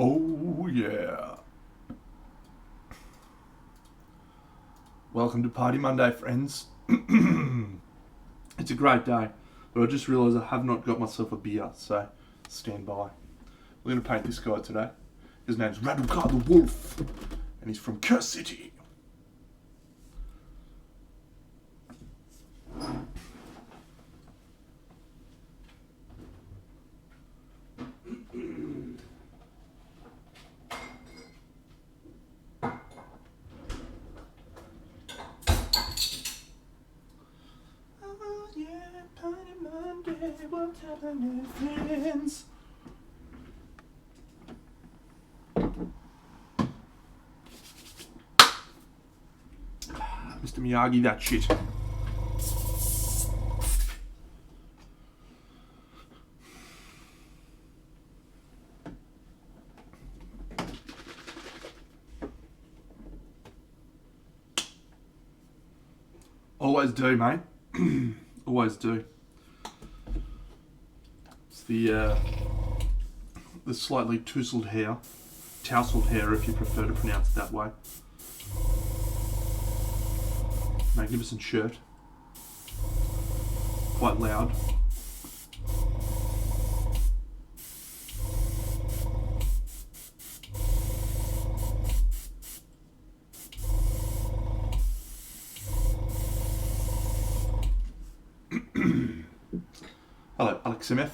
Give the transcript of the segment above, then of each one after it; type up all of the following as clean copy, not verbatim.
Oh yeah. Welcome to Party Monday, friends. It's a great day, but I just realised I have not got myself a beer, so stand by. We're going to paint this guy today. His name's Radukar the Wolf, and he's from Curse City. Oh yeah, Party Monday, what's happening, friends? Mr. Miyagi, that shit. Always do, mate. Always do. It's the slightly tousled hair, tousled hair, if you prefer to pronounce it that way. Magnificent shirt. Quite loud. Hello, Alex MF.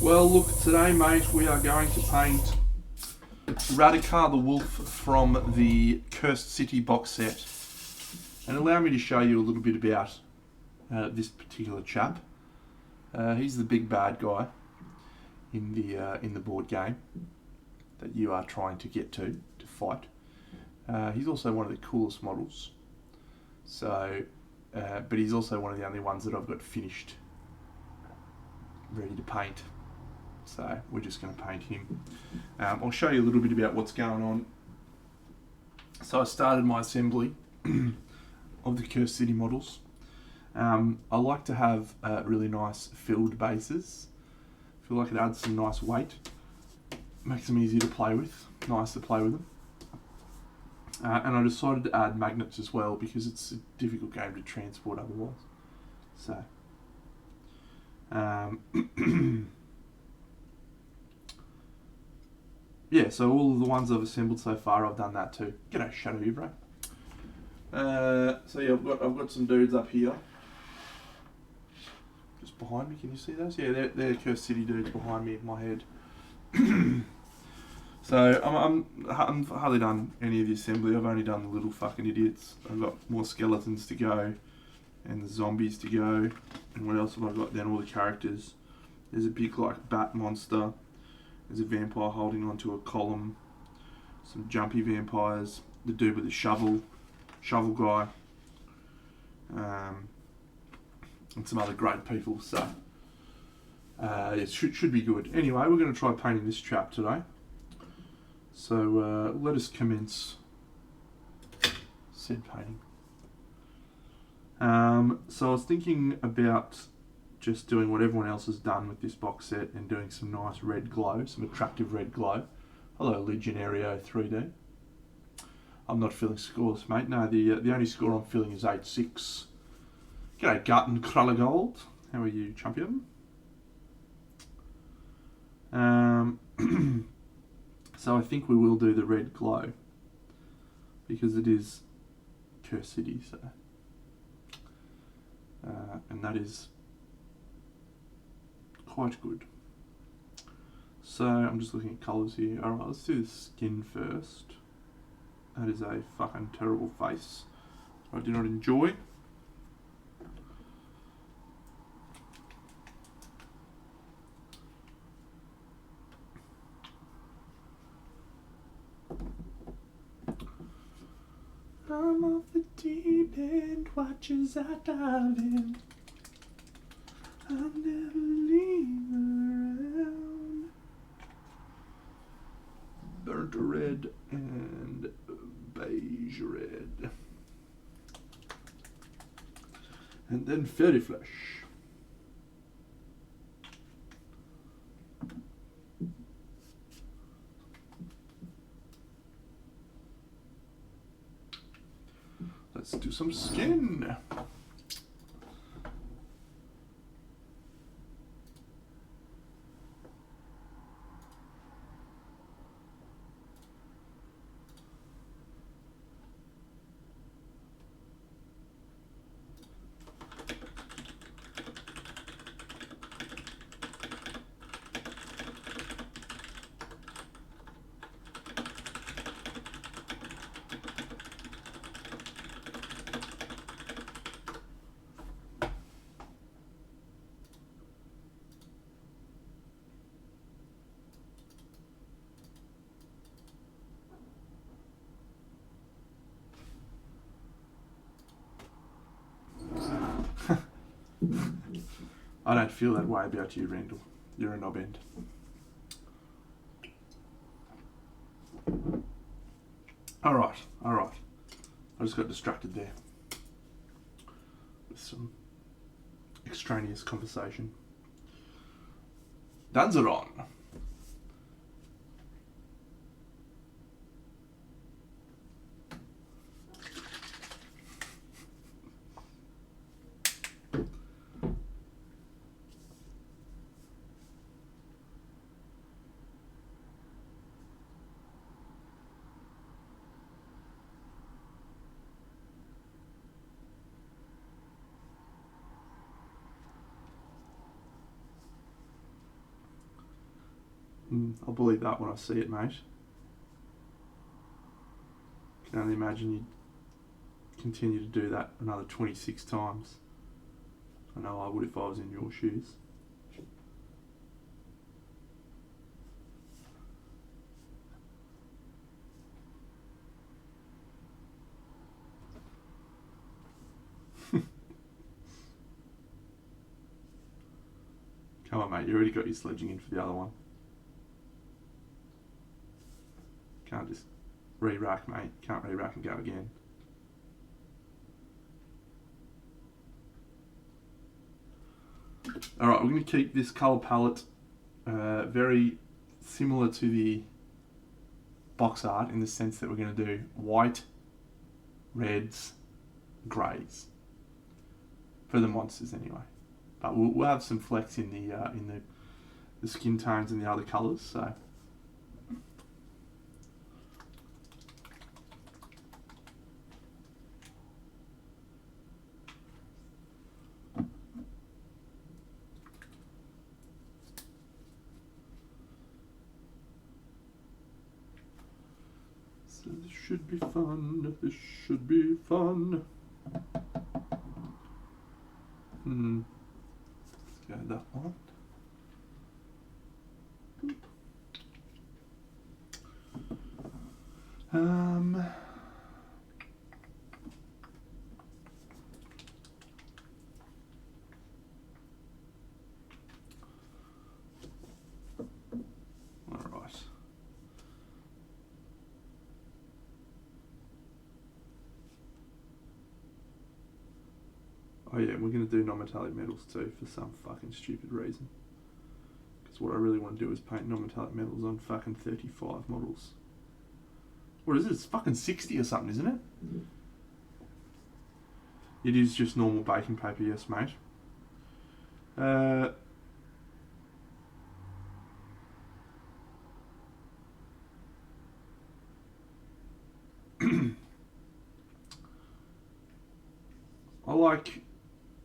Well, look, today, mate, we are going to paint Radukar the Wolf from the Cursed City box set. And allow me to show you a little bit about this particular chap. He's the big bad guy in the board game that you are trying to get to fight. He's also one of the coolest models. So, but he's also one of the only ones that I've got finished, ready to paint. So we're just going to paint him. I'll show you a little bit about what's going on. So I started my assembly of the Cursed City models. I like to have really nice filled bases. I feel like it adds some nice weight. Makes them easier to play with. Nice to play with them. And I decided to add magnets as well because it's a difficult game to transport otherwise. So yeah, so all of the ones I've assembled so far, I've done that too. G'day, Shadow you, bro. So yeah, I've got some dudes up here. Just behind me, can you see those? Yeah, they're Cursed City dudes behind me in my head. So I'm hardly done any of the assembly. I've only done the little fucking idiots. I've got more skeletons to go, and the zombies to go. And what else have I got? Then all the characters. There's a big like bat monster. There's a vampire holding onto a column. Some jumpy vampires. The dude with the shovel guy. And some other great people. So it should be good. Anyway, we're going to try painting this chap today. So let us commence said painting. So I was thinking about just doing what everyone else has done with this box set and doing some nice red glow, some attractive red glow. Hello, Legionario 3D. I'm not feeling scoreless, mate. No, the only score I'm feeling is 8-6. G'day, Garten Krallegold. How are you, champion? So I think we will do the red glow because it is Cursed City, so and that is quite good. So I'm just looking at colours here. Alright, let's do the skin first. That is a fucking terrible face I do not enjoy. I'm off the deep end, watch as I dive in. I'll never leave around. Burnt red and beige red. And then fairy flesh. Let's do some skin. I don't feel that way about you, Randall. You're a knob end. Alright. I just got distracted there with some extraneous conversation. Danzeron. I'll believe that when I see it, mate. Can only imagine you'd continue to do that another 26 times. I know I would if I was in your shoes. Come on, mate, you already got your sledging in for the other one. Can't just re-rack, mate. Can't re-rack and go again. Alright, we're going to keep this colour palette very similar to the box art in the sense that we're going to do white, reds, greys. For the monsters anyway. But we'll have some flex in the skin tones and the other colours, so... This should be fun. This should be fun. Let's go that one. All right. Oh yeah, we're going to do non-metallic metals too for some fucking stupid reason. Because what I really want to do is paint non-metallic metals on fucking 35 models. What is it? It's fucking 60 or something, isn't it? It is just normal baking paper, yes mate.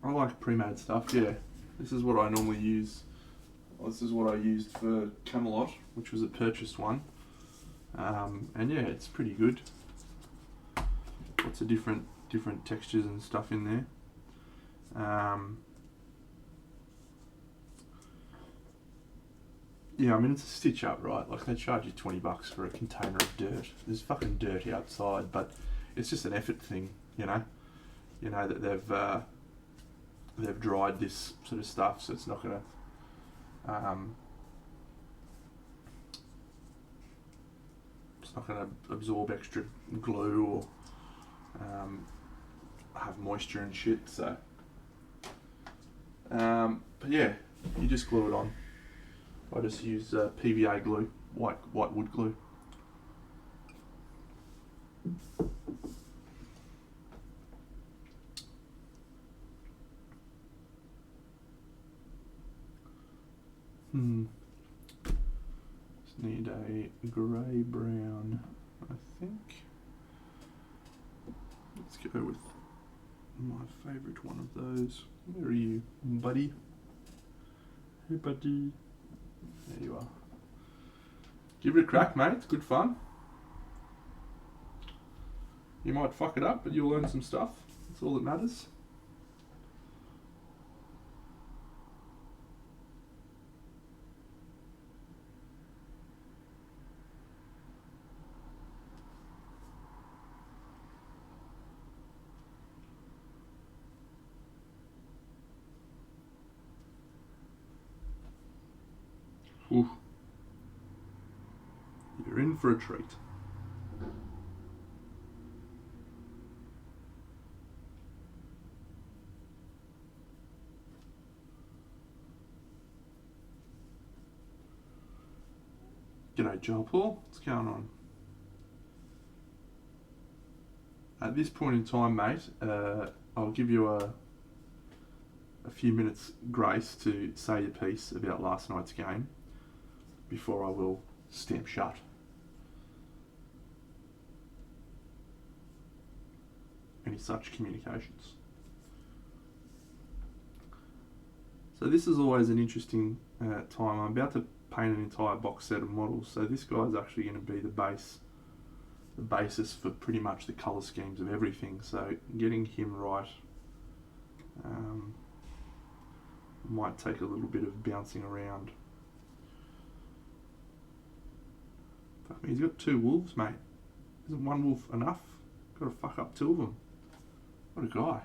I like pre-made stuff, yeah. This is what I normally use. Well, this is what I used for Camelot, which was a purchased one. And yeah, it's pretty good. Lots of different textures and stuff in there. Yeah, I mean, it's a stitch up, right? Like, they charge you $20 for a container of dirt. There's fucking dirt outside, but it's just an effort thing, you know. You know that they've dried this sort of stuff, so it's not gonna absorb extra glue or have moisture and shit. So, but yeah, you just glue it on. I just use PVA glue, white wood glue. Just need a grey brown, I think. Let's go with my favourite one of those. Where are you, buddy? Hey, buddy. There you are. Give it a crack, mate. It's good fun. You might fuck it up, but you'll learn some stuff. That's all that matters. Ooh. You're in for a treat. G'day, Joel Paul. What's going on? At this point in time, mate, I'll give you a few minutes grace to say your piece about last night's game before I will stamp shut. Any such communications. So this is always an interesting time. I'm about to paint an entire box set of models. So this guy's actually going to be the basis for pretty much the colour schemes of everything. So getting him right might take a little bit of bouncing around. Fuck me, he's got 2 wolves, mate. Isn't 1 wolf enough? Got to fuck up 2 of them. What a guy.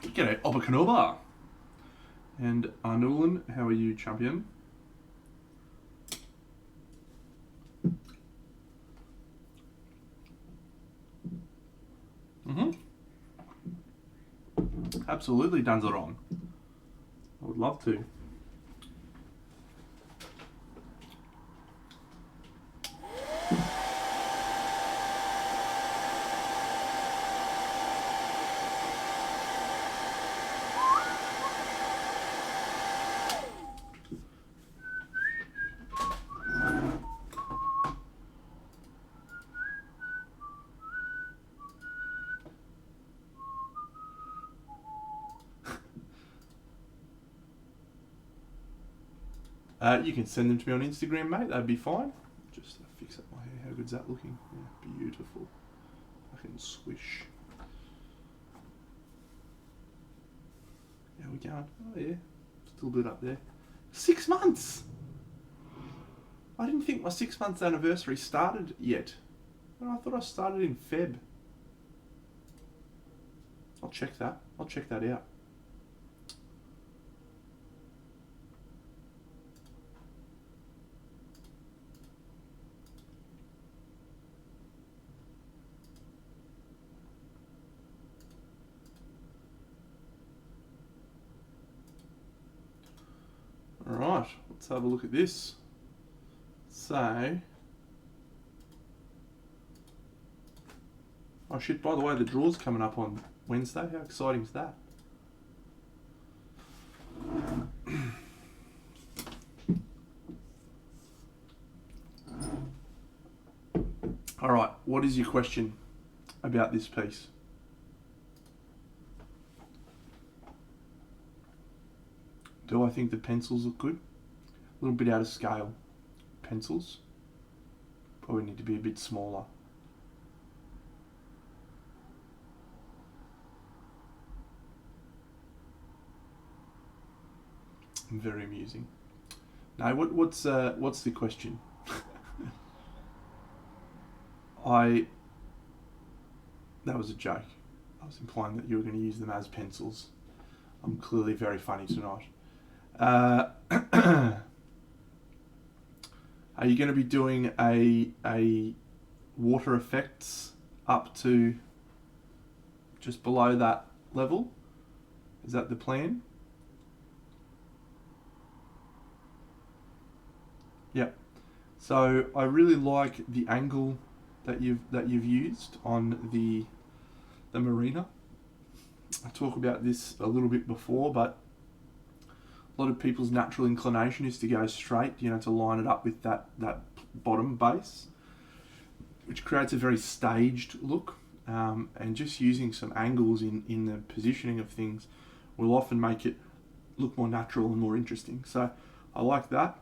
G'day, Obakanoba. And Arnulan, how are you, champion? Absolutely, Danzaron. I would love to. You can send them to me on Instagram, mate. That'd be fine. Just fix up my hair. How good's that looking? Yeah, beautiful. Fucking swish. How we going? Oh yeah, still good up there. 6 months. I didn't think my 6 months anniversary started yet. Well, I thought I started in Feb. I'll check that. I'll check that out. Alright, let's have a look at this. So, oh shit, by the way, the draw's coming up on Wednesday. How exciting is that? Alright, what is your question about this piece? Do I think the pencils look good? A little bit out of scale. Pencils probably need to be a bit smaller. Very amusing. Now, what's the question? That was a joke. I was implying that you were going to use them as pencils. I'm clearly very funny tonight. Are you going to be doing a water effects up to just below that level? Is that the plan? Yep. So I really like the angle that you've used on the marina. I talked about this a little bit before, but a lot of people's natural inclination is to go straight, to line it up with that bottom base, which creates a very staged look. And just using some angles in the positioning of things will often make it look more natural and more interesting. So I like that.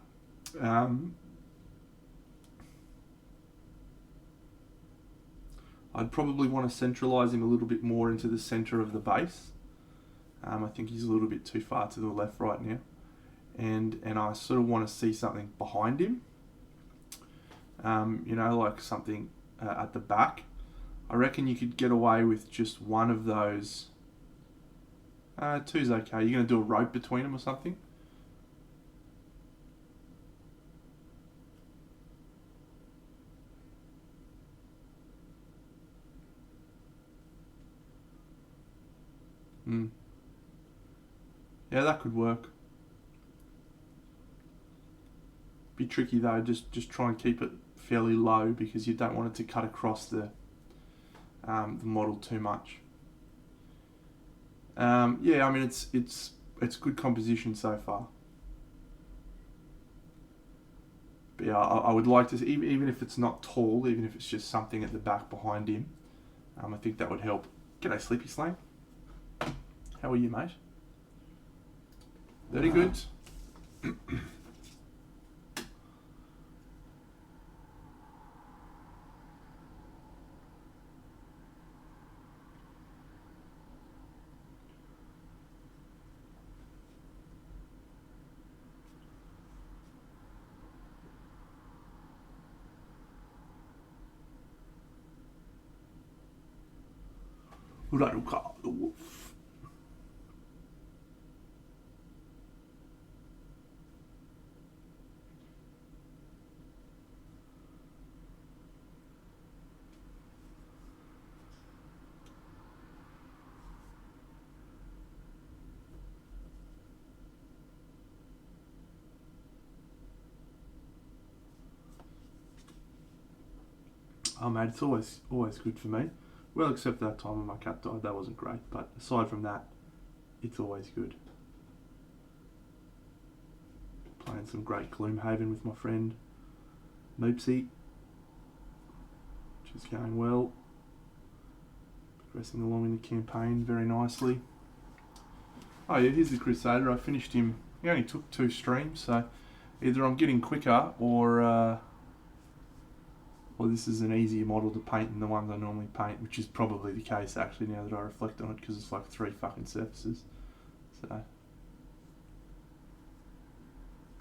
I'd probably want to centralise him a little bit more into the centre of the base. I think he's a little bit too far to the left right now. And I sort of want to see something behind him. Like something at the back. I reckon you could get away with just one of those. Two's okay. You're going to do a rope between them or something? Yeah, that could work. Be tricky though, just try and keep it fairly low because you don't want it to cut across the model too much. Yeah, I mean it's good composition so far. But yeah, I would like to see, even if it's not tall, even if it's just something at the back behind him. I think that would help. G'day, Sleepy Slang. How are you, mate? Very good. Raruka, the wolf. Oh mate, it's always good for me. Well, except that time when my cat died, that wasn't great. But aside from that, it's always good. Playing some great Gloomhaven with my friend Moopsy, which is going well. Progressing along in the campaign very nicely. Oh yeah, here's the Crusader. I finished him. He only took 2 streams, so either I'm getting quicker or this is an easier model to paint than the ones I normally paint, which is probably the case actually now that I reflect on it, because it's like 3 fucking surfaces. So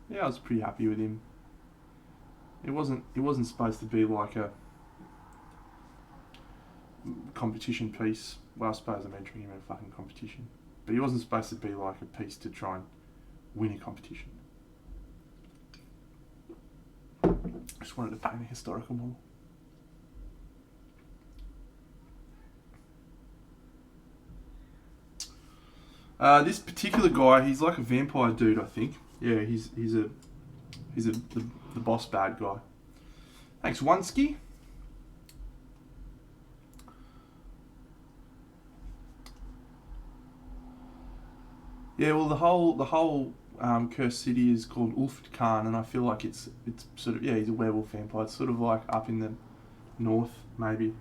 yeah, I was pretty happy with him. It wasn't supposed to be like a competition piece. Well, I suppose I'm entering him in a fucking competition, but he wasn't supposed to be like a piece to try and win a competition. I just wanted to paint a historical model. This particular guy, he's like a vampire dude, I think. Yeah, he's the boss bad guy. Thanks, Oneski. Yeah, well, the whole Cursed City is called Ulfkhan, and I feel like it's sort of, yeah, he's a werewolf vampire. It's sort of like up in the north, maybe.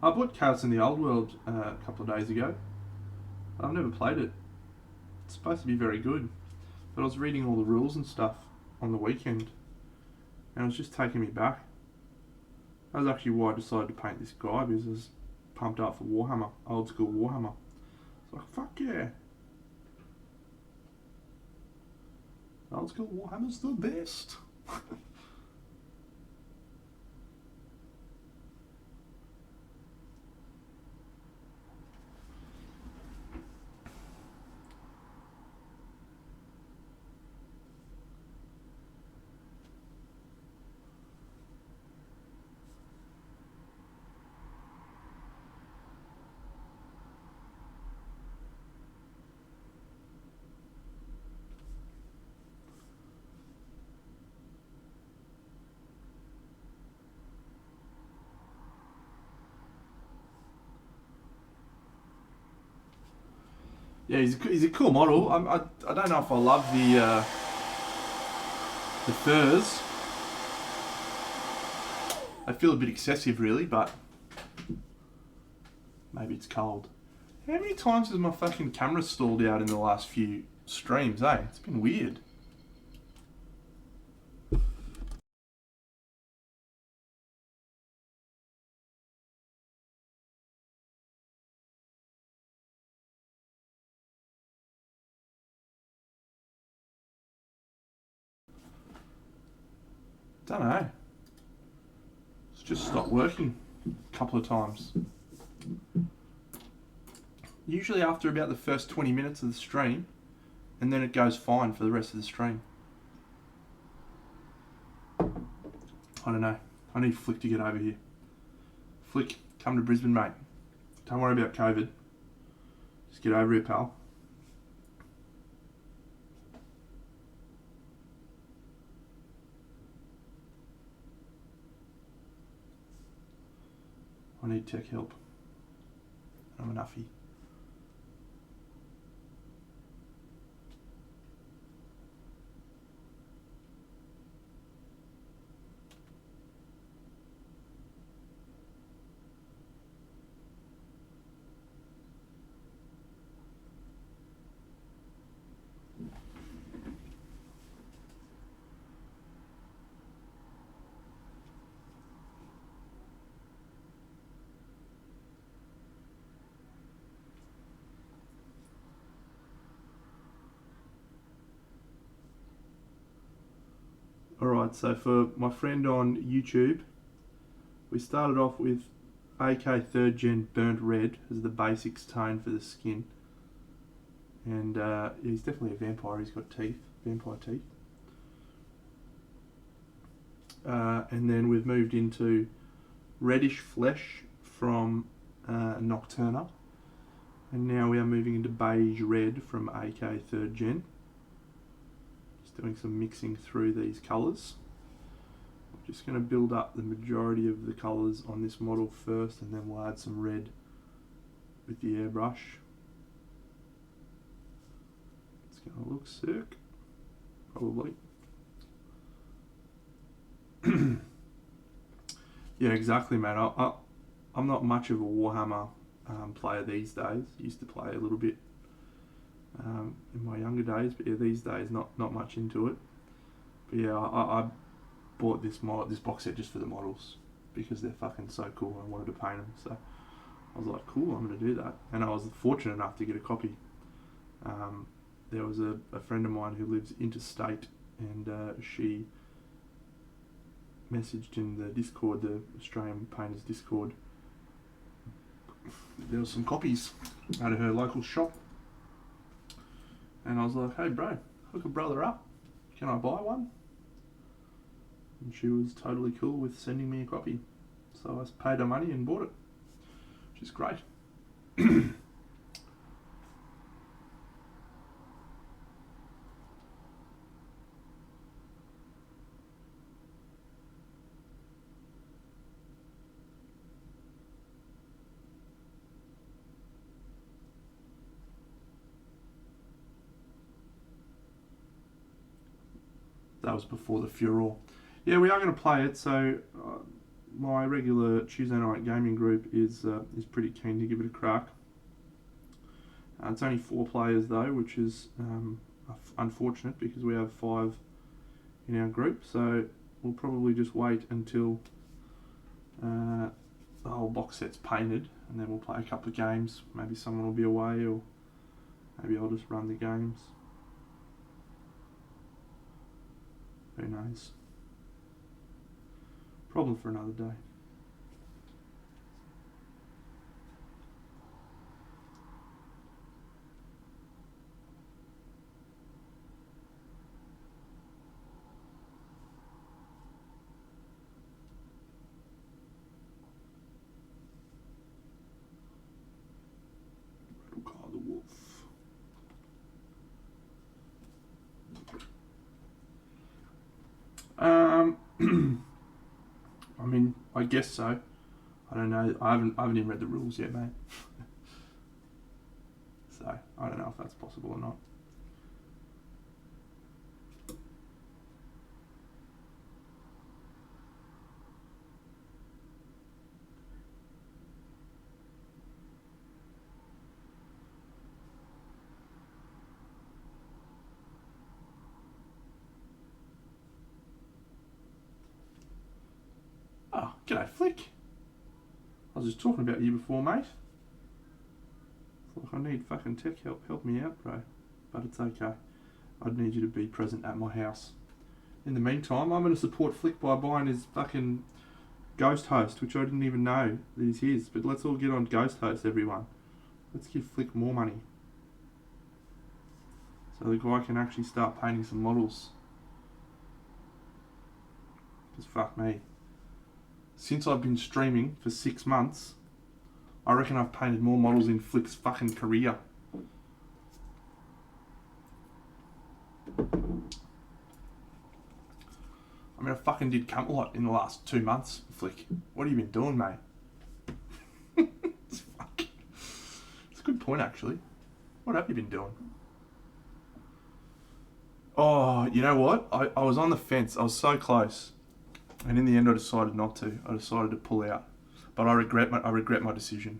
I bought Chaos in the Old World a couple of days ago. I've never played it. It's supposed to be very good, but I was reading all the rules and stuff on the weekend, and it was just taking me back. That was actually why I decided to paint this guy, because I was pumped up for Warhammer, old school Warhammer. It's like, fuck yeah. Old school Warhammer's the best. Yeah, he's a cool model. I don't know if I love the furs. They feel a bit excessive, really, but maybe it's cold. How many times has my fucking camera stalled out in the last few streams, eh? It's been weird. Don't know. It's just stopped working a couple of times. Usually after about the first 20 minutes of the stream, and then it goes fine for the rest of the stream. I don't know. I need Flick to get over here. Flick, come to Brisbane, mate. Don't worry about COVID. Just get over here, pal. I need tech help. I'm an uffie. Alright, so for my friend on YouTube, we started off with AK 3rd Gen Burnt Red as the basics tone for the skin. And he's definitely a vampire, he's got teeth, vampire teeth. And then we've moved into reddish flesh from Nocturna. And now we are moving into beige red from AK 3rd Gen. Doing some mixing through these colours. I'm just going to build up the majority of the colours on this model first, and then we'll add some red with the airbrush. It's going to look sick, probably. Yeah, exactly, mate. I'm not much of a Warhammer player these days. Used to play a little bit in my younger days, but yeah, these days not much into it. But yeah, I bought this box set just for the models because they're fucking so cool. I wanted to paint them, so I was like, cool, I'm gonna do that. And I was fortunate enough to get a copy. There was a friend of mine who lives interstate, and she messaged in the Discord, the Australian Painters Discord. There was some copies out of her local shop. And I was like, hey bro, hook a brother up. Can I buy one? And she was totally cool with sending me a copy. So I paid her money and bought it, which is great. That was before the furore. Yeah, we are going to play it. So my regular Tuesday night gaming group is pretty keen to give it a crack. It's only 4 players though, which is unfortunate because we have 5 in our group, so we'll probably just wait until the whole box set's painted, and then we'll play a couple of games. Maybe someone will be away, or maybe I'll just run the games. Who knows? Problem for another day. Rattlecar the Wolf. I mean, I guess so. I don't know. I haven't even read the rules yet, mate. So I don't know if that's possible or not. Oh, g'day, Flick. I was just talking about you before, mate. It's like I need fucking tech help. Help me out, bro. But it's okay. I'd need you to be present at my house. In the meantime, I'm going to support Flick by buying his fucking Ghost Host, which I didn't even know that is his. But let's all get on Ghost Host, everyone. Let's give Flick more money, so the guy can actually start painting some models. Because fuck me. Since I've been streaming for 6 months, I reckon I've painted more models in Flick's fucking career. I mean, I fucking did Camelot in the last 2 months, Flick. What have you been doing, mate? It's a good point, actually. What have you been doing? Oh, you know what? I was on the fence. I was so close. And in the end, I decided not to. I decided to pull out. But I regret my decision.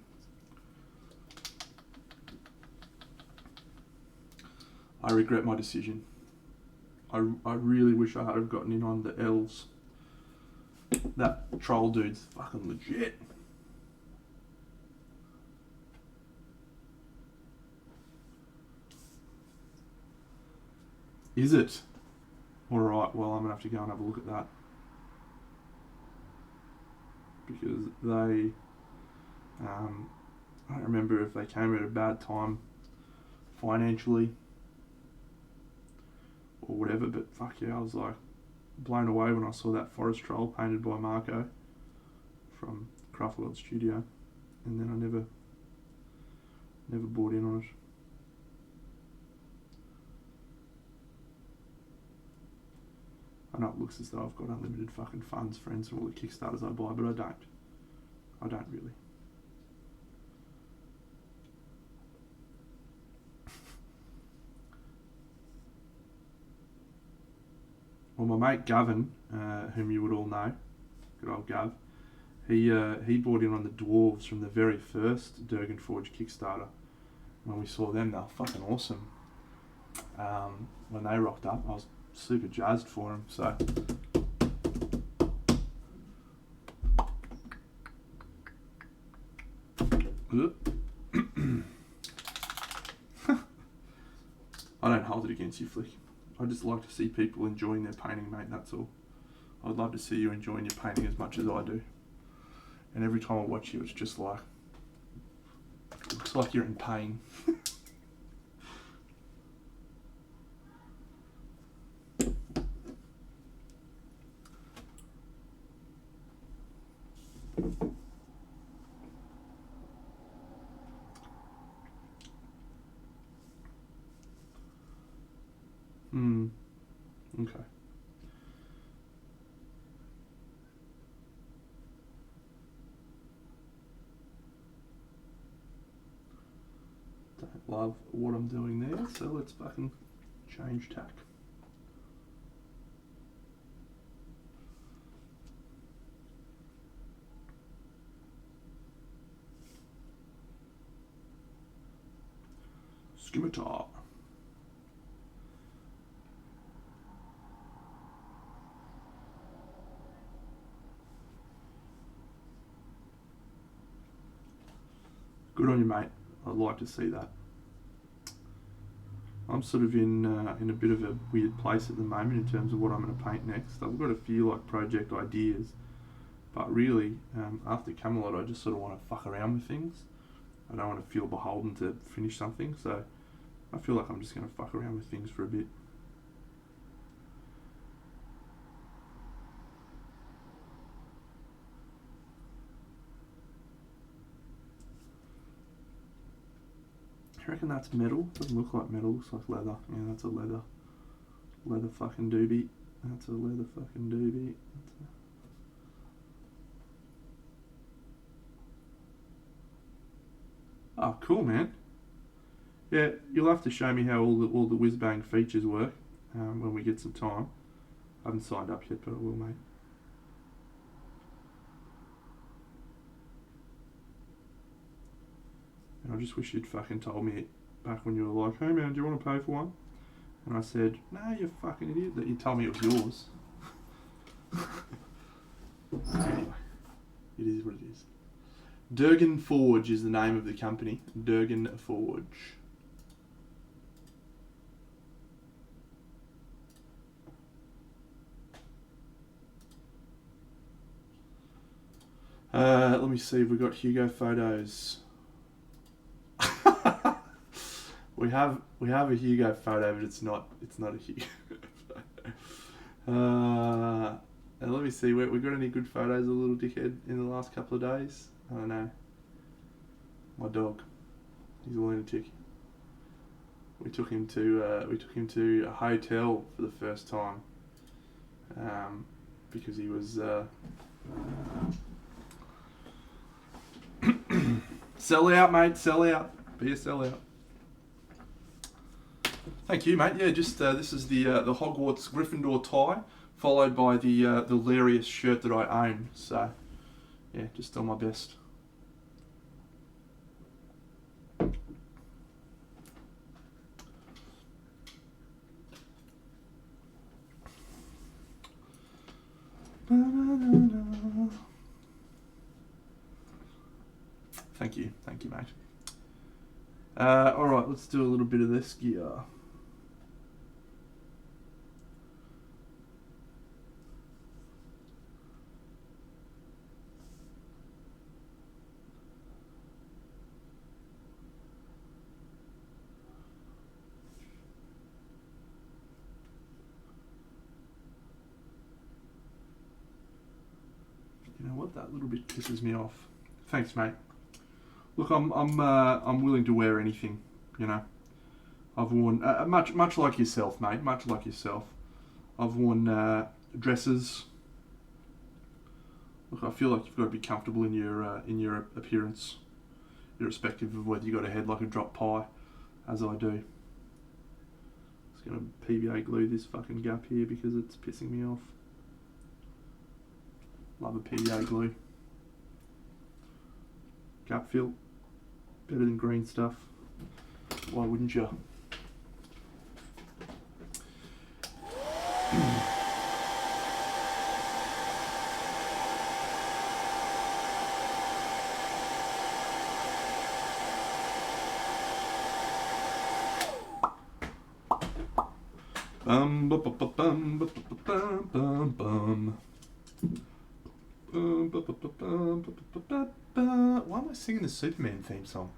I regret my decision. I really wish I had have gotten in on the L's. That troll dude's fucking legit. Is it? Alright, well, I'm going to have to go and have a look at that. Because they... I don't remember if they came at a bad time financially or whatever, but fuck yeah, I was like blown away when I saw that forest troll painted by Marco from Craft World Studio, and then I never bought in on it. I know it looks as though I've got unlimited fucking funds, friends, from all the Kickstarters I buy, but I don't. I don't really. Well, my mate Gavin, whom you would all know, good old Gav, he bought in on the dwarves from the very first Durgan Forge Kickstarter. When we saw them, they were fucking awesome. When they rocked up, I was super jazzed for them. So I don't hold it against you, Flick. I just like to see people enjoying their painting, mate, that's all. I'd love to see you enjoying your painting as much as I do. And every time I watch you, it's just like, it looks like you're in pain. Okay. Don't love what I'm doing there, so let's fucking change tack. Scimitar. Good on you, mate. I'd like to see that. I'm sort of in a bit of a weird place at the moment in terms of what I'm going to paint next. I've got a few like project ideas, but really after Camelot I just sort of want to fuck around with things. I don't want to feel beholden to finish something, so I feel like I'm just going to fuck around with things for a bit. I reckon that's metal. Doesn't look like metal, looks like leather. Yeah, that's a leather fucking doobie. That's a leather fucking doobie. Oh, cool, man. Yeah, you'll have to show me how all the whiz bang features work when we get some time. I haven't signed up yet, but I will, mate. And I just wish you'd fucking told me back when you were like, hey man, do you want to pay for one? And I said, no, you fucking idiot, that you told me it was yours. Anyway, it is what it is. Durgan Forge is the name of the company. Durgan Forge. Let me see, we've got Hugo photos. we have a Hugo photo, but it's not a Hugo photo. And let me see, we got any good photos of Little Dickhead in the last couple of days? I don't know. My dog, he's a lunatic. We took him to a hotel for the first time because he was sell out, mate, sell out. Be a sellout. Thank you, mate. Yeah, just this is the Hogwarts Gryffindor tie, followed by the hilarious shirt that I own. So, yeah, just on my best. Thank you, mate. All right, let's do a little bit of this gear. You know what? That little bit pisses me off. Thanks, mate. Look, I'm willing to wear anything. You know, I've worn much like yourself, mate. Much like yourself, I've worn dresses. Look, I feel like you've got to be comfortable in your appearance, irrespective of whether you got a head like a drop pie, as I do. Just gonna PVA glue this fucking gap here because it's pissing me off. Love a PVA glue. Gap fill. Better than green stuff. Why wouldn't you? Bum bum bum bum bum bum bum bum. Why am I singing the Superman theme song?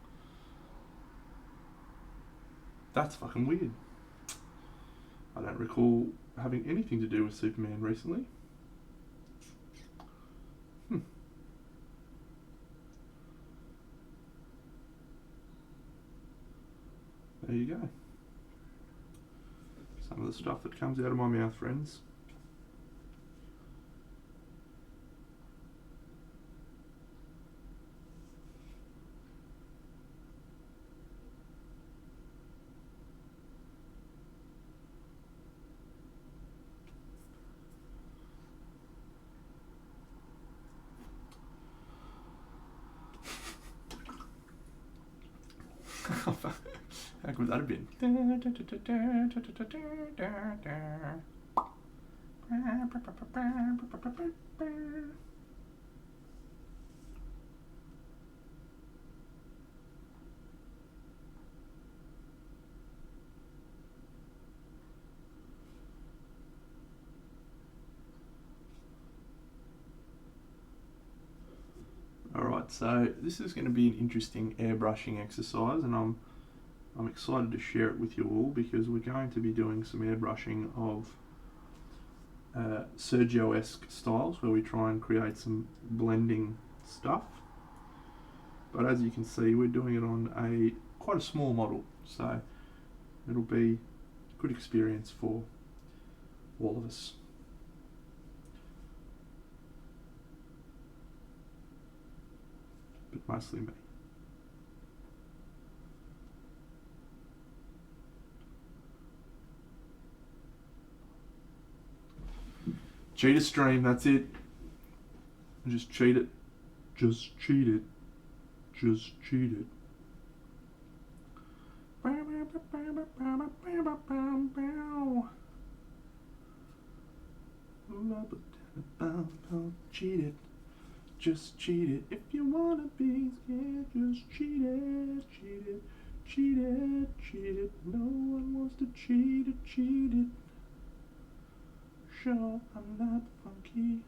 That's fucking weird. I don't recall having anything to do with Superman recently. There you go. Some of the stuff that comes out of my mouth, friends. How good would that have been? Alright, so this is going to be an interesting airbrushing exercise, and I'm excited to share it with you all because we're going to be doing some airbrushing of Sergio-esque styles where we try and create some blending stuff. But as you can see, we're doing it on quite a small model, so it'll be a good experience for all of us. But mostly me. Cheat a stream, that's it. Just cheat it. Just cheat it. Just cheat it. Cheat it. Just cheat it. If you wanna be scared, just cheat it. Cheat it. Cheat it. Cheat it. No one wants to cheat it. Cheat it. Sure, I'm not funky.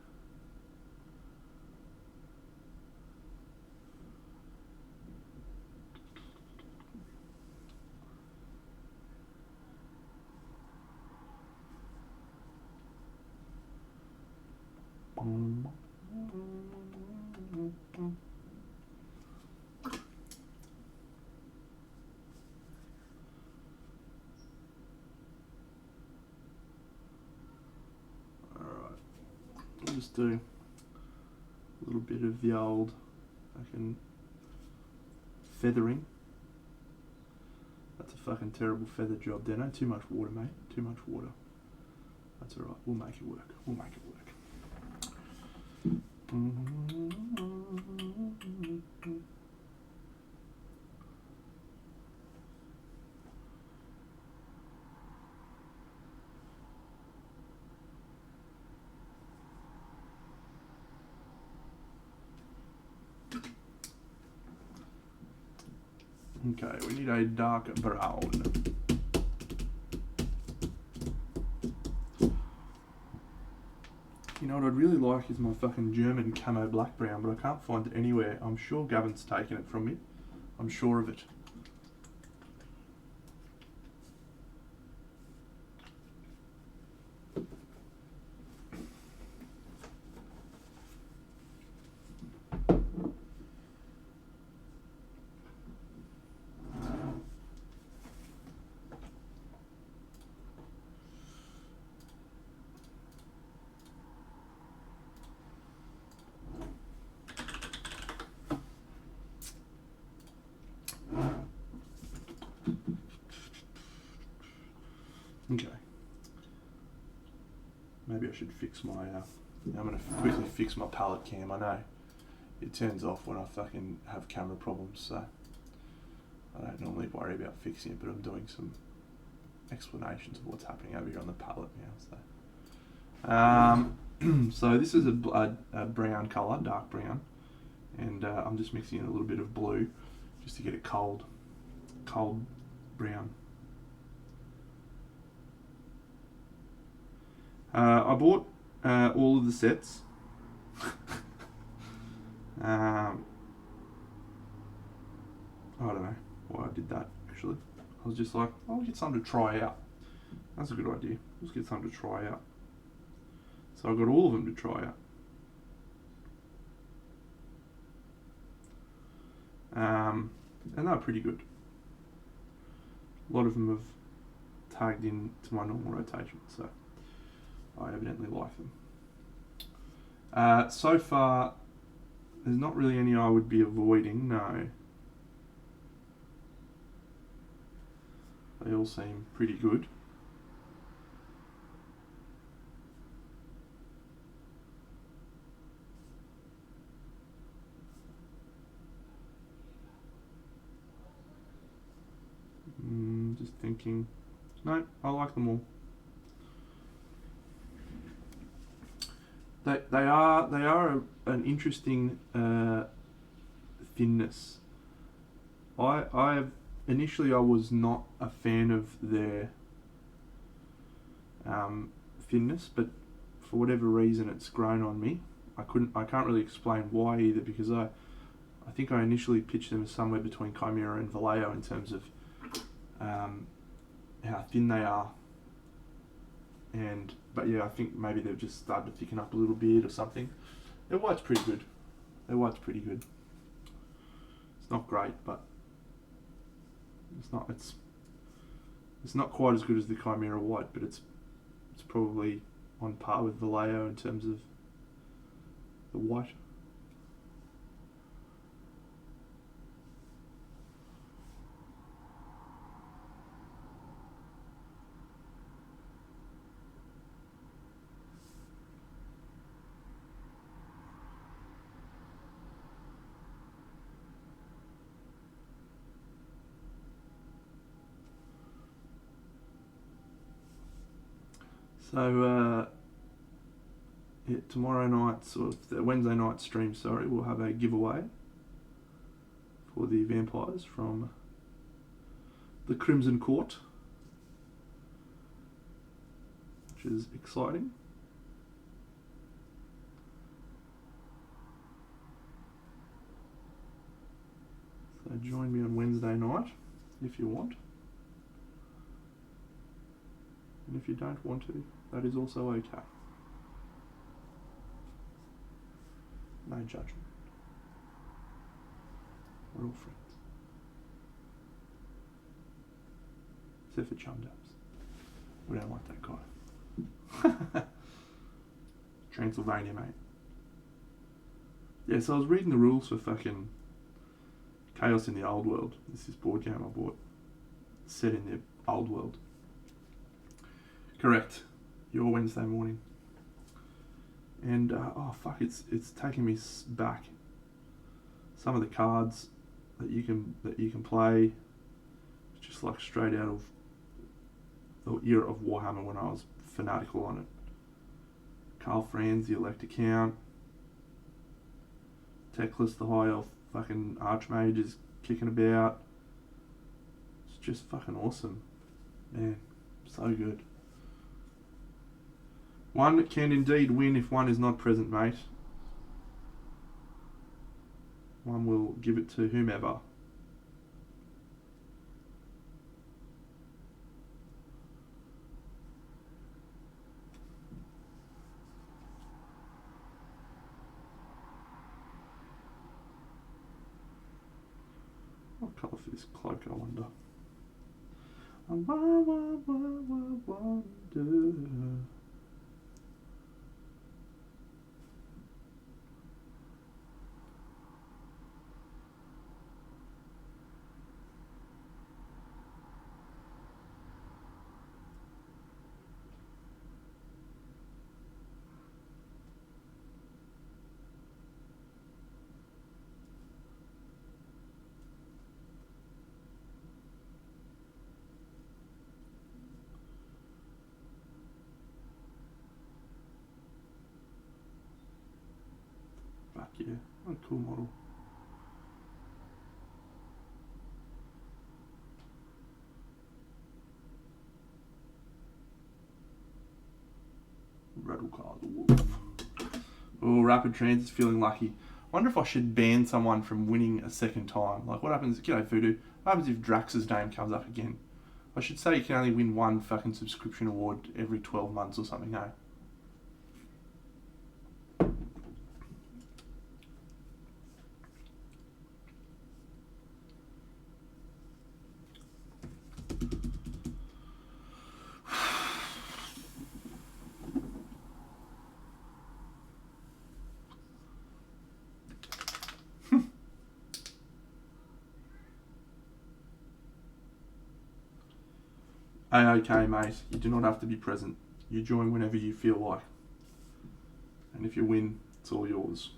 I'll just do a little bit of the old fucking feathering. That's a fucking terrible feather job there. No, too much water, mate. Too much water. That's alright. We'll make it work. We'll make it work. Okay, we need a dark brown. You know what I'd really like is my fucking German camo black brown, but I can't find it anywhere. I'm sure Gavin's taken it from me. I'm sure of it. Okay. Maybe I should fix my, I'm going to quickly fix my palette cam. I know it turns off when I fucking have camera problems, so I don't normally worry about fixing it, but I'm doing some explanations of what's happening over here on the palette now. So, so this is a brown colour, dark brown, and I'm just mixing in a little bit of blue just to get it cold brown. I bought all of the sets. I don't know why I did that, actually. I was just like, I'll get something to try out. That's a good idea. Let's get something to try out. So I got all of them to try out. And they're pretty good. A lot of them have tagged in to my normal rotation, so I evidently like them. So far, there's not really any I would be avoiding, no. They all seem pretty good. Just thinking. No, I like them all. They are an interesting thinness. Initially I was not a fan of their thinness, but for whatever reason it's grown on me. I can't really explain why either, because I think I initially pitched them as somewhere between Chimera and Vallejo in terms of how thin they are. But yeah, I think maybe they've just started to thicken up a little bit or something. Their white's pretty good. It's not great, but it's not quite as good as the Chimera white, but it's probably on par with Vallejo in terms of the white. So tomorrow night, or the Wednesday night stream, we'll have a giveaway for the vampires from the Crimson Court, which is exciting. So join me on Wednesday night if you want. And if you don't want to, that is also okay. No judgment. We're all friends. Except for Chum Dabs. We don't like that guy. Transylvania, mate. Yeah, so I was reading the rules for fucking Chaos in the Old World. This is board game I bought. Set in the old world. Correct. Your Wednesday morning. And it's taking me back. Some of the cards that you can play, just like straight out of the era of Warhammer when I was fanatical on it. Karl Franz, the Elector Count, Teclis, the High Elf fucking Archmage is kicking about. It's just fucking awesome. Man, so good. One can indeed win if one is not present, mate. One will give it to whomever. What colour for this cloak, I wonder? I wonder. Fuck yeah, what a cool model. Radukar the Wolf. Oh, Rapid Transit's feeling lucky. Wonder if I should ban someone from winning a second time. Like, what happens? G'day, Voodoo. What happens if Drax's name comes up again? I should say you can only win one fucking subscription award every 12 months or something, eh? Okay, mate, you do not have to be present. You join whenever you feel like. And if you win, it's all yours.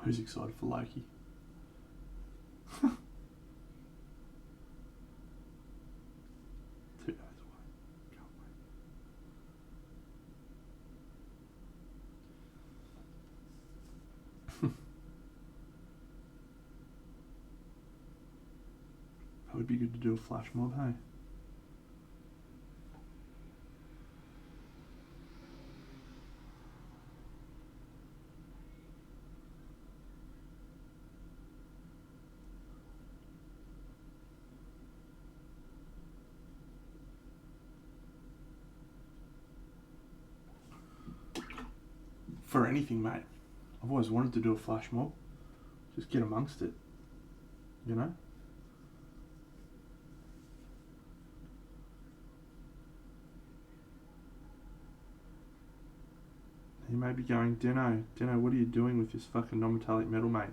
Who's excited for Loki? That would be good to do a flash mob, hey? For anything, mate. I've always wanted to do a flash mob. Just get amongst it, you know? You may be going, Deno, what are you doing with this fucking non-metallic metal, mate?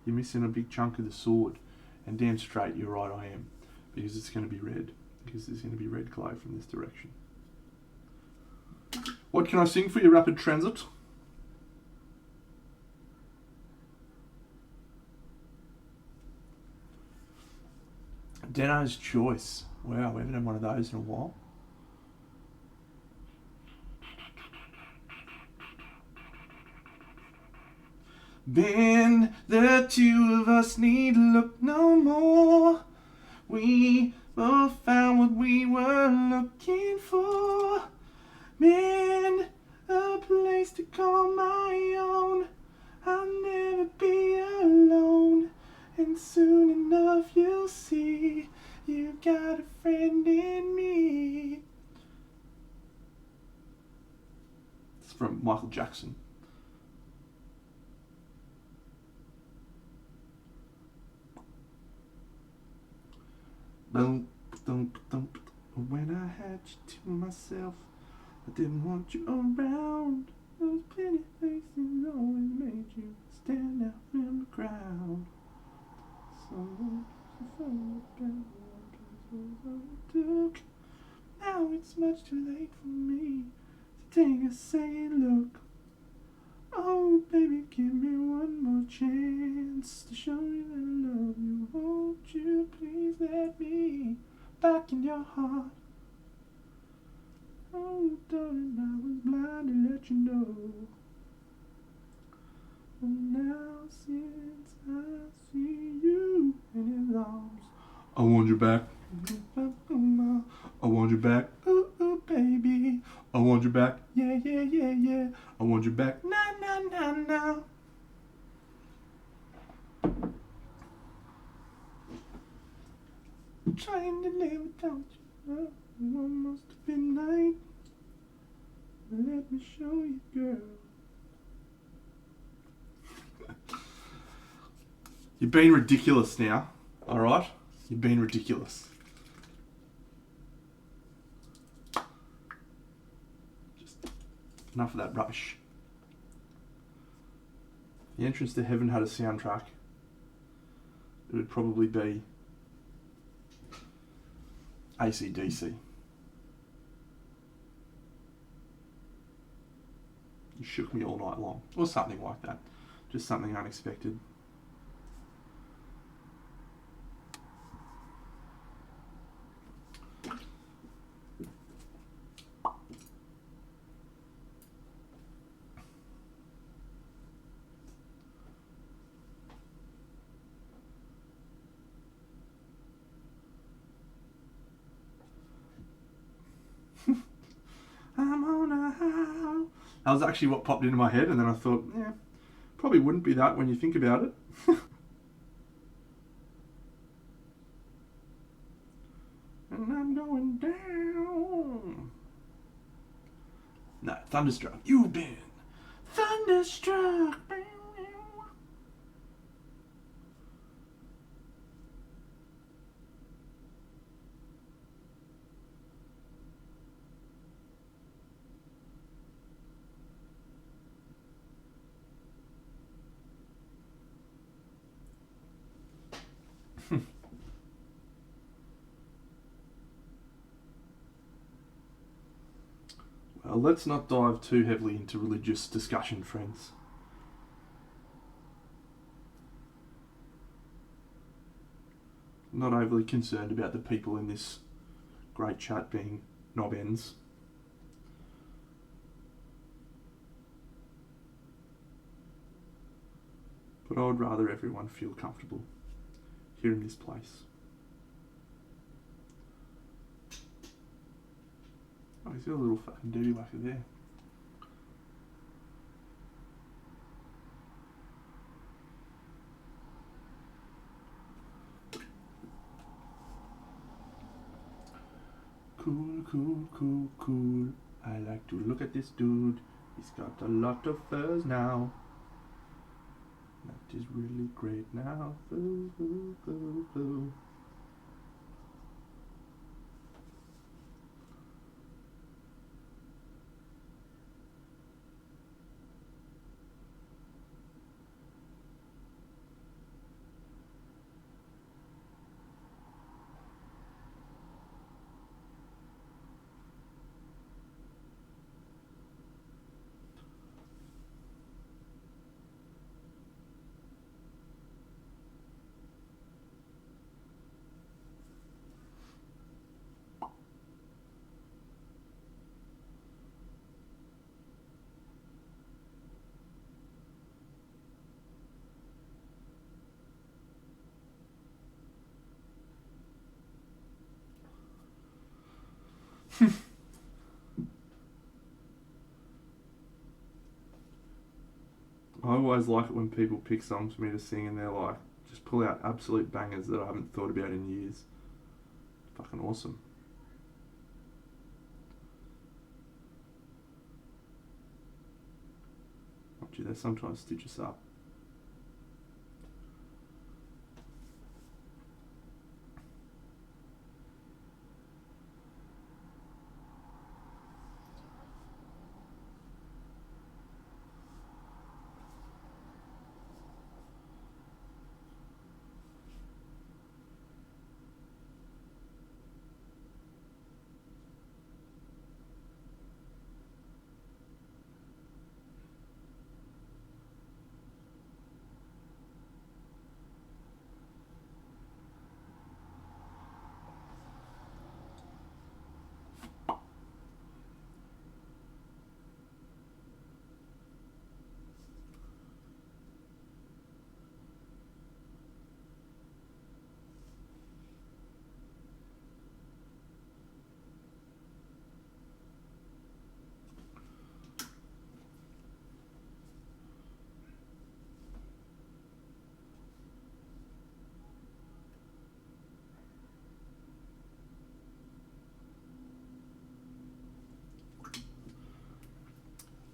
You're missing a big chunk of the sword. And damn straight, you're right, I am. Because it's going to be red. Because there's going to be red glow from this direction. What can I sing for your rapid transit? Deno's Choice. Wow, we haven't had one of those in a while. Ben, the two of us need look no more. We both found what we were looking for. Man, a place to call my own. I'll never be alone. And soon enough you'll see you got a friend in me. It's from Michael Jackson. When I had you to myself, I didn't want you around. Those pretty faces always made you stand out in the crowd. Took. Now it's much too late for me to take a second look. Oh baby, give me one more chance to show you that I love you. Won't you please let me back in your heart? Oh darling, I was blind to let you know. But now since I see you in his arms, I want you back. I want you back. Ooh, ooh, baby. I want you back. Yeah, yeah, yeah, yeah. I want you back. Nah, nah, nah, nah. Trying to live without you. Almost midnight. Let me show you, girl. You're being ridiculous now, alright? You're being ridiculous. Just enough of that rubbish. The Entrance to Heaven had a soundtrack. It would probably be AC/DC. You shook me all night long. Or something like that. Just something unexpected. I'm on a high. That was actually what popped into my head, and then I thought, yeah, probably wouldn't be that when you think about it. And I'm going down. No, Thunderstruck. You've been thunderstruck. Well, let's not dive too heavily into religious discussion, friends. not overly concerned about the people in this great chat being knob ends. But I would rather everyone feel comfortable here in this place. Oh, he's got a little fucking dirty whacker there. Cool, cool, cool, cool. I like to look at this dude. He's got a lot of furs now. That is really great now. Foo, foo, foo, foo. I always like it when people pick songs for me to sing and they're like, just pull out absolute bangers that I haven't thought about in years. Fucking awesome. Oh, gee, they sometimes stitch us up.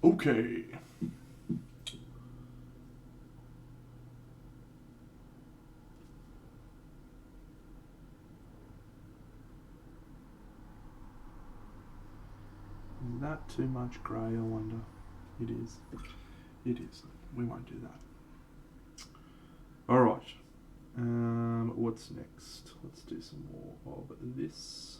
Okay. Is that too much grey, I wonder? It is. It is. We won't do that. Alright. What's next? Let's do some more of this.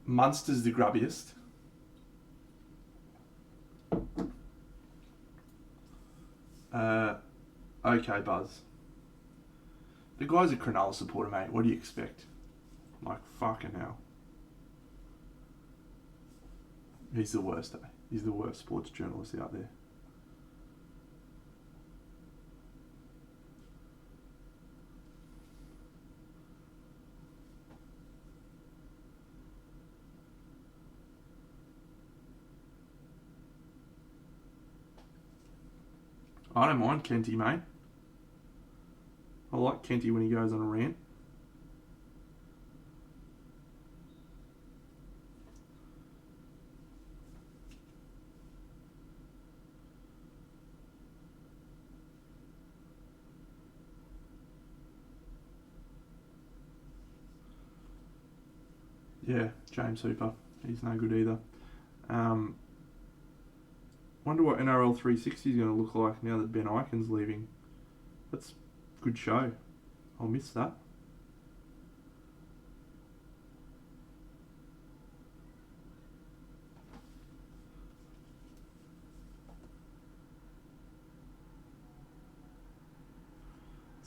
Munster's the grubbiest. Okay, Buzz. The guy's a Cronulla supporter, mate. What do you expect? Like, fucking hell. He's the worst, eh? He's the worst sports journalist out there. I don't mind Kenty, mate. I like Kenty when he goes on a rant. Yeah, James Hooper. He's no good either. Wonder what NRL 360 is going to look like now that Ben Ikin's leaving. That's a good show. I'll miss that.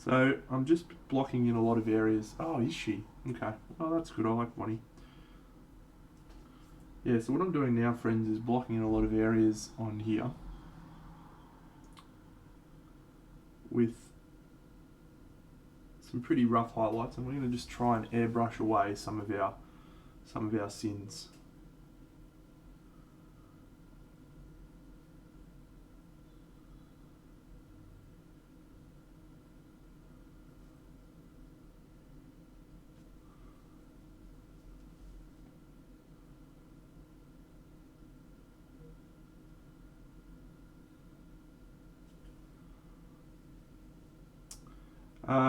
So I'm just blocking in a lot of areas. Oh, is she? Okay. Oh, that's good. I like Bonnie. Yeah, so what I'm doing now, friends, is blocking in a lot of areas on here with some pretty rough highlights, and we're going to just try and airbrush away some of our sins.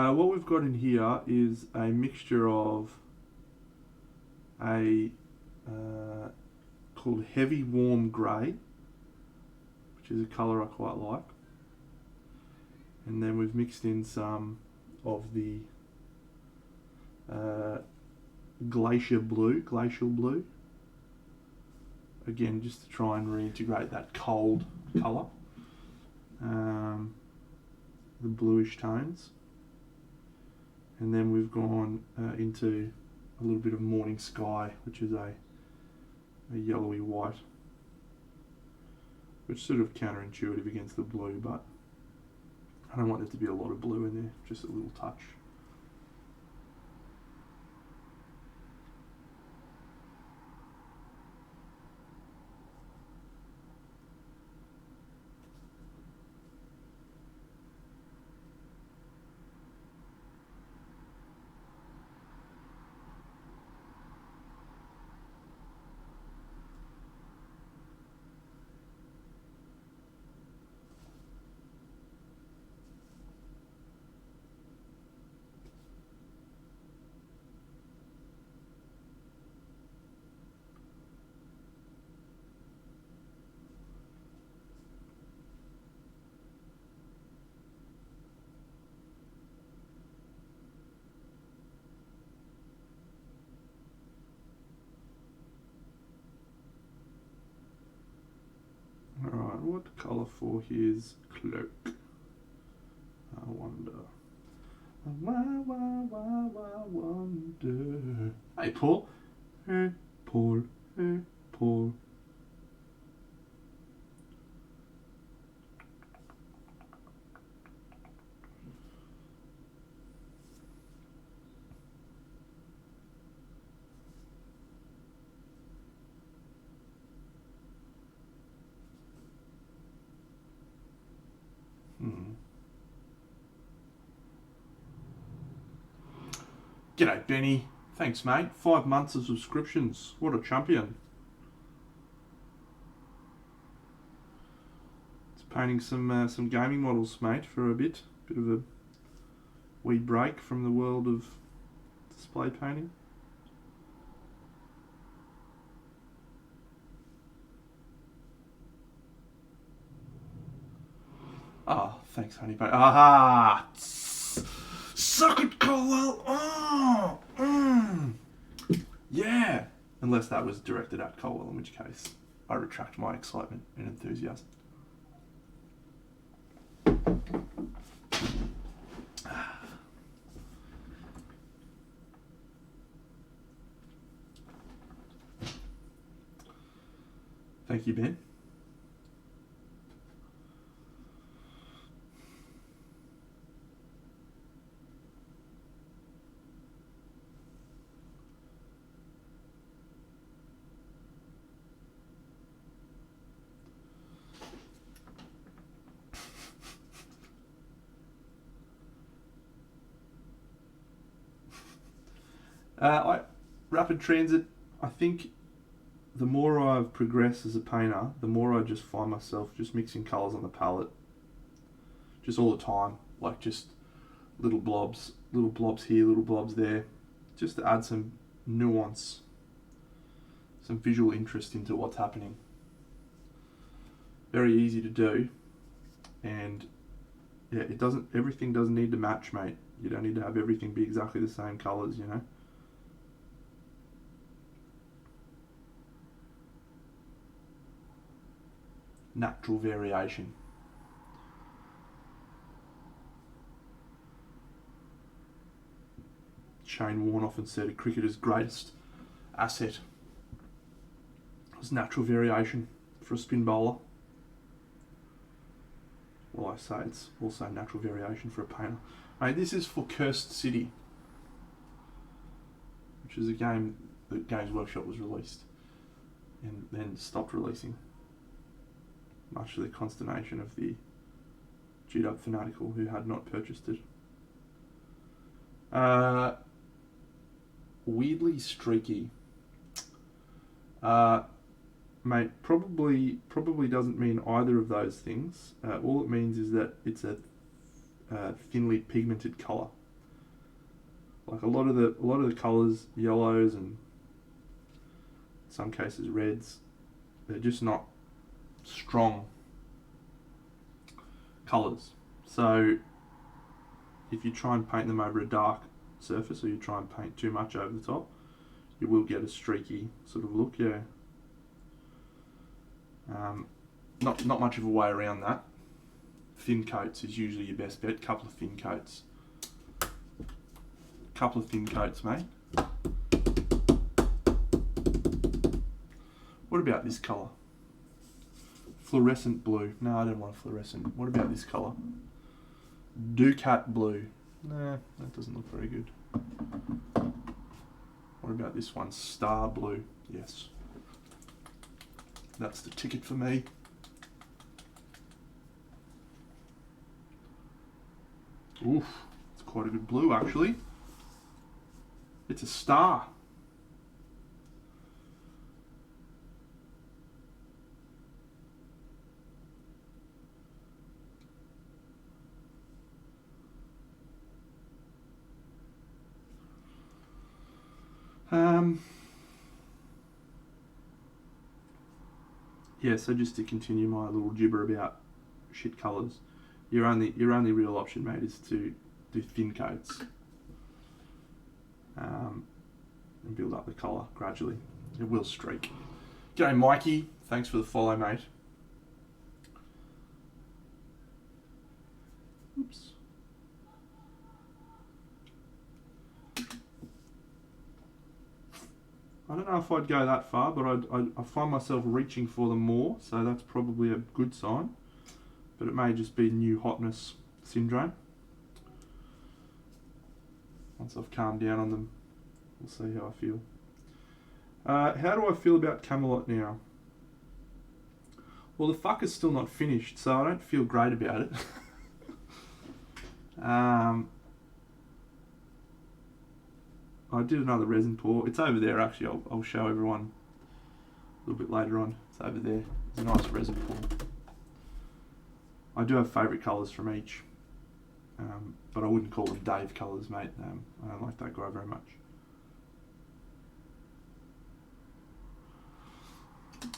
What we've got in here is a mixture of a called Heavy Warm Grey, which is a colour I quite like, and then we've mixed in some of the Glacial Blue, again just to try and reintegrate that cold colour, the bluish tones. And then we've gone into a little bit of Morning Sky, which is a yellowy white, which is sort of counterintuitive against the blue, but I don't want there to be a lot of blue in there, just a little touch. Alright, what colour for his cloak? I wonder. I wonder. Hey, Paul. Hey, Paul. Hey, Paul. G'day, Benny. Thanks, mate. 5 months of subscriptions. What a champion. It's painting some gaming models, mate, for a bit. Bit of a wee break from the world of display painting. Oh, thanks, honey pie. Aha! Suck it, Colwell! Oh! Yeah! Unless that was directed at Colwell, in which case I retract my excitement and enthusiasm. Thank you, Ben. Rapid transit, I think the more I've progressed as a painter, the more I just find myself just mixing colours on the palette. Just all the time. Like just little blobs here, little blobs there. Just to add some nuance, some visual interest into what's happening. Very easy to do. And yeah, everything doesn't need to match, mate. You don't need to have everything be exactly the same colours, you know. Natural variation. Shane Warne often said, a cricketer's greatest asset was natural variation for a spin bowler. Well, I say it's also natural variation for a painter. Mate, this is for Cursed City, which is a game that Games Workshop was released and then stopped releasing, much to the consternation of the Judo fanatical who had not purchased it. Weirdly streaky. Mate, probably doesn't mean either of those things. All it means is that it's a thinly pigmented colour. Like a lot of the colours, yellows and in some cases reds, they're just not strong colours. So if you try and paint them over a dark surface, or you try and paint too much over the top, you will get a streaky sort of look. Yeah. Not much of a way around that. Thin coats is usually your best bet. Couple of thin coats, mate. What about this colour? Fluorescent blue. No, I don't want fluorescent. What about this colour? Ducat blue. Nah, that doesn't look very good. What about this one? Star blue. Yes. That's the ticket for me. Oof, it's quite a good blue actually. It's a star. Yeah, so just to continue my little gibber about shit colours, your only real option, mate, is to do thin coats and build up the colour gradually. It will streak. G'day Mikey, thanks for the follow, mate. Oops. I don't know if I'd go that far, but I find myself reaching for them more, so that's probably a good sign. But it may just be new hotness syndrome. Once I've calmed down on them, we'll see how I feel. How do I feel about Camelot now? Well, the fucker's still not finished, so I don't feel great about it. I did another resin pour. It's over there actually. I'll show everyone a little bit later on. It's over there. It's a nice resin pour. I do have favourite colours from each, but I wouldn't call them Dave colours, mate. I don't like that guy very much.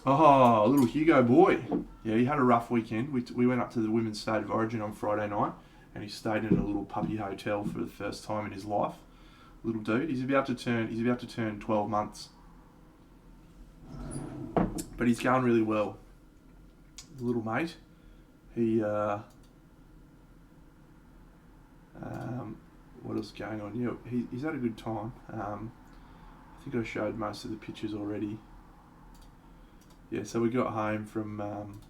Oh, little Hugo boy. Yeah, he had a rough weekend. We went up to the Women's State of Origin on Friday night, and he stayed in a little puppy hotel for the first time in his life. Little dude, he's about to turn 12 months, but he's going really well. The little mate, he what else is going on? Yeah, he's had a good time. I think I showed most of the pictures already. Yeah, so we got home from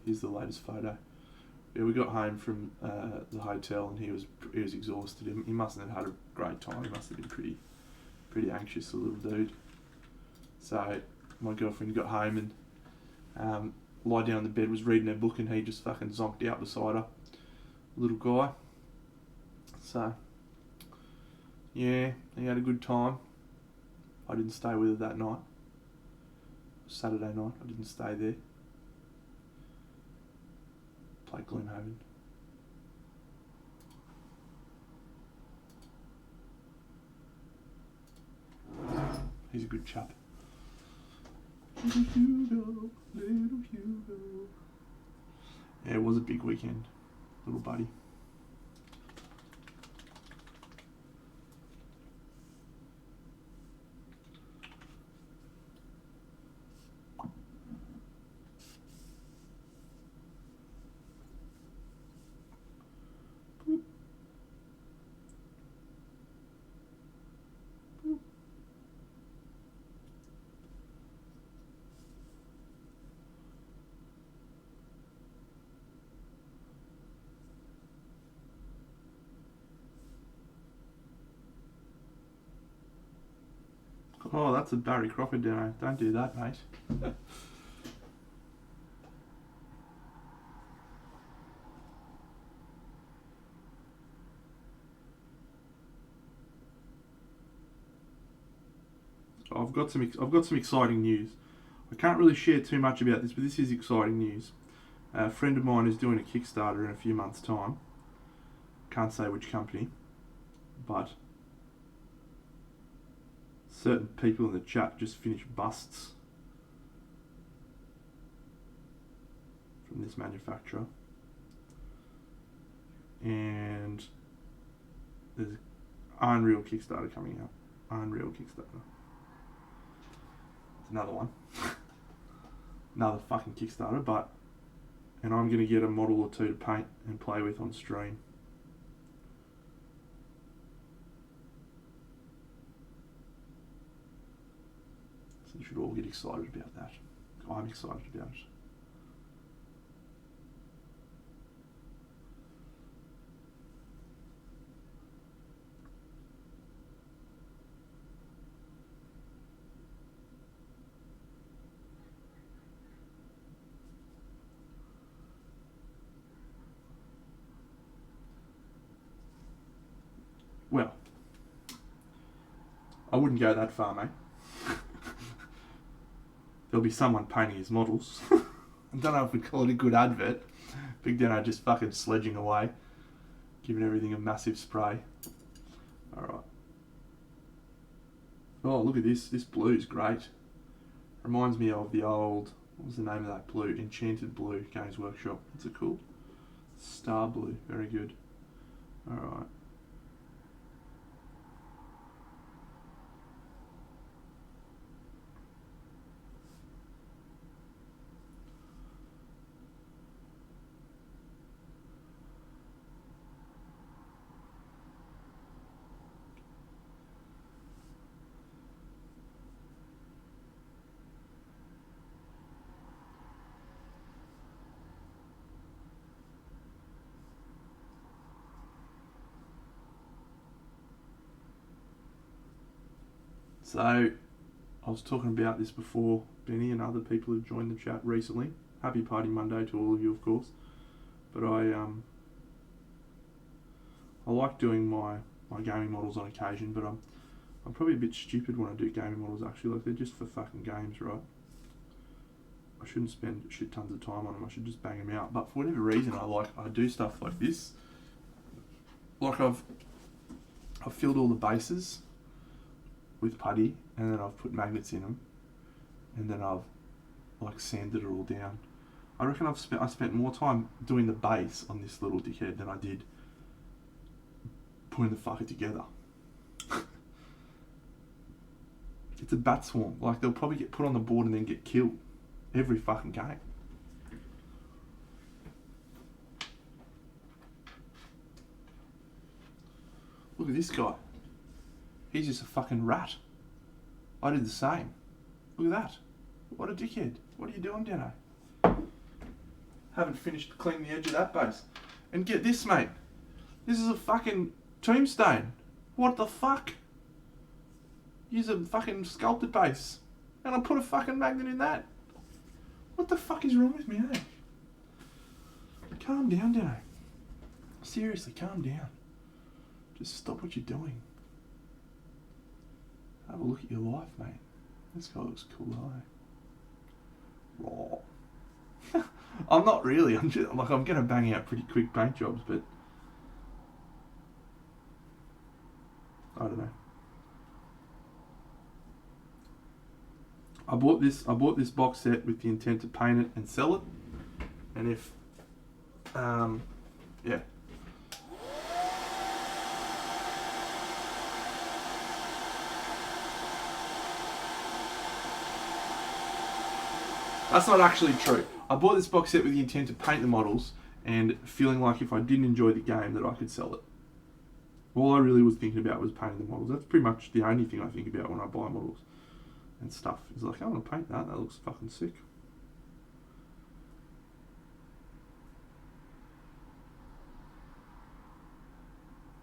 here's the latest photo. Yeah, we got home from the hotel and he was exhausted. He mustn't have had a great time. He must have been pretty anxious, the little dude. So my girlfriend got home and lied down on the bed, was reading her book, and he just fucking zonked out beside her, little guy. So yeah, he had a good time. I didn't stay with her that night. Saturday night, I didn't stay there. Played Gloomhaven. He's a good chap. Little Hugo, little Hugo. Yeah, it was a big weekend, little buddy. Oh, that's a Barry Crawford demo. Don't do that, mate. I've got some exciting news. I can't really share too much about this, but this is exciting news. A friend of mine is doing a Kickstarter in a few months' time. Can't say which company, but certain people in the chat just finished busts from this manufacturer, and there's Unreal Kickstarter coming out. Unreal Kickstarter. It's another one. Another fucking Kickstarter, and I'm going to get a model or two to paint and play with on stream. So you should all get excited about that. I'm excited about it. Well, I wouldn't go that far, mate. There'll be someone painting his models. I don't know if we'd call it a good advert. Big Dano just fucking sledging away, giving everything a massive spray. Alright. Oh, look at this. This blue's great. Reminds me of the old, what was the name of that blue? Enchanted Blue, Games Workshop. What's it called? Star Blue. Very good. Alright. So, I was talking about this before, Benny and other people who've joined the chat recently. Happy Party Monday to all of you, of course. But I like doing my gaming models on occasion, but I'm probably a bit stupid when I do gaming models actually. Like, they're just for fucking games, right? I shouldn't spend shit tons of time on them. I should just bang them out. But for whatever reason, I do stuff like this. Like I've filled all the bases with putty, and then I've put magnets in them, and then I've like sanded it all down. I reckon I spent more time doing the base on this little dickhead than I did putting the fucker together. It's a bat swarm. Like, they'll probably get put on the board and then get killed every fucking game. Look at this guy. He's just a fucking rat. I did the same. Look at that. What a dickhead. What are you doing, Dano? Haven't finished cleaning the edge of that base. And get this, mate. This is a fucking tombstone. What the fuck? Use a fucking sculpted base. And I put a fucking magnet in that. What the fuck is wrong with me, eh? Calm down, Dano. Seriously, calm down. Just stop what you're doing. Have a look at your life, mate. This guy looks cool, eh? Raw. I'm not really. I'm gonna bang out pretty quick paint jobs, but I don't know. I bought this box set with the intent to paint it and sell it, and if yeah. That's not actually true. I bought this box set with the intent to paint the models and feeling like if I didn't enjoy the game that I could sell it. All I really was thinking about was painting the models. That's pretty much the only thing I think about when I buy models and stuff. It's like, I want to paint that. That looks fucking sick.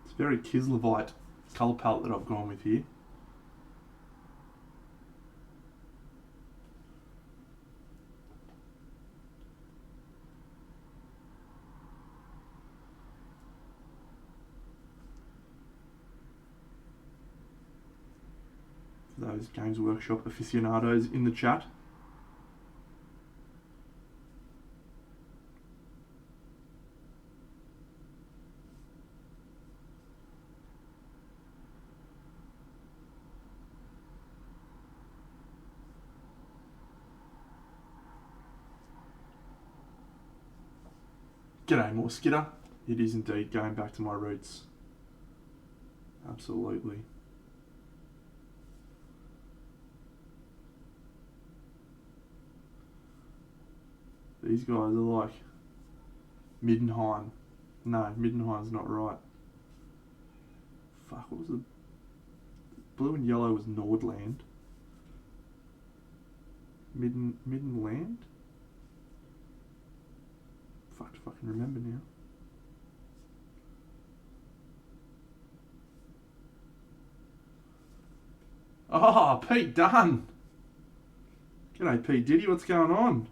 It's very Kislevite colour palette that I've gone with here. those Games Workshop aficionados in the chat. G'day, more Skidder. It is indeed going back to my roots. Absolutely. These guys are like Middenheim. No, Middenheim's not right. Fuck, what was the... Blue and yellow was Nordland. Middenland? Fuck if I can remember now. Oh, Pete Dunn! G'day, Pete Diddy, what's going on?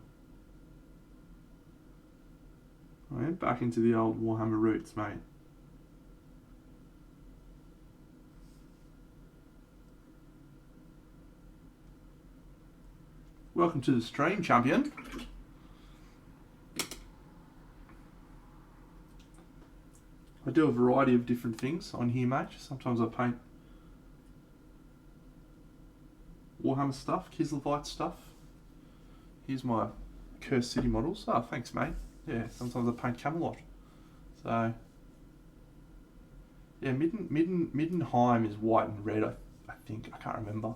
I am back into the old Warhammer roots, mate. Welcome to the stream, champion. I do a variety of different things on here, mate. Sometimes I paint Warhammer stuff, Kislevite stuff. Here's my Cursed City models. Oh, thanks, mate. Yeah, sometimes I paint Camelot. So, yeah, Middenheim is white and red, I think. I can't remember.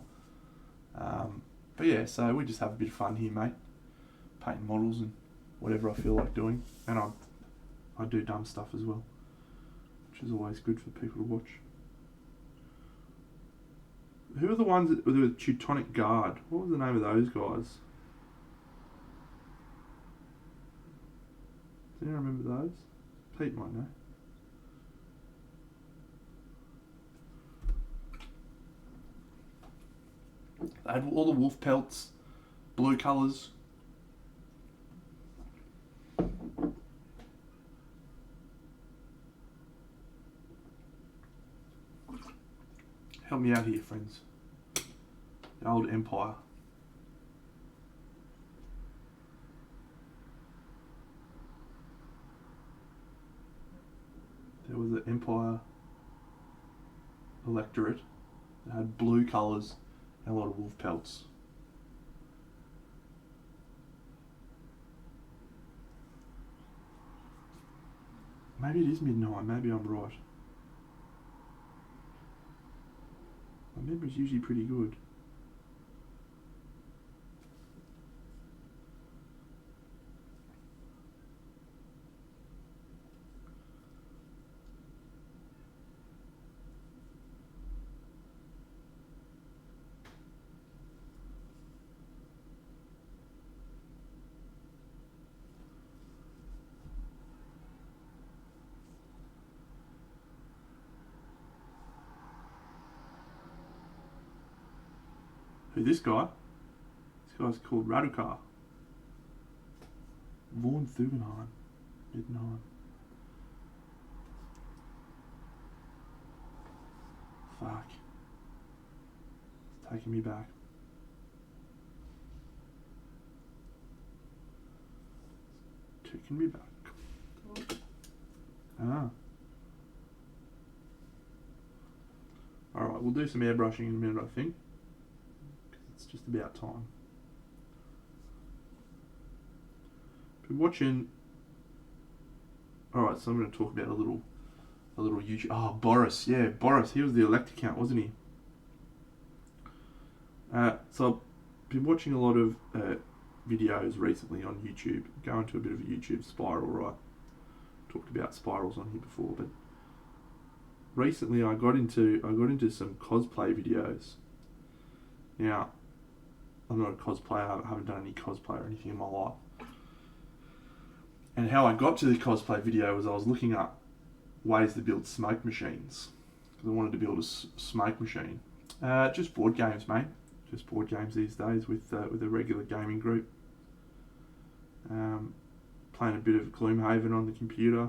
But yeah, so we just have a bit of fun here, mate. Painting models and whatever I feel like doing. And I do dumb stuff as well, which is always good for people to watch. Who are the ones that were the Teutonic Guard? What was the name of those guys? Do you remember those? Pete might know. They had all the wolf pelts, blue colours. Help me out here, friends. The old Empire. There was an Empire electorate that had blue colours and a lot of wolf pelts. Maybe it is midnight, maybe I'm right. My memory's usually pretty good. Who, this guy? This guy's called Radukar. Vaughn Thugenheim. Middenheim. Fuck. It's taking me back. Taking me back. Ah. Alright, we'll do some airbrushing in a minute, I think. It's just about time. Been watching. Alright, so I'm going to talk about a little YouTube. Oh, Boris. Yeah, Boris. He was the elect account, wasn't he? So I've been watching a lot of videos recently on YouTube. Going to a bit of a YouTube spiral, right? Talked about spirals on here before, but recently I got into some cosplay videos. Now, I'm not a cosplayer. I haven't done any cosplay or anything in my life. And how I got to the cosplay video was I was looking up ways to build smoke machines, because I wanted to build a smoke machine. Just board games, mate. Just board games these days with a regular gaming group. Playing a bit of Gloomhaven on the computer.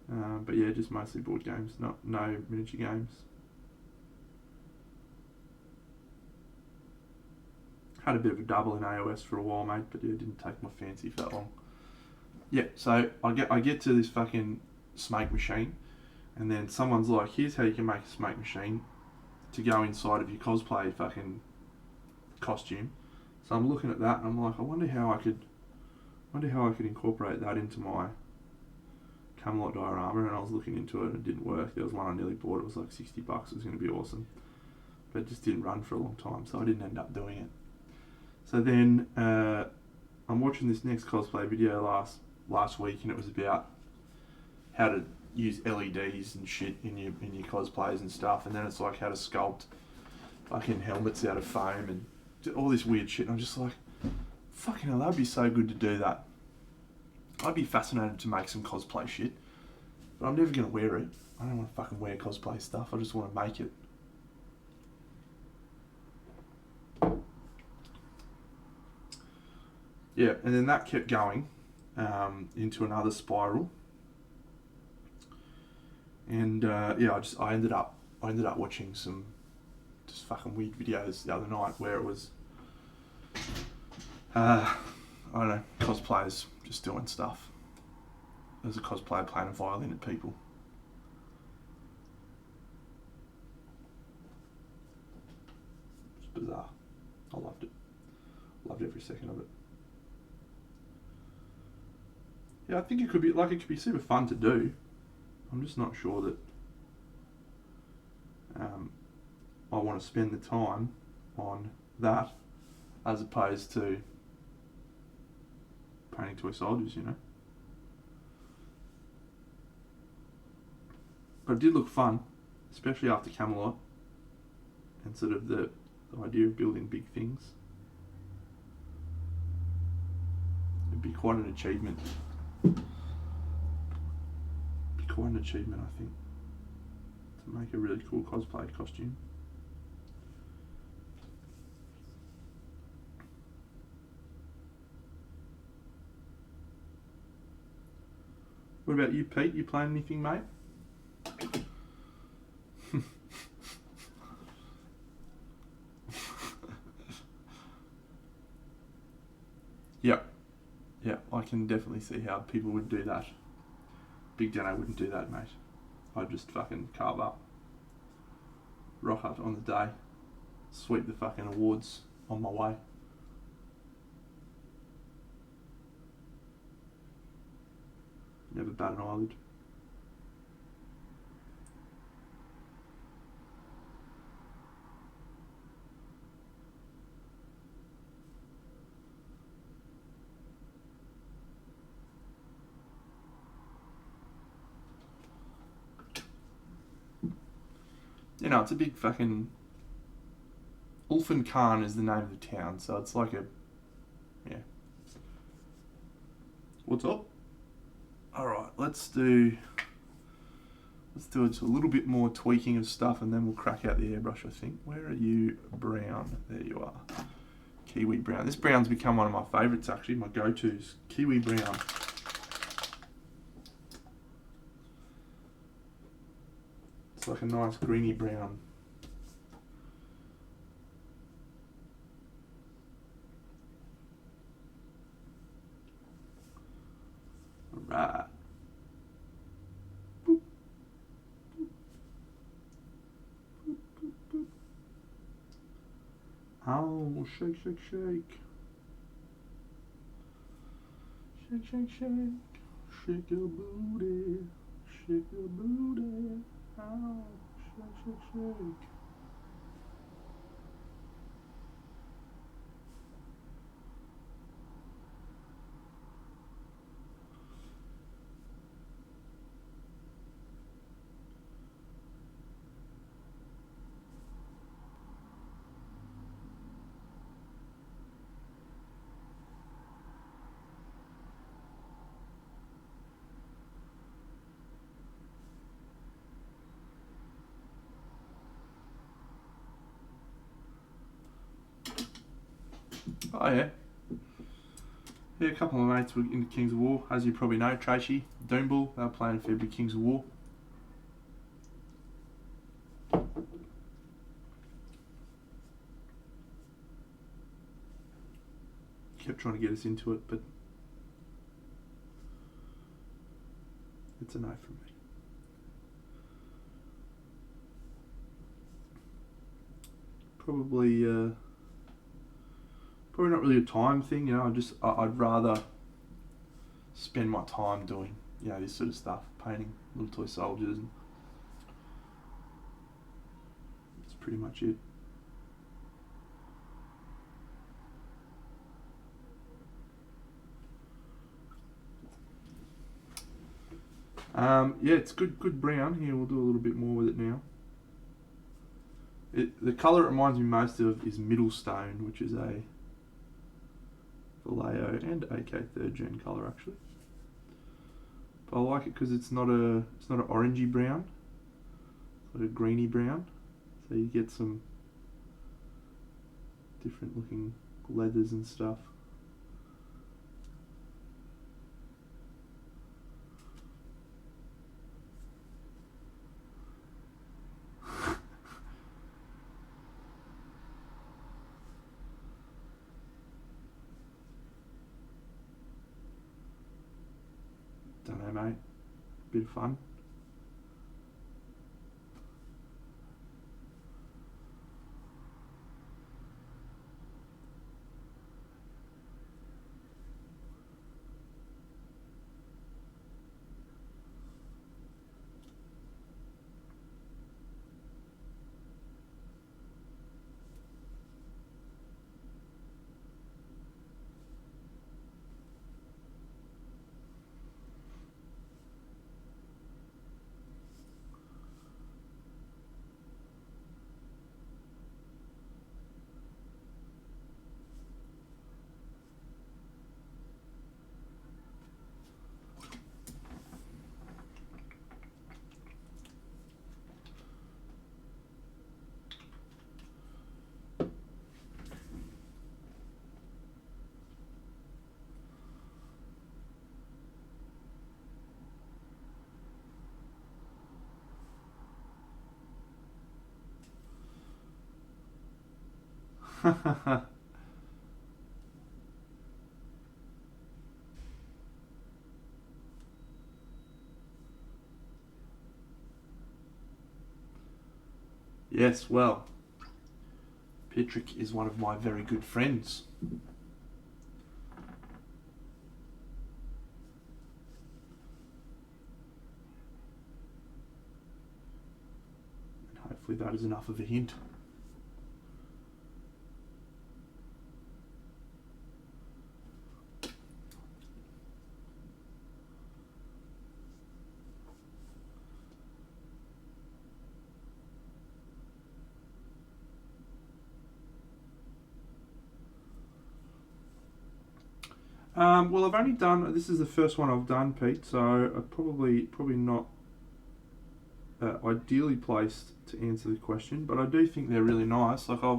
But yeah, just mostly board games, no miniature games. Had a bit of a double in AOS for a while, mate, but yeah, it didn't take my fancy for that long. Yeah, so I get to this fucking smake machine, and then someone's like, here's how you can make a smake machine to go inside of your cosplay fucking costume. So I'm looking at that and I'm like, I wonder how I could incorporate that into my Camelot diorama, and I was looking into it and it didn't work. There was one I nearly bought, it was like $60, it was going to be awesome. But it just didn't run for a long time, so I didn't end up doing it. So then I'm watching this next cosplay video last week, and it was about how to use LEDs and shit in your cosplays and stuff, and then it's like how to sculpt fucking helmets out of foam and all this weird shit, and I'm just like, fucking hell, that'd be so good to do that. I'd be fascinated to make some cosplay shit, but I'm never going to wear it. I don't want to fucking wear cosplay stuff, I just want to make it. Yeah, and then that kept going into another spiral, and I ended up watching some just fucking weird videos the other night where it was I don't know, cosplayers just doing stuff. There's a cosplayer playing a violin at people. It's bizarre. I loved it. Loved every second of it. Yeah, I think it could be super fun to do. I'm just not sure that I want to spend the time on that as opposed to painting toy soldiers, you know. But it did look fun, especially after Camelot, and sort of the idea of building big things. It'd be quite an achievement. I think, to make a really cool cosplay costume. What about you, Pete? You playing anything, mate? Yeah, I can definitely see how people would do that. Big Dano wouldn't do that, mate. I'd just fucking carve up. Rock up on the day. Sweep the fucking awards on my way. Never bat an eyelid. You know, it's a big fucking... Ulfin Khan is the name of the town, so it's like a... Yeah. What's up? Alright, let's do a little bit more tweaking of stuff and then we'll crack out the airbrush, I think. Where are you, brown? There you are. Kiwi brown. This brown's become one of my favourites, actually, my go-tos. Kiwi brown. It's like a nice greeny brown. Alright. Boop. Boop, boop, boop. Oh, shake, shake, shake. Shake, shake, shake. Shake your booty. Shake your booty. Oh, shake, shake, shake. Oh yeah. Yeah, a couple of my mates were in Kings of War, as you probably know, Tracy, Doombull, they were playing February Kings of War. kept trying to get us into it, but it's a no from me. Probably not really a time thing, you know. I'd rather spend my time doing, you know, this sort of stuff, painting little toy soldiers, and that's pretty much it. Yeah, it's good brown. Here, we'll do a little bit more with it now. The colour it reminds me most of is Middlestone, which is a Vallejo and AK 3rd gen colour actually. But I like it because it's not an orangey brown, it's like a greeny brown. So you get some different looking leathers and stuff. Don't know, mate. Bit of fun. Yes, well, Patrick is one of my very good friends. And hopefully that is enough of a hint. Well, I've only done, this is the first one I've done, Pete, so I'm probably not ideally placed to answer the question, but I do think they're really nice. Like I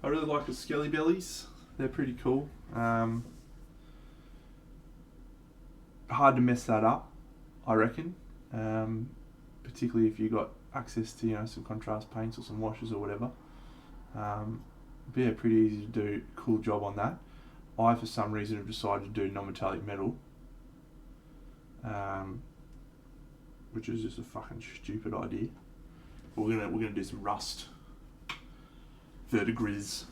really like the Skelly Bellies. They're pretty cool. Hard to mess that up, I reckon. Particularly if you got access to, you know, some contrast paints or some washes or whatever. But yeah, pretty easy to do. Cool job on that. I, for some reason, have decided to do non-metallic metal, which is just a fucking stupid idea. But we're gonna do some rust verdigris.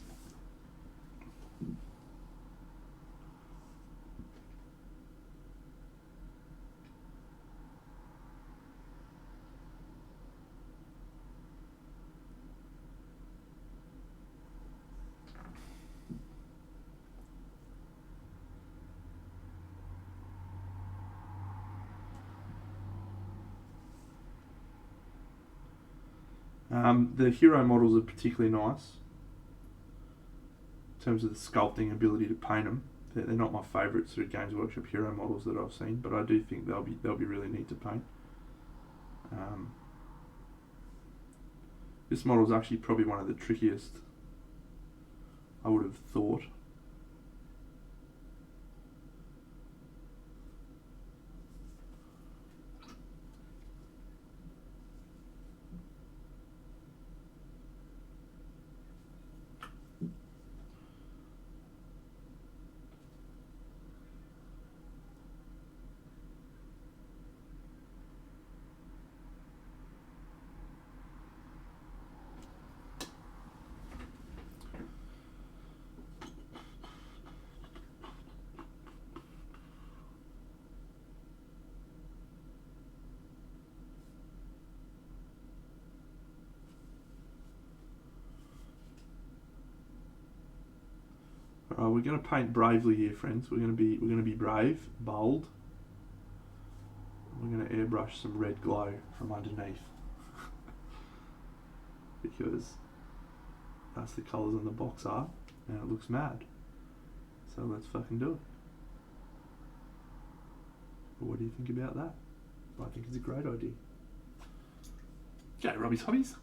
The hero models are particularly nice in terms of the sculpting ability to paint them. They're not my favourite sort of Games Workshop hero models that I've seen, but I do think they'll be really neat to paint. This model is actually probably one of the trickiest, I would have thought. Alright, we're gonna paint bravely here, friends. We're gonna be brave, bold. We're gonna airbrush some red glow from underneath. Because that's the colours on the box art and it looks mad. So let's fucking do it. But what do you think about that? I think it's a great idea. Okay, Robbie's Hobbies.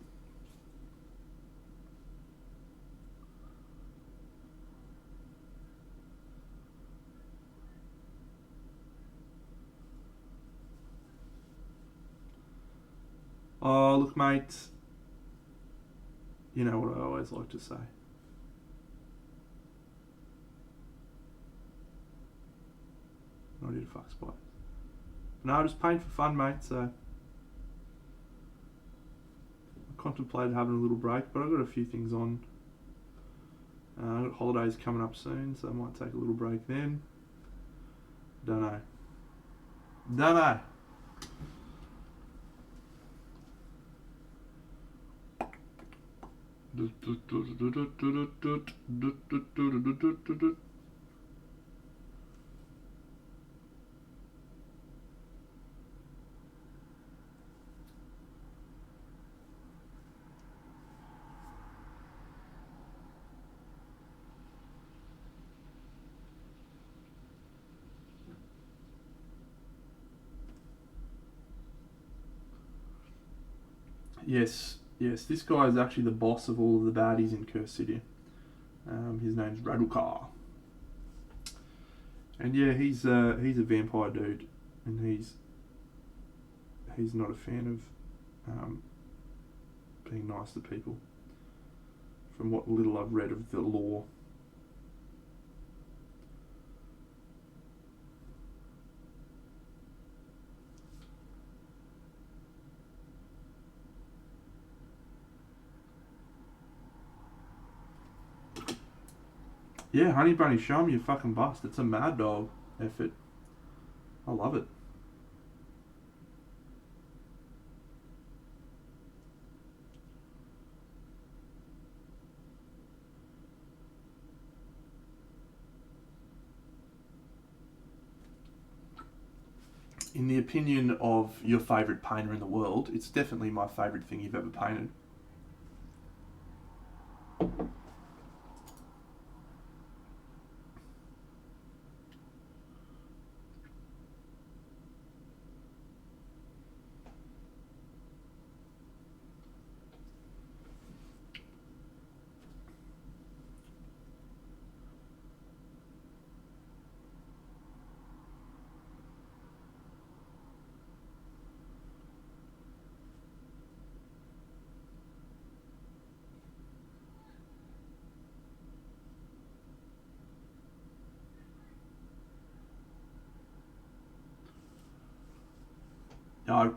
Oh, look, mate. You know what I always like to say. Not here to fuck spiders. No, I just paint for fun, mate, so... I contemplated having a little break, but I've got a few things on. I've got holidays coming up soon, so I might take a little break then. Don't know. Don't know. Yes, this guy is actually the boss of all of the baddies in Curse City. His name's Radukar. And yeah, he's a vampire dude, and he's not a fan of being nice to people. From what little I've read of the lore. Yeah, Honey Bunny, show me your fucking bust. It's a Mad Dog effort. I love it. In the opinion of your favourite painter in the world, it's definitely my favourite thing you've ever painted.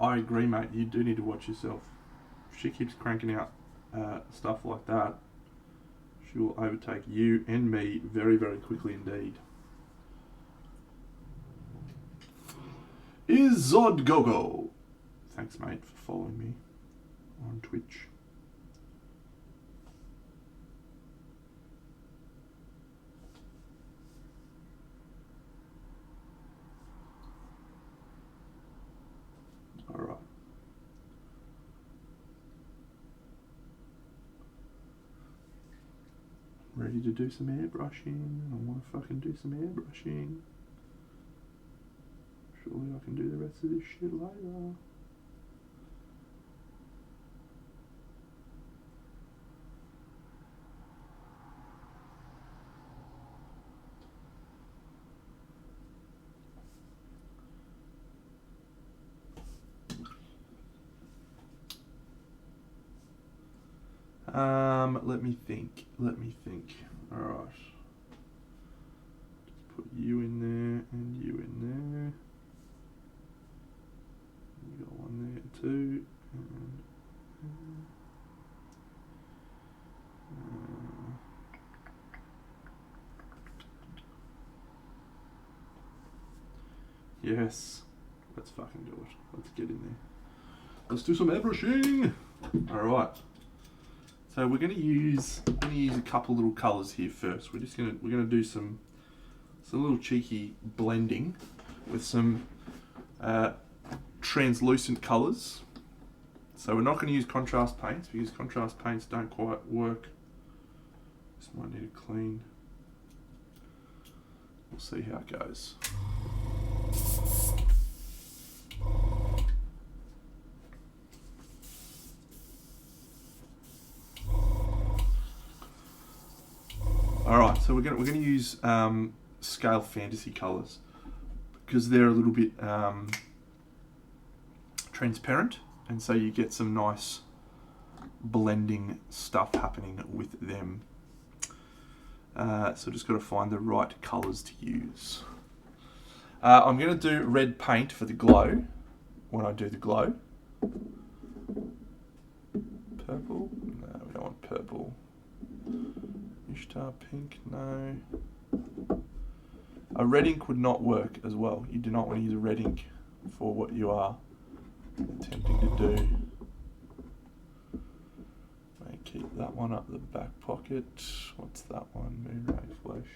I agree, mate. You do need to watch yourself. If she keeps cranking out stuff like that, she will overtake you and me very, very quickly indeed. Izod Gogo. Thanks, mate, for following me on Twitch. Alright. Ready to do some airbrushing. I want to fucking do some airbrushing. Surely I can do the rest of this shit later. Let me think. Alright. Just put you in there and you in there. You got one there too. Yes. Let's fucking do it. Let's get in there. Let's do some airbrushing. Alright. So we're going to use a couple little colours here first. We're going to do some little cheeky blending with some translucent colours. So we're not going to use contrast paints because contrast paints don't quite work. This might need a clean. We'll see how it goes. All right, so we're going to use scale fantasy colours because they're a little bit transparent, and so you get some nice blending stuff happening with them. So just got to find the right colours to use. I'm going to do red paint for the glow when I do the glow. Purple? No, we don't want purple. Ishtar pink? No. A red ink would not work as well. You do not want to use a red ink for what you are attempting to do. I keep that one up the back pocket. What's that one? Moonray Flesh.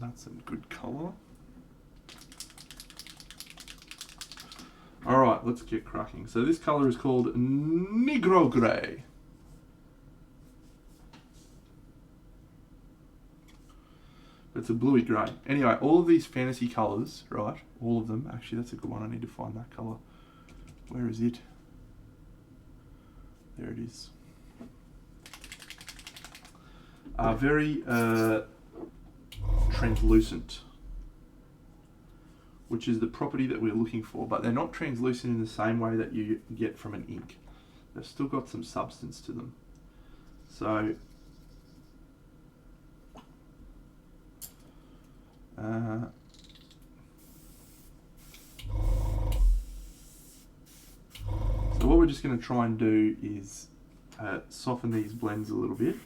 That's a good colour. Alright, let's get cracking. So this colour is called Negro Grey. It's a bluey grey. Anyway, all of these fantasy colours, right, all of them, actually that's a good one, I need to find that colour. Where is it? There it is. Are very translucent, which is the property that we're looking for, but they're not translucent in the same way that you get from an ink. They've still got some substance to them. So what we're just going to try and do is soften these blends a little bit.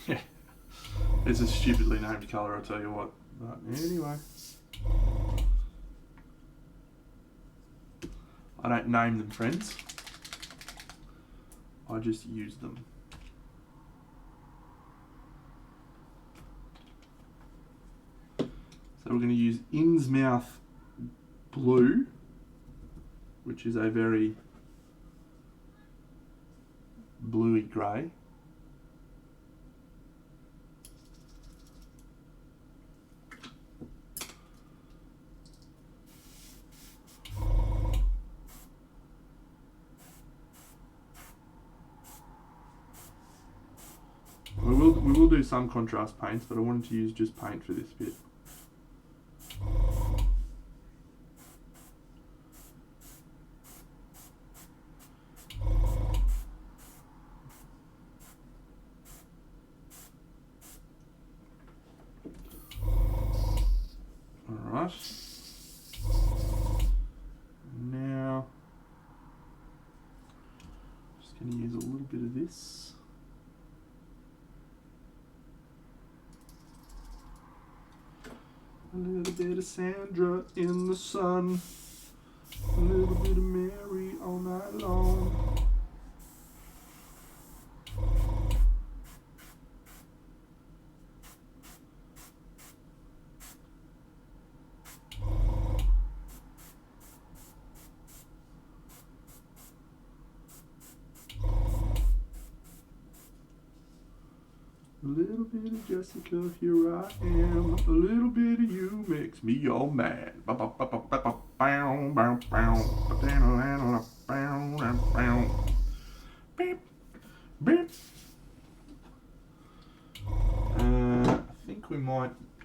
Yeah, it's a stupidly named colour, I'll tell you what. But anyway, I don't name them, friends. I just use them. So we're going to use Innsmouth Blue, which is a very bluey grey. We will do some contrast paints, but I wanted to use just paint for this bit. Alright. Now, just going to use a little bit of this. A little bit of Sandra in the sun, a little bit of Mary all night long. A little bit of Jessica, here I am. A little bit of you makes me all mad.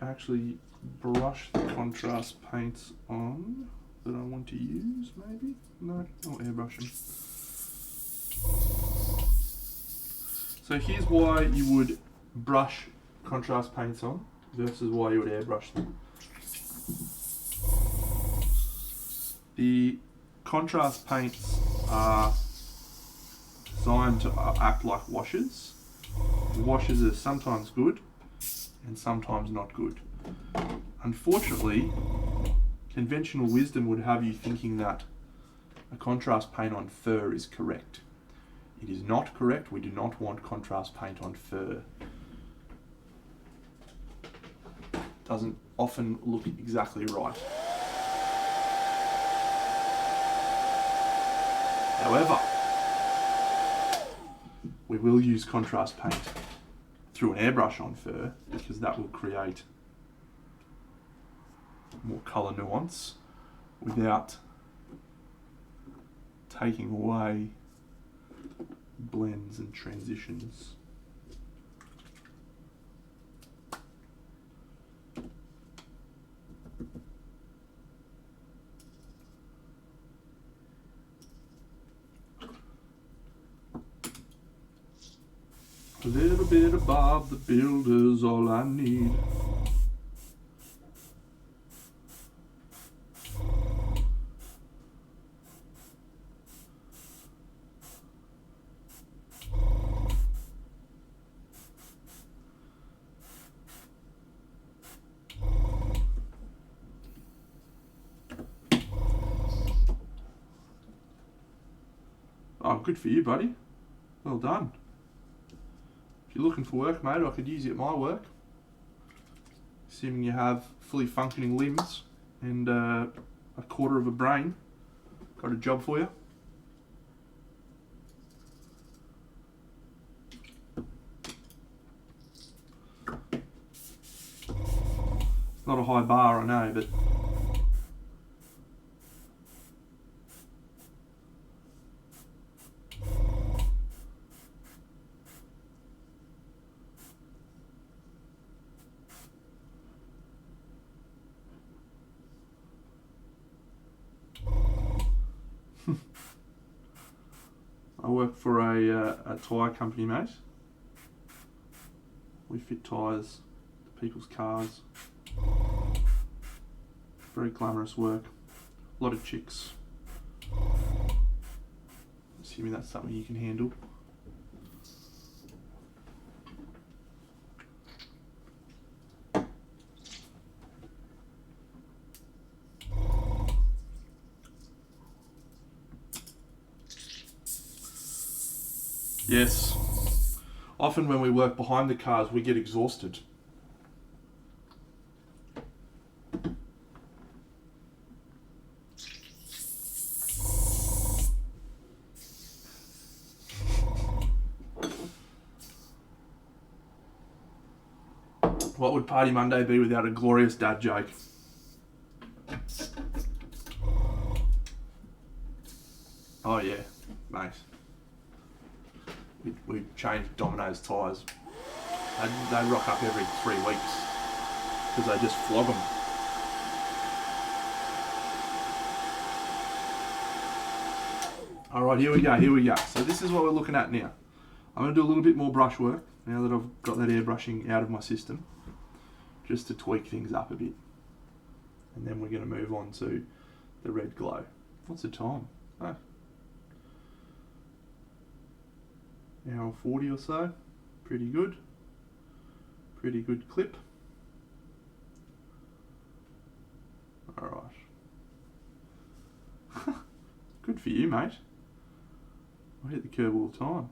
actually brush the contrast paints on that I want to use, maybe? No, I'll airbrush them. So here's why you would brush contrast paints on versus why you would airbrush them. The contrast paints are designed to act like washes. The washes are sometimes good and sometimes not good. Unfortunately, conventional wisdom would have you thinking that a contrast paint on fur is correct. It is not correct. We do not want contrast paint on fur. Doesn't often look exactly right. However, we will use contrast paint through an airbrush on fur because that will create more colour nuance without taking away blends and transitions. A little bit of Bob the Builder's all I need. Oh, good for you, buddy. Well done. If you're looking for work, mate, I could use you at my work. Assuming you have fully functioning limbs and a quarter of a brain. Got a job for you. It's not a high bar, I know, but I work for a tyre company, mate. We fit tyres to people's cars. Very glamorous work. A lot of chicks. Assuming that's something you can handle. Yes. Often when we work behind the cars, we get exhausted. What would Party Monday be without a glorious dad joke? Oh yeah, mate. We changed Domino's tyres. They rock up every 3 weeks because they just flog them. Alright, here we go. So this is what we're looking at now. I'm going to do a little bit more brush work now that I've got that airbrushing out of my system, just to tweak things up a bit. And then we're going to move on to the red glow. What's the time? Oh. Hour 40 or so. Pretty good. Pretty good clip. Alright. Good for you, mate. I hit the curb all the time.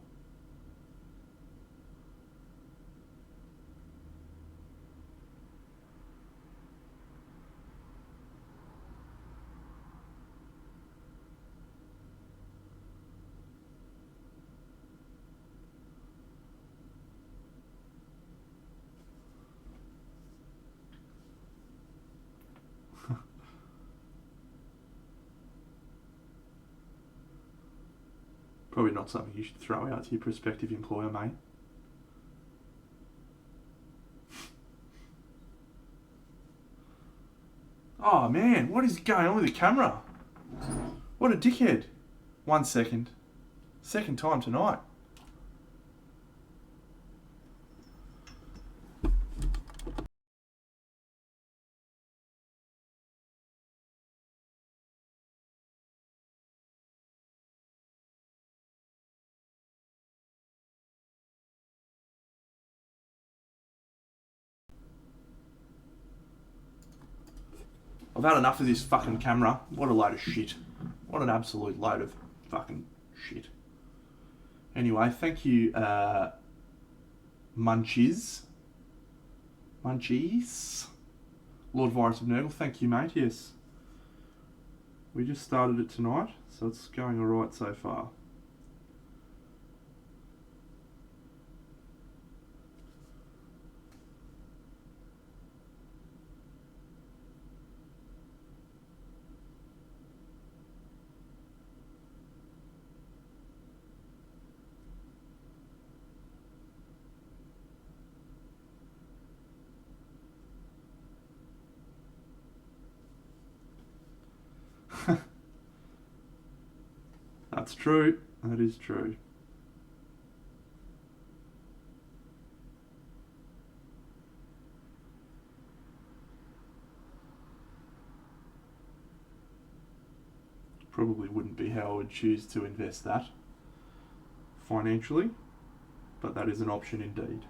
Probably not something you should throw out to your prospective employer, mate. Oh man, what is going on with the camera? What a dickhead. 1 second. Second time tonight. I've had enough of this fucking camera. What a load of shit. What an absolute load of fucking shit. Anyway, thank you, Munchies. Lord Virus of Nurgle, thank you, mate, yes. We just started it tonight, so it's going alright so far. That's true. That is true. Probably wouldn't be how I would choose to invest that financially, but that is an option indeed.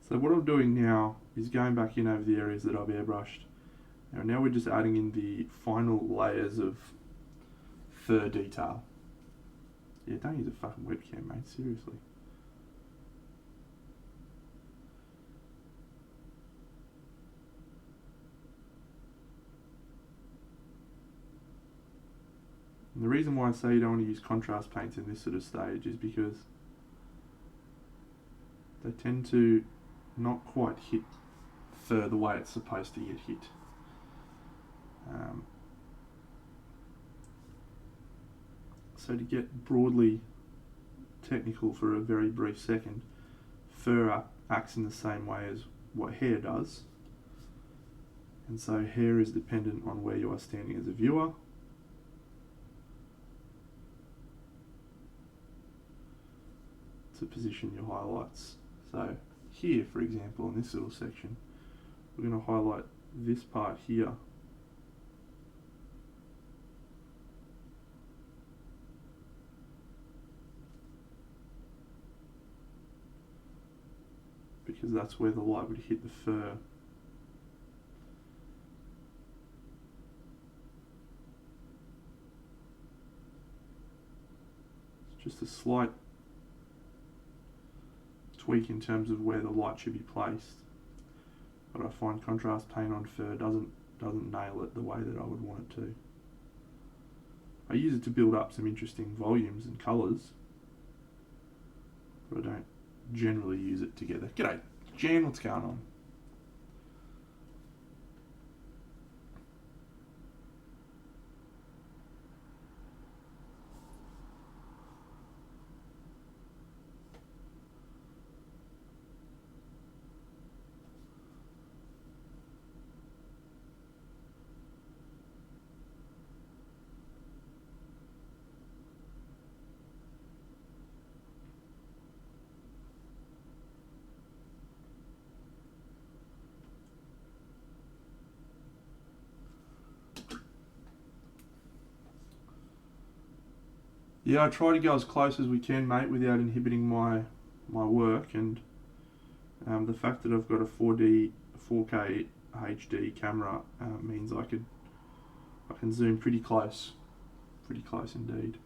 So what I'm doing now is going back in over the areas that I've airbrushed. Now we're just adding in the final layers of fur detail. Yeah, don't use a fucking webcam, mate, seriously. And the reason why I say you don't want to use contrast paints in this sort of stage is because they tend to not quite hit fur the way it's supposed to get hit. So to get broadly technical for a very brief second, fur acts in the same way as what hair does. And so hair is dependent on where you are standing as a viewer. To position your highlights. So here, for example, in this little section, we're going to highlight this part here. Because that's where the light would hit the fur. It's just a slight tweak in terms of where the light should be placed, but I find contrast paint on fur doesn't nail it the way that I would want it to. I use it to build up some interesting volumes and colours, but I don't generally use it together. G'day, Jan, what's going on? Yeah, I try to go as close as we can, mate, without inhibiting my work, and the fact that I've got a 4K HD camera means I can zoom pretty close indeed.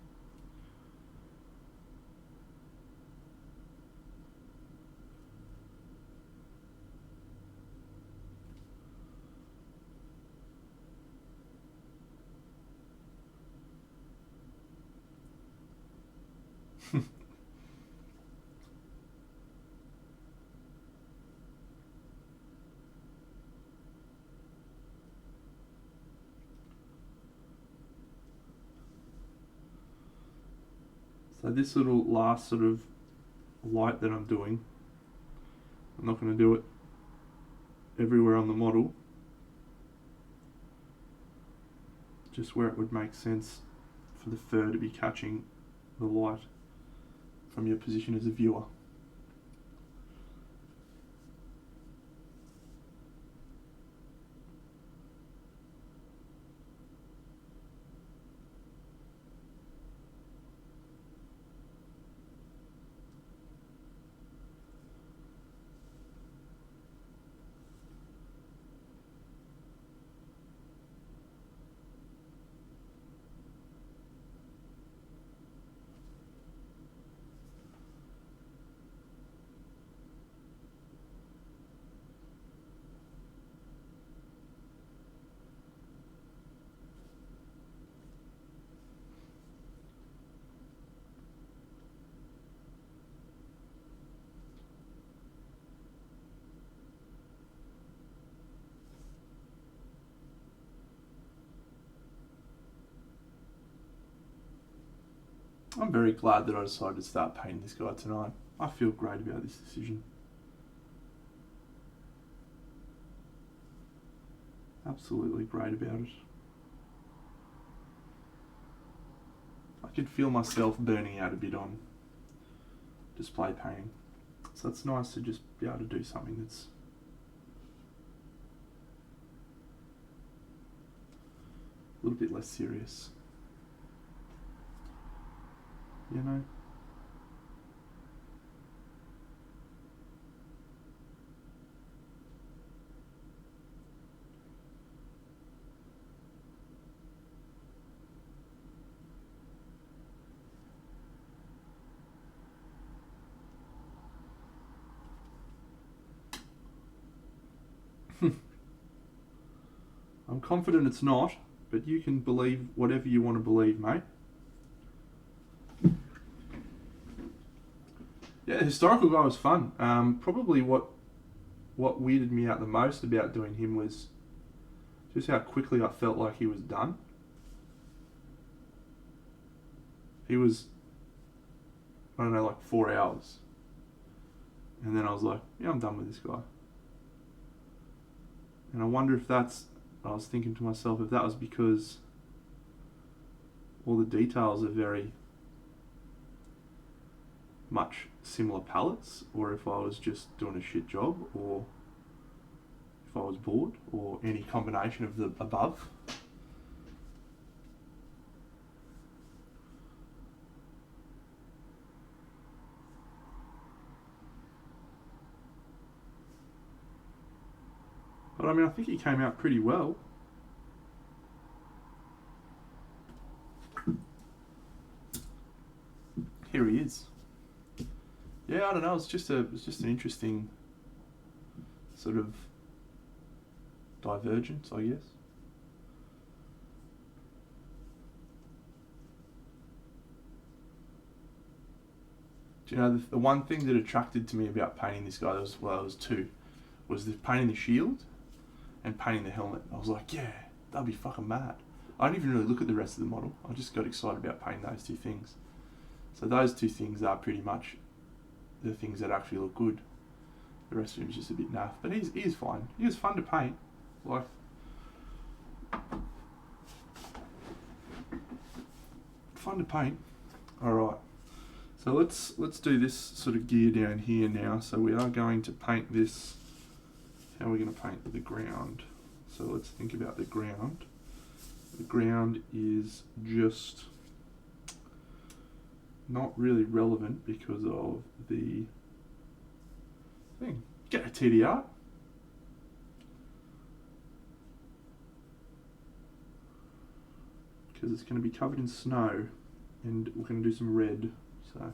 So this little last sort of light that I'm doing, I'm not going to do it everywhere on the model, just where it would make sense for the fur to be catching the light from your position as a viewer. I'm very glad that I decided to start painting this guy tonight. I feel great about this decision. Absolutely great about it. I could feel myself burning out a bit on display painting. So it's nice to just be able to do something that's a little bit less serious. You know? I'm confident it's not, but you can believe whatever you want to believe, mate. Yeah, the historical guy was fun. Probably what weirded me out the most about doing him was just how quickly I felt like he was done. He was, I don't know, like 4 hours. And then I was like, yeah, I'm done with this guy. And I wonder if I was thinking to myself, if that was because all the details are very much similar palettes, or if I was just doing a shit job, or if I was bored, or any combination of the above. But I mean, I think he came out pretty well. Here he is. Yeah, I don't know. It's just an interesting sort of divergence, I guess. Do you know the one thing that attracted to me about painting this guy? There was two. Was the painting the shield and painting the helmet. I was like, yeah, that'd be fucking mad. I didn't even really look at the rest of the model. I just got excited about painting those two things. So those two things are pretty much the things that actually look good. The rest of him is just a bit naff, but he's fine. He was fun to paint. Like, fun to paint. All right. So let's do this sort of gear down here now. So we are going to paint this. How are we going to paint the ground? So let's think about the ground. The ground is just not really relevant because of the thing. Get a TDR. Because it's going to be covered in snow and we're going to do some red. So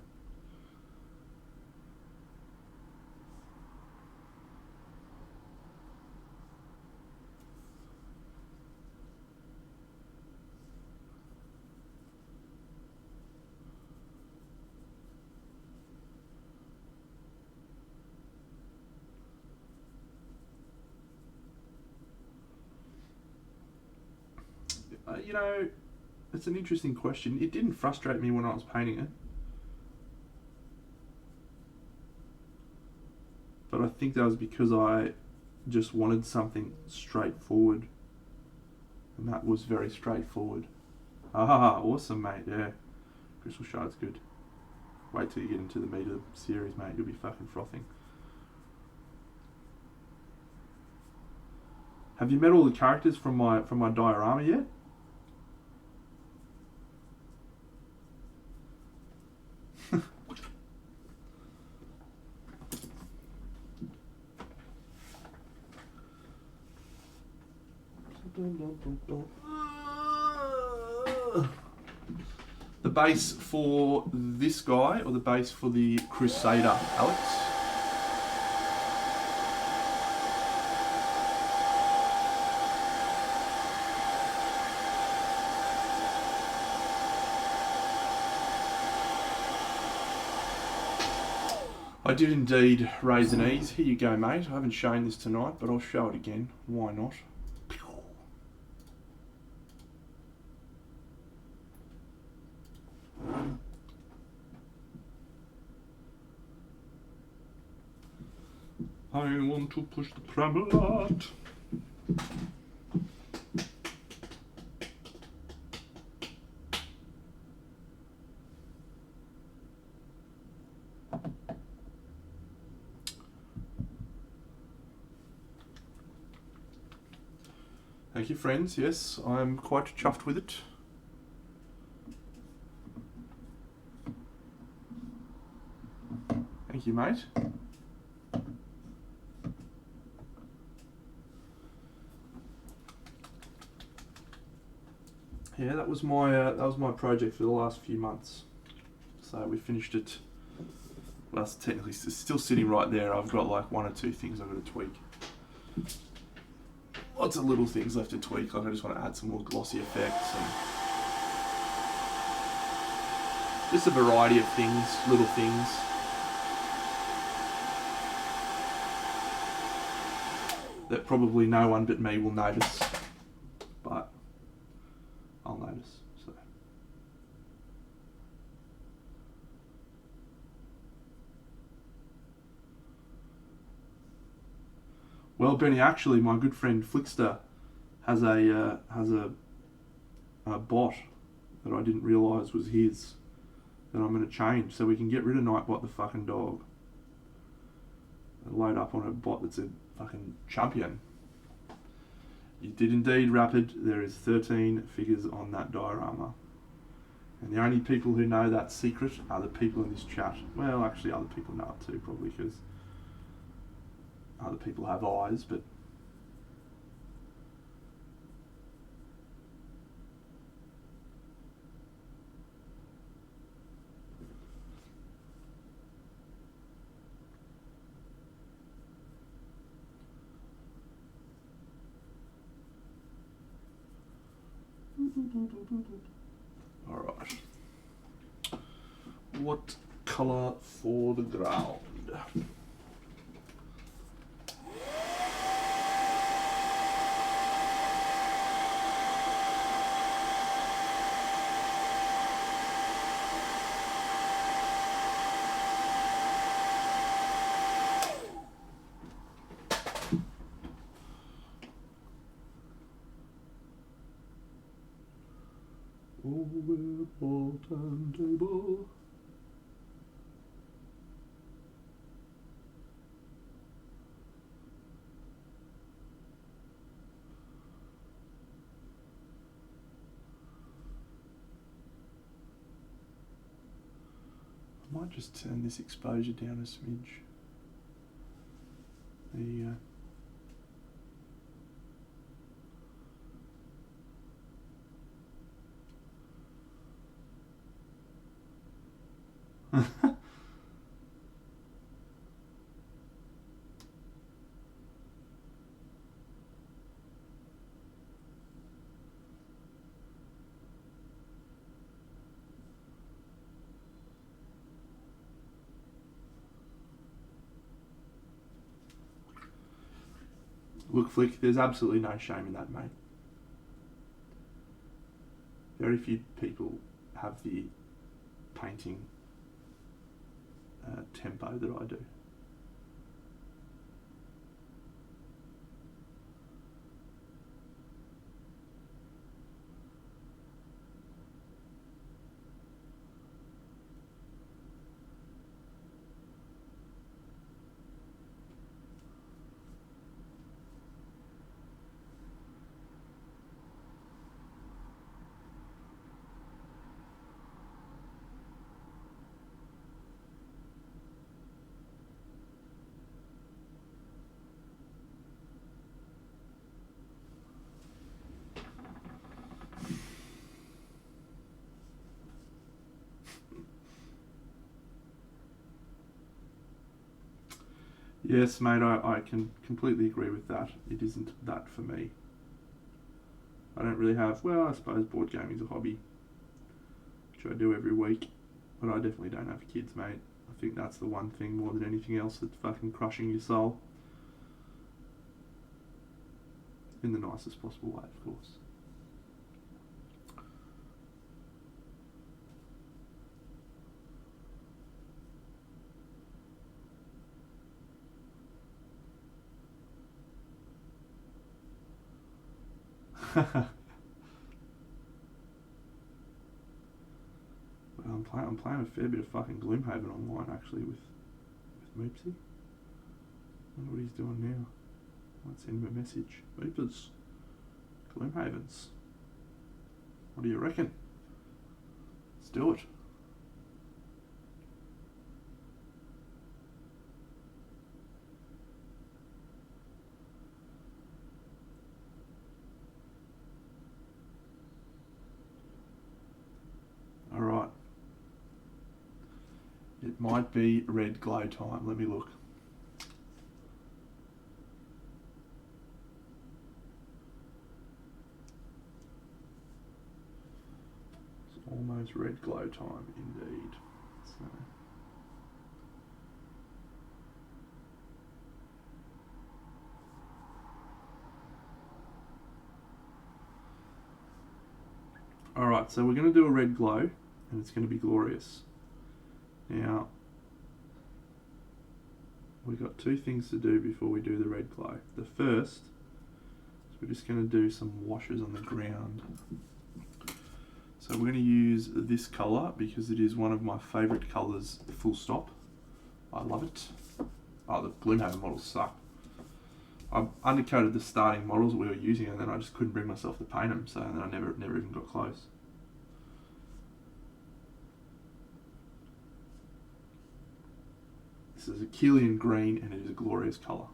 You know, it's an interesting question. It didn't frustrate me when I was painting it. But I think that was because I just wanted something straightforward. And that was very straightforward. Ah, awesome, mate, yeah. Crystal Shard's good. Wait till you get into the meat of the series, mate. You'll be fucking frothing. Have you met all the characters from my diorama yet? The base for this guy or the base for the Crusader, Alex? I did indeed raise an ease. Here you go, mate. I haven't shown this tonight, but I'll show it again. Why not? I want to push the pram a lot. Thank you, friends. Yes, I'm quite chuffed with it. Thank you, mate. Yeah, that was my project for the last few months. So we finished it. Well, it's technically still sitting right there. I've got like one or two things I've got to tweak. Lots of little things left to tweak. Like I just want to add some more glossy effects and just a variety of things, little things. That probably no one but me will notice, but I'll notice. So. Well, Benny, actually, my good friend Flickster has a bot that I didn't realise was his that I'm going to change so we can get rid of Nightbot the fucking dog. And load up on a bot that's a fucking champion. You did indeed, Rapid. There is 13 figures on that diorama. And the only people who know that secret are the people in this chat. Well, actually, other people know it too, probably, because other people have eyes, but all right. What colour for the ground? Over turntable. I might just turn this exposure down a smidge. There you go. Look, Flick, there's absolutely no shame in that, mate. Very few people have the painting tempo that I do. Yes, mate, I can completely agree with that. It isn't that for me. I don't really have, well, I suppose board gaming is a hobby, which I do every week, but I definitely don't have kids, mate. I think that's the one thing more than anything else that's fucking crushing your soul. In the nicest possible way, of course. Well, I'm playing a fair bit of fucking Gloomhaven online actually with Moopsy. I wonder what he's doing now. Might send him a message. Moopers, Gloomhavens. What do you reckon? Let's do it. Alright. It might be red glow time. Let me look. It's almost red glow time indeed. So. Alright, so we're going to do a red glow, and it's going to be glorious. Now, we've got two things to do before we do the red glow. The first is we're just going to do some washes on the ground. So we're going to use this colour because it is one of my favourite colours, full stop. I love it. Oh, the Gloomhaven models suck. I undercoated the starting models that we were using, and then I just couldn't bring myself to paint them, so then I never even got close. This is Achillean green, and it is a glorious colour.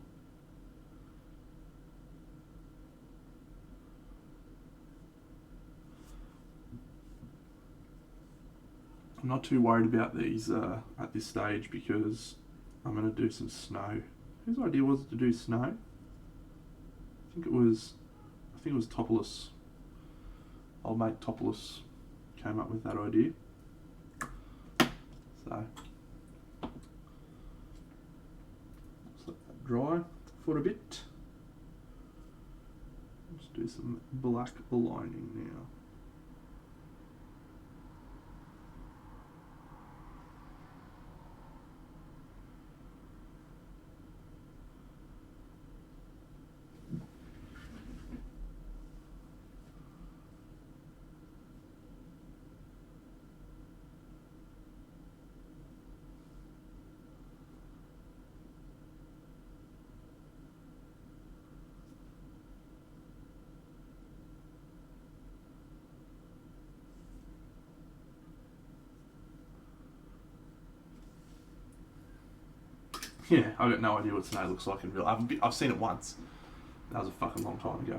I'm not too worried about these at this stage because I'm going to do some snow. Whose idea was it to do snow? I think it was Topolus. Old mate Topolus came up with that idea. So let's let that dry for a bit. Let's do some black lining now. Yeah, I've got no idea what snow looks like in real. I've seen it once. That was a fucking long time ago.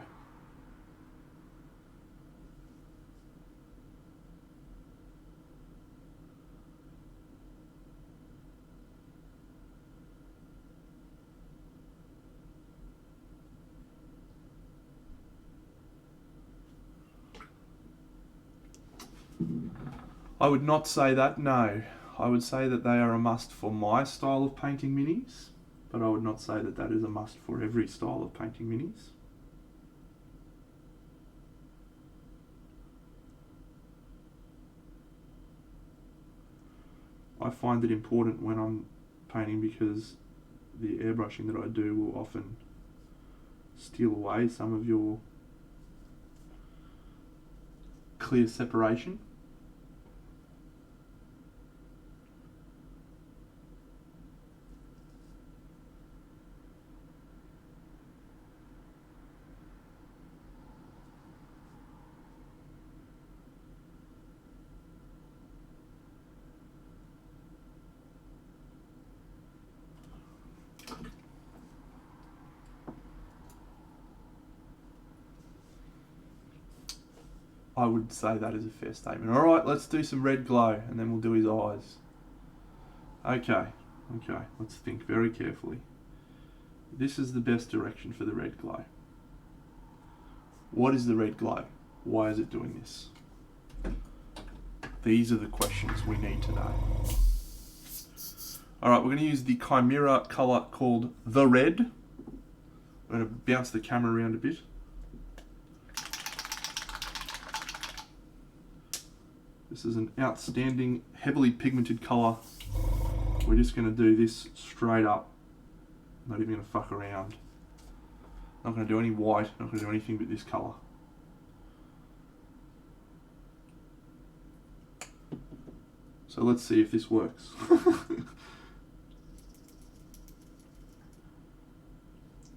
I would not say that, no. I would say that they are a must for my style of painting minis, but I would not say that that is a must for every style of painting minis. I find it important when I'm painting because the airbrushing that I do will often steal away some of your clear separation. I would say that is a fair statement. Alright, let's do some red glow and then we'll do his eyes. Okay, let's think very carefully. This is the best direction for the red glow. What is the red glow? Why is it doing this? These are the questions we need to know. Alright, we're going to use the Chimera colour called The Red. I'm going to bounce the camera around a bit. This is an outstanding, heavily pigmented colour. We're just going to do this straight up. Not even going to fuck around. Not going to do any white, not going to do anything but this colour. So let's see if this works.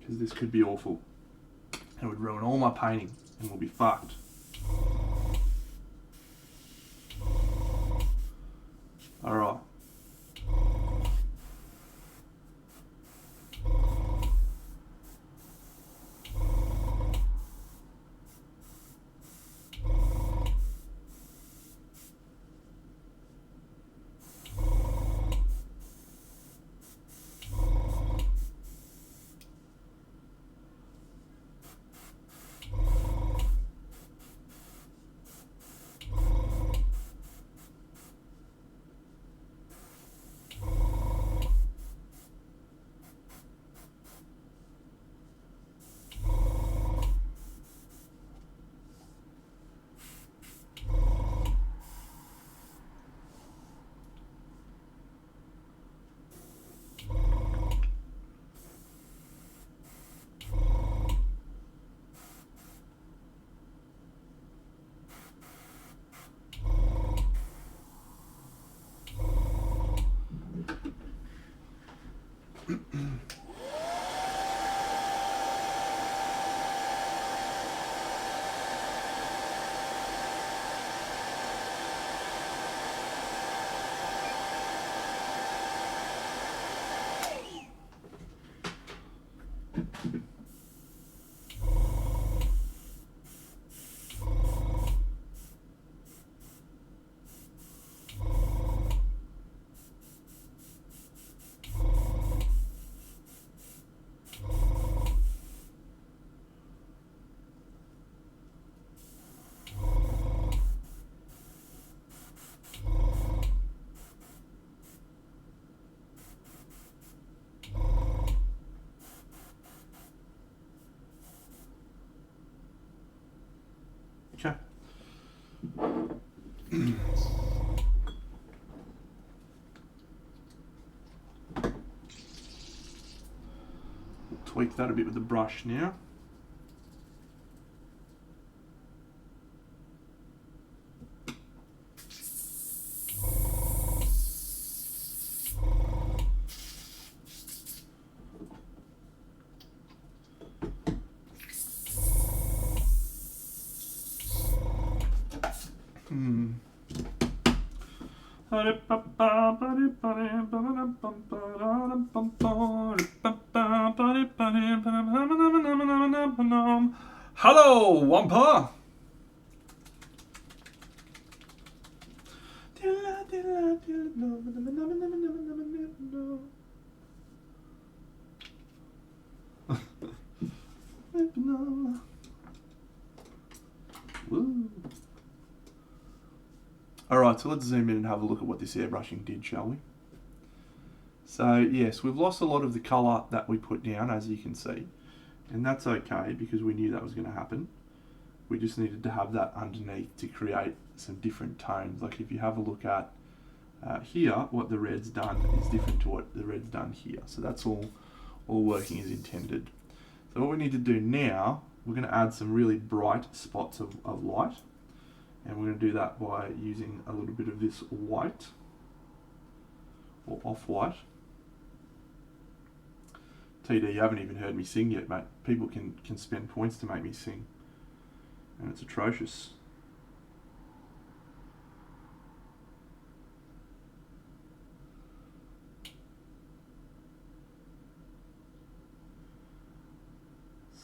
Because this could be awful. It would ruin all my painting and we'll be fucked. Alright. Okay. Tweak that a bit with the brush now. Hello, Wampa! Alright, so let's zoom in and have a look at what this airbrushing did, shall we? So yes, we've lost a lot of the colour that we put down, as you can see. And that's okay, because we knew that was going to happen. We just needed to have that underneath to create some different tones. Like if you have a look at Here, what the red's done is different to what the red's done here. So that's all working as intended. So what we need to do now, we're going to add some really bright spots of light. And we're going to do that by using a little bit of this white, or off-white. TD, you haven't even heard me sing yet, mate. People can spend points to make me sing. And it's atrocious.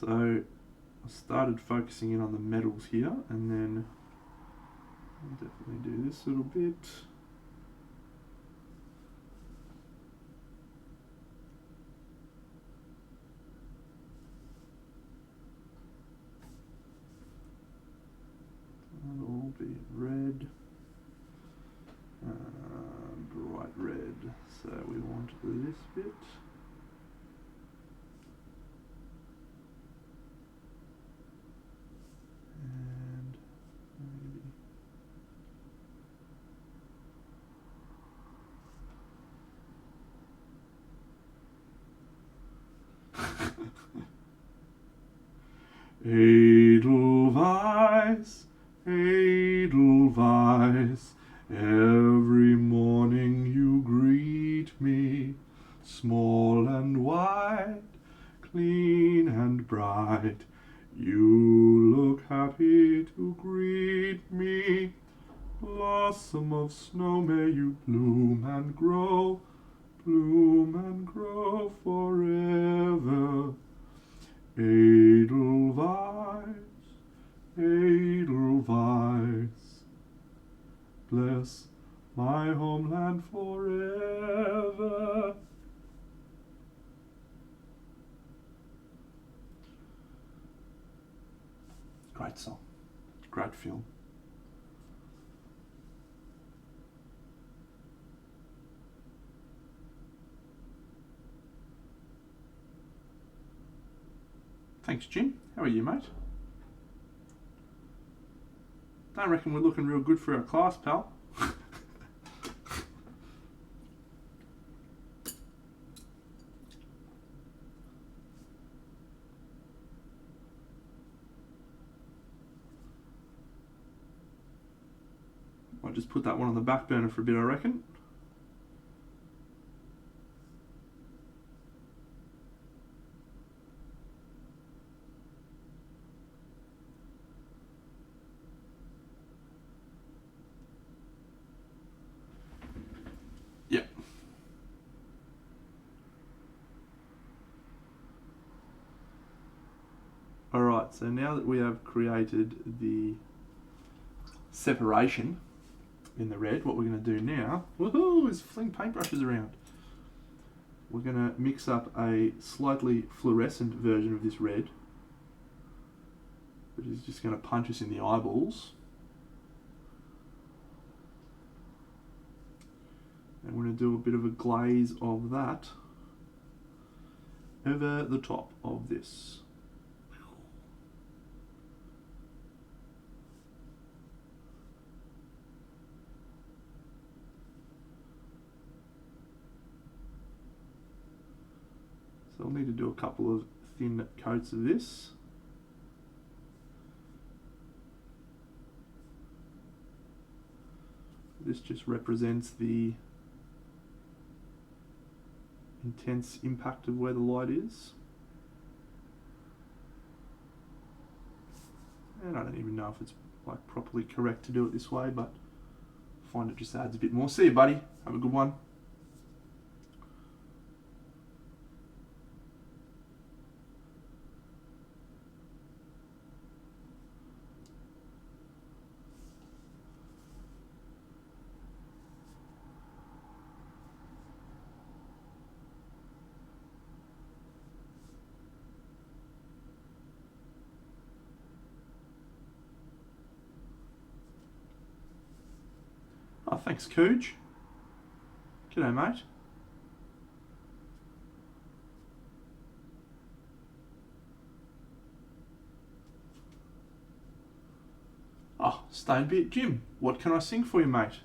So I started focusing in on the metals here, and then I'll definitely do this little bit. That'll all be red, bright red. So we want this bit. And maybe Edelweiss, Edelweiss, every morning you greet me, small and white, clean and bright. You look happy to greet me. Blossom of snow, may you bloom and grow forever. Edelweiss, Edelweiss, bless my homeland forever. Great song, great film. Thanks, Jim. How are you, mate? I reckon we're looking real good for our class, pal. I'll just put that one on the back burner for a bit, I reckon. Alright, so now that we have created the separation in the red, what we're going to do now, woohoo, is fling paintbrushes around. We're going to mix up a slightly fluorescent version of this red, which is just going to punch us in the eyeballs. And we're going to do a bit of a glaze of that over the top of this. So I'll need to do a couple of thin coats of this. This just represents the intense impact of where the light is. And I don't even know if it's like properly correct to do it this way, but I find it just adds a bit more. See you, buddy. Have a good one. Oh, thanks, Cooge. G'day, mate. Oh, Stonebit Jim, what can I sing for you, mate?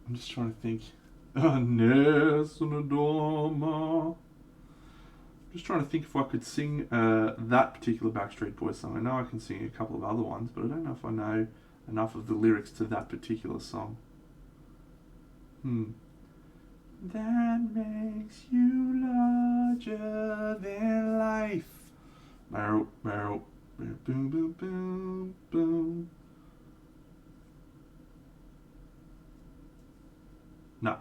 I'm just trying to think. Nessun just trying to think if I could sing that particular Backstreet Boys song. I know I can sing a couple of other ones, but I don't know if I know enough of the lyrics to that particular song. That makes you larger than life. Meryl, Meryl, boom, boom, boom, boom. No.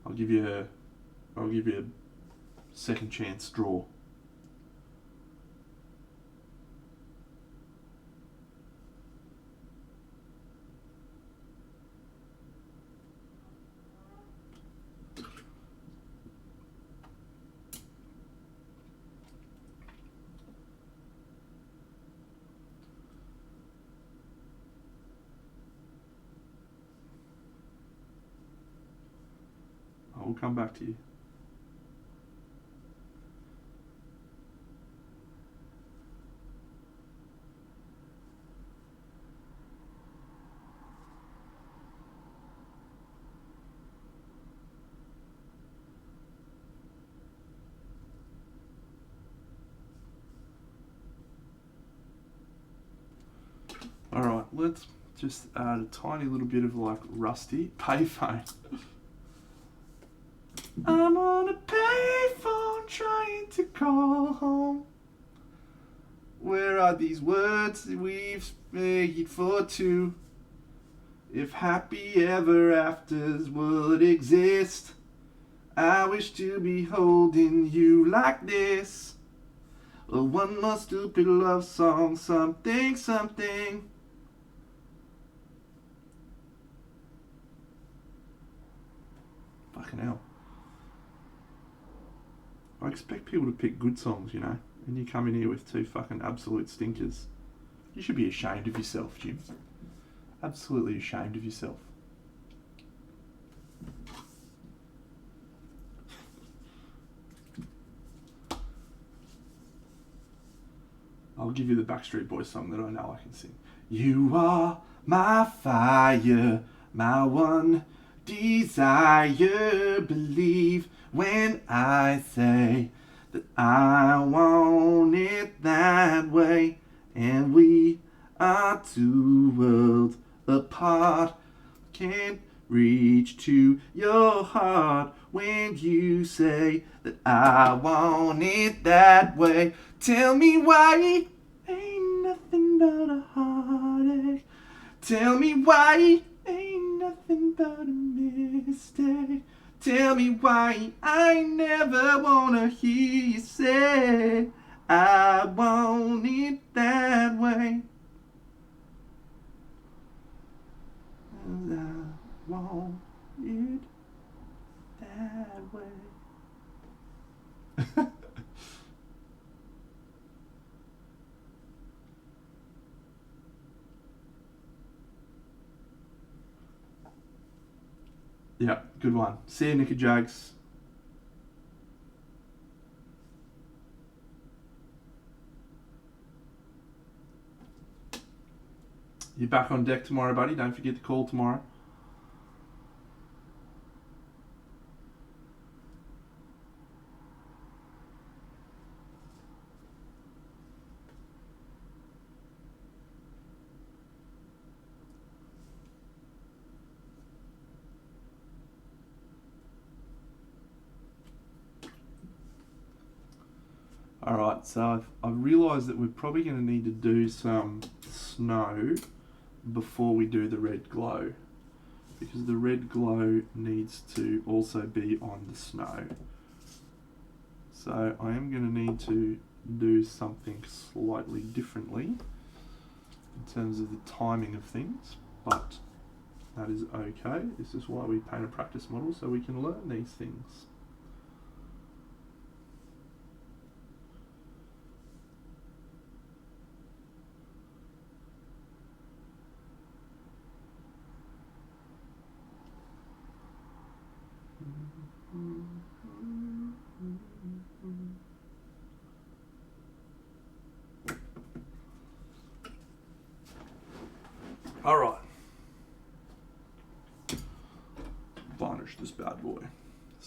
I'll give you a second chance draw. I will come back to you. Alright, let's just add a tiny little bit of like Rusty payphone. I'm on a payphone trying to call home. Where are these words that we've made for two? If happy ever afters would exist, I wish to be holding you like this. Well, one more stupid love song, something, something. Fucking hell. I expect people to pick good songs, you know, and you come in here with two fucking absolute stinkers. You should be ashamed of yourself, Jim. Absolutely ashamed of yourself. I'll give you the Backstreet Boys song that I know I can sing. You are my fire, my one desire. Believe when I say that I want it that way. And we are two worlds apart. Can't reach to your heart when you say that I want it that way. Tell me why ain't nothing but a heartache. Tell me why ain't nothing but a mistake. Tell me why I never wanna hear you say I want it that way. I want it that way. Yeah, good one. See you, Nicky Jags. You're back on deck tomorrow, buddy. Don't forget to call tomorrow. Alright, so I've realised that we're probably going to need to do some snow before we do the red glow, because the red glow needs to also be on the snow. So I am going to need to do something slightly differently in terms of the timing of things, but that is okay. This is why we paint a practice model, so we can learn these things.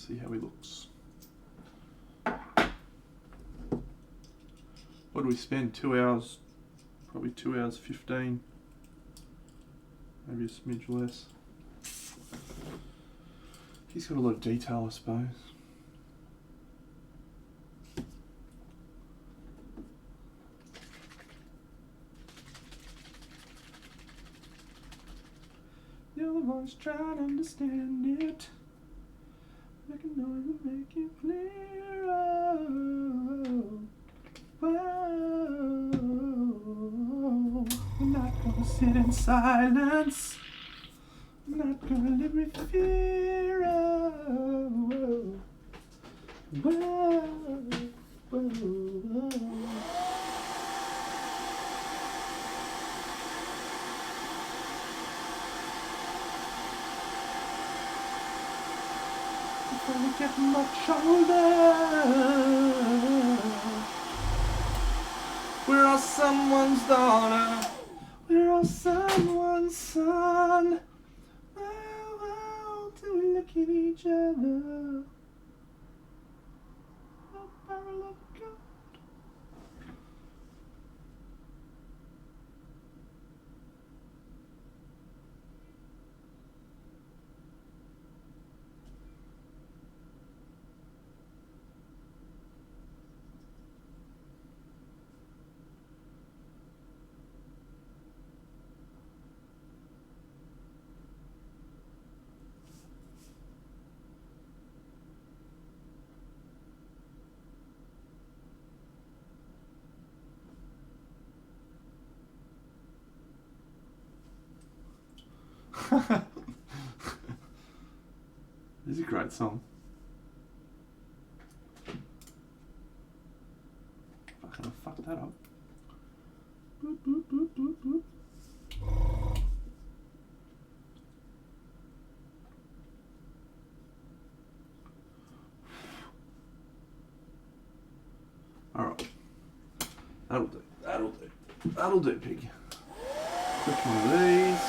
See how he looks. What do we spend? 2 hours, probably 2 hours 15, maybe a smidge less. He's got a lot of detail, I suppose. You're the ones trying to understand it. I can only make it clearer. Whoa. I'm not gonna sit in silence. I'm not gonna live with fear. Whoa. Whoa. Whoa. Gonna get much older. We're all someone's daughter. We're all someone's son. Oh, till we look at each other. Oh, barrel of God. This is a great song. Fucking fuck that up. Boop, boop, boop, boop, boop. Alright. That'll do. That'll do. That'll do, pig. Quick one of these.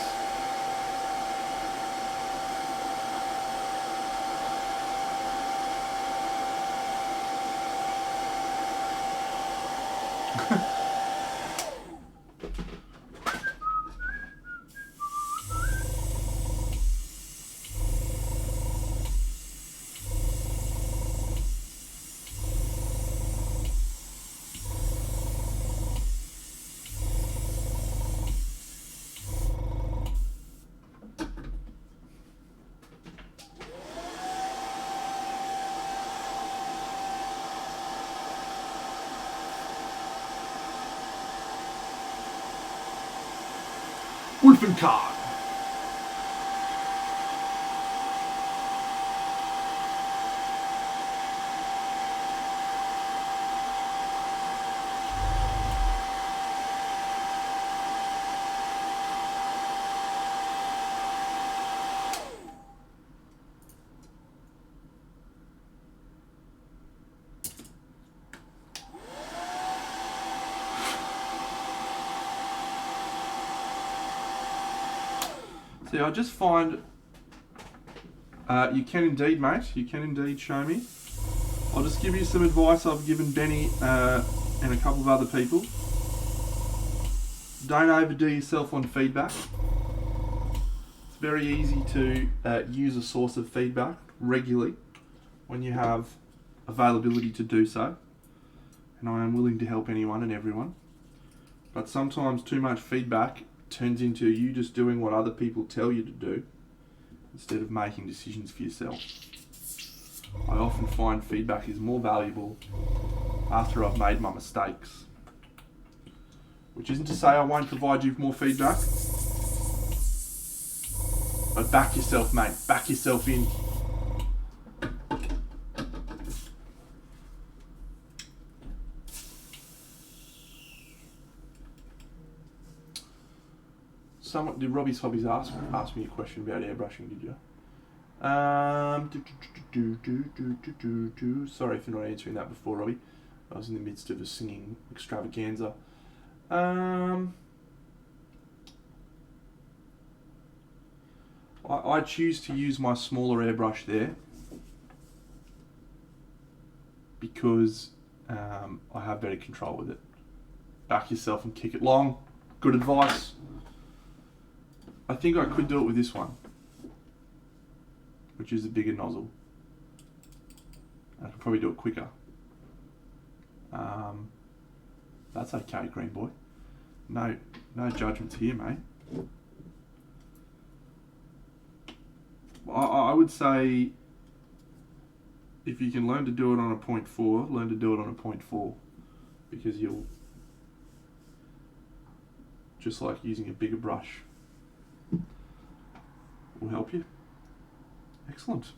Wolfencard. See, I just find you can indeed, mate. You can indeed show me. I'll just give you some advice I've given Benny and a couple of other people. Don't overdo yourself on feedback. It's very easy to use a source of feedback regularly when you have availability to do so. And I am willing to help anyone and everyone. But sometimes too much feedback turns into you just doing what other people tell you to do instead of making decisions for yourself. I often find feedback is more valuable after I've made my mistakes. Which isn't to say I won't provide you with more feedback. But back yourself, mate. Back yourself in. Did Robbie's Hobbies ask me a question about airbrushing, did you? Sorry for not answering that before, Robbie. I was in the midst of a singing extravaganza. I choose to use my smaller airbrush there because I have better control with it. Back yourself and kick it long. Good advice. I think I could do it with this one, which is a bigger nozzle. I could probably do it quicker. That's okay, green boy. No judgments here, mate. I would say if you can learn to do it on a 0.4, learn to do it on a 0.4, because you'll just like using a bigger brush will help you. Excellent.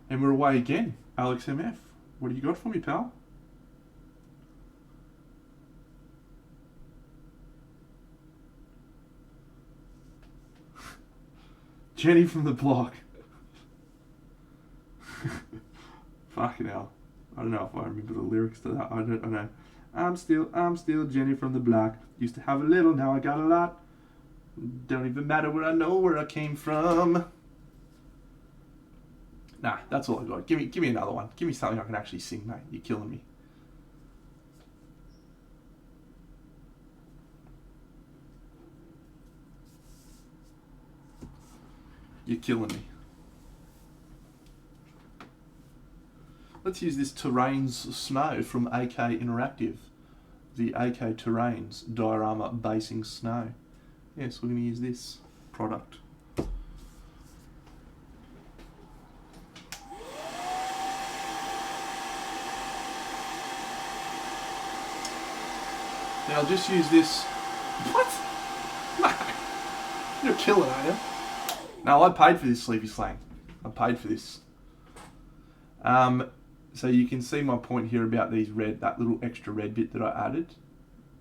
And we're away again. Alex MF, what do you got for me, pal? Jenny from the block. Fucking hell. I don't know if I remember the lyrics to that. I don't know. I'm still Jenny from the block. Used to have a little, now I got a lot. Don't even matter where I know where I came from. Nah, that's all I got. Give me another one. Give me something I can actually sing, mate. You're killing me. You're killing me. Let's use this Terrains Snow from AK Interactive. The AK Terrains diorama basing snow. Yes, we're going to use this product. Now I'll just use this. What? No. You're killing, aren't you? No, I paid for this, Sleepy Slang. I paid for this. So you can see my point here about these that little extra red bit that I added,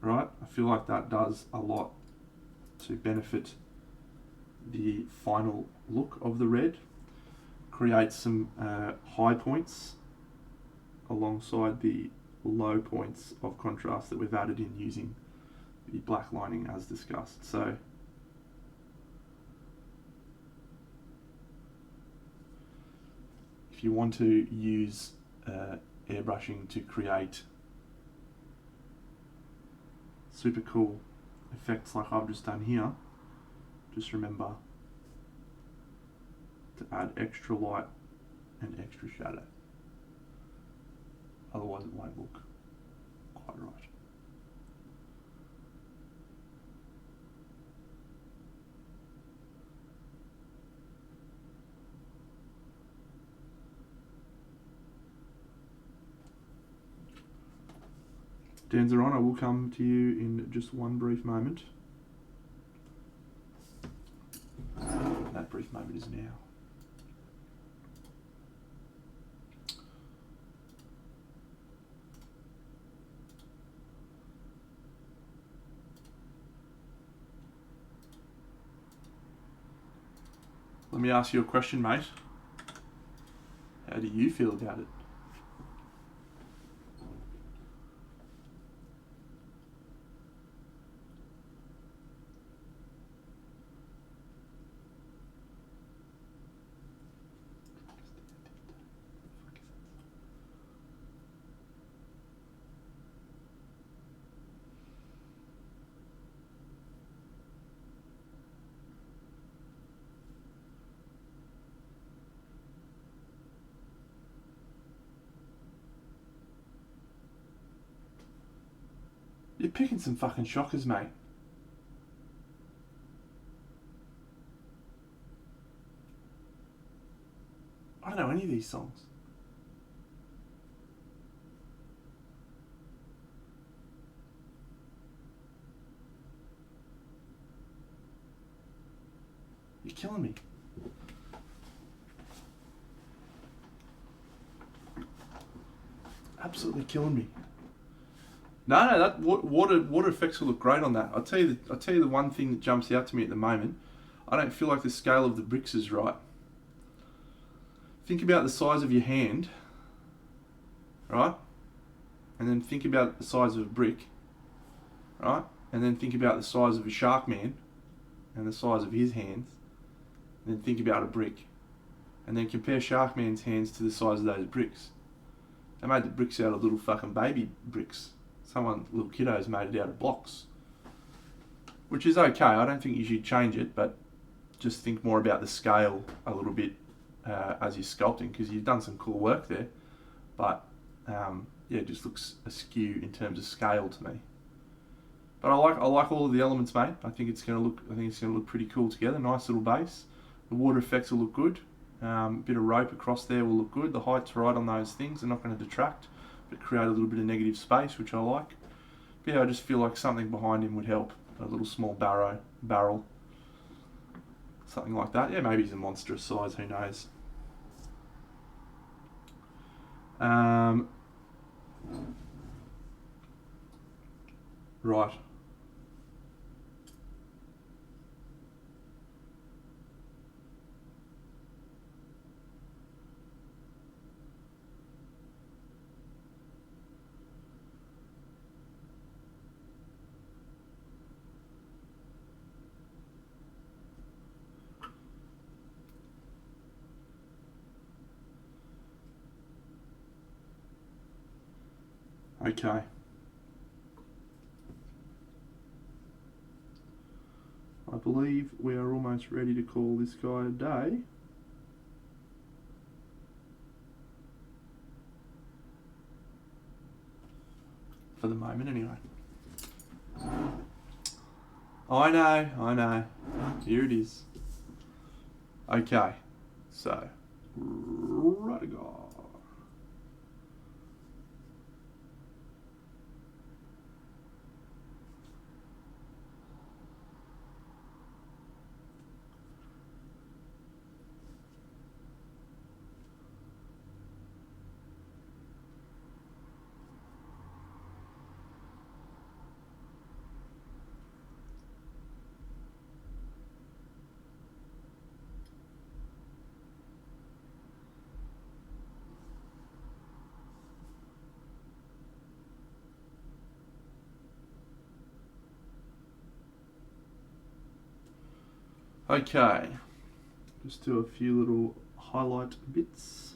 right? I feel like that does a lot to benefit the final look of the red. Create some high points alongside the low points of contrast that we've added in using the black lining as discussed. So if you want to use airbrushing to create super cool effects like I've just done here, just remember to add extra light and extra shadow. Otherwise it won't look quite right. Danzeron, I will come to you in just one brief moment. That brief moment is now. Let me ask you a question, mate. How do you feel about it? You're picking some fucking shockers, mate. I don't know any of these songs. You're killing me. Absolutely killing me. No, that water effects will look great on that. I'll tell you the one thing that jumps out to me at the moment. I don't feel like the scale of the bricks is right. Think about the size of your hand, right? And then think about the size of a brick, right? And then think about the size of a shark man and the size of his hands. And then think about a brick. And then compare Sharkman's hands to the size of those bricks. They made the bricks out of little fucking baby bricks. Little kiddos made it out of blocks. Which is okay. I don't think you should change it, but just think more about the scale a little bit as you're sculpting, because you've done some cool work there. But it just looks askew in terms of scale to me. But I like all of the elements, mate. I think it's gonna look pretty cool together. Nice little base. The water effects will look good. Bit of rope across there will look good. The height's right on those things. They're not going to detract, but create a little bit of negative space, which I like. But yeah, I just feel like something behind him would help. A little small barrel, something like that. Yeah, maybe he's a monstrous size. Who knows? Right. Okay. I believe we are almost ready to call this guy a day. For the moment, anyway. I know. Here it is. Okay. So, Radigar. Okay, just do a few little highlight bits.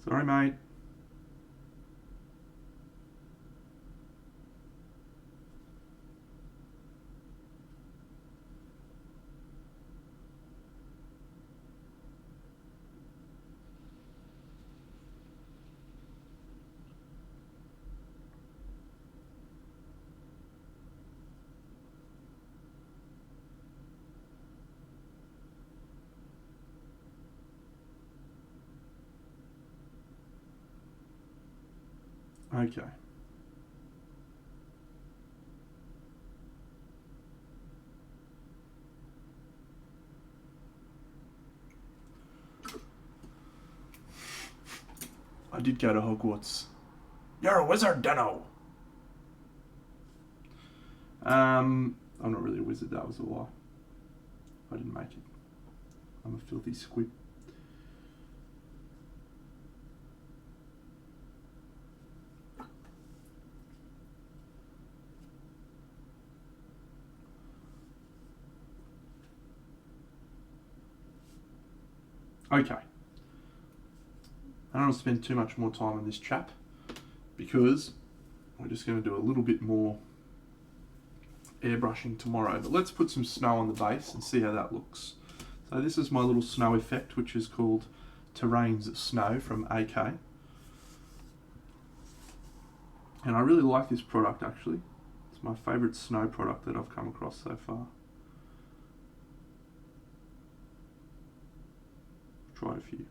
Sorry, mate. Okay. I did go to Hogwarts. You're a wizard, Dano. I'm not really a wizard, that was a lie. I didn't make it. I'm a filthy squib. Okay. I don't want to spend too much more time on this chap because we're just going to do a little bit more airbrushing tomorrow. But let's put some snow on the base and see how that looks. So this is my little snow effect, which is called Terrain's Snow from AK. And I really like this product actually. It's my favourite snow product that I've come across so far. Tried a few.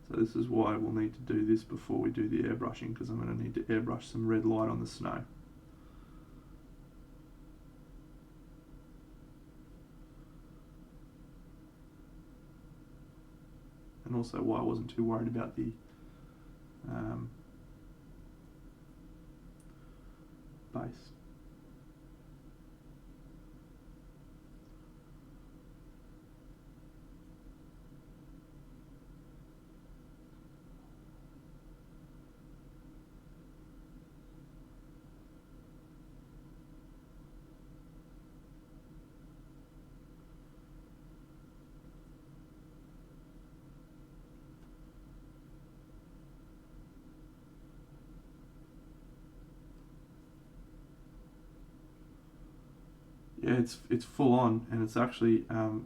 So this is why we'll need to do this before we do the airbrushing, because I'm going to need to airbrush some red light on the snow. And also why I wasn't too worried about the base. Yeah, it's full on, and it's actually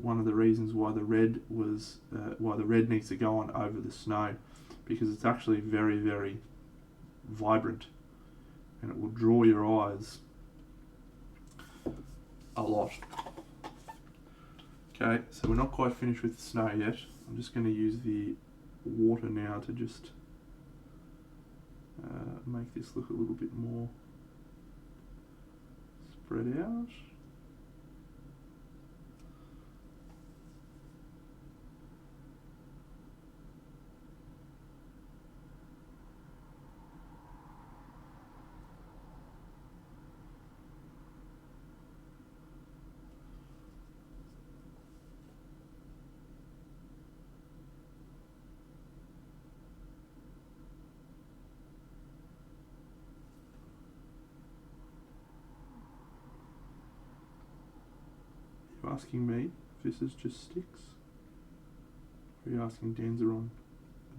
one of the reasons why the red needs to go on over the snow, because it's actually very, very vibrant, and it will draw your eyes a lot. Okay, so we're not quite finished with the snow yet. I'm just going to use the water now to just make this look a little bit more spread out. Are you asking me if this is just sticks? Or are you asking Danzeron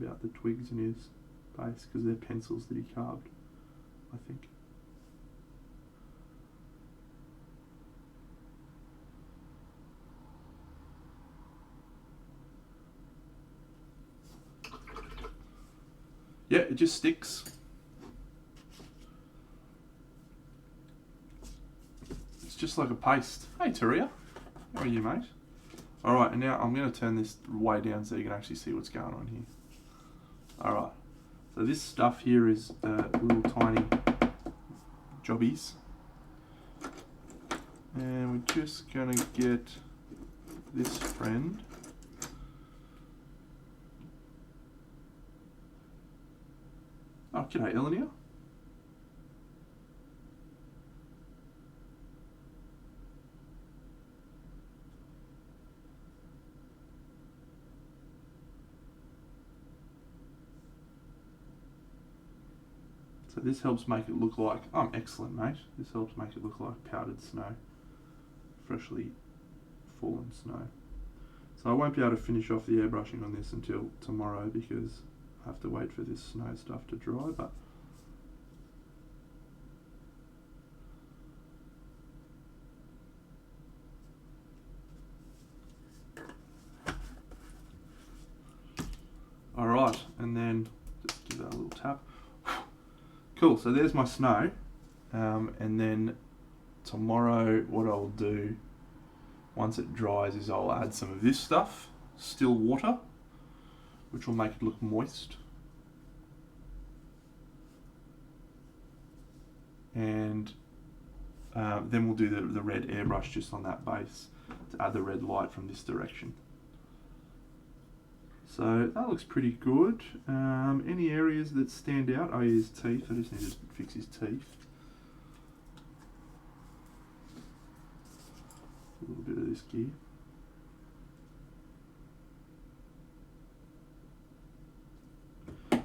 about the twigs in his base, because they're pencils that he carved, I think. Yeah, it just sticks. It's just like a paste. Hey Turia, how are you, mate? Alright, and now I'm going to turn this way down so you can actually see what's going on here. Alright, so this stuff here is little tiny jobbies. And we're just going to get this friend. Oh, g'day Eleanor. So this helps make it look like, oh, excellent mate, this helps make it look like powdered snow, freshly fallen snow. So I won't be able to finish off the airbrushing on this until tomorrow because I have to wait for this snow stuff to dry, but alright, and then just give that a little tap. Cool, so there's my snow, and then tomorrow what I'll do once it dries is I'll add some of this stuff, still water, which will make it look moist. And then we'll do the red airbrush just on that base to add the red light from this direction. So that looks pretty good. Any areas that stand out? Oh, his teeth. I just need to fix his teeth. A little bit of this gear.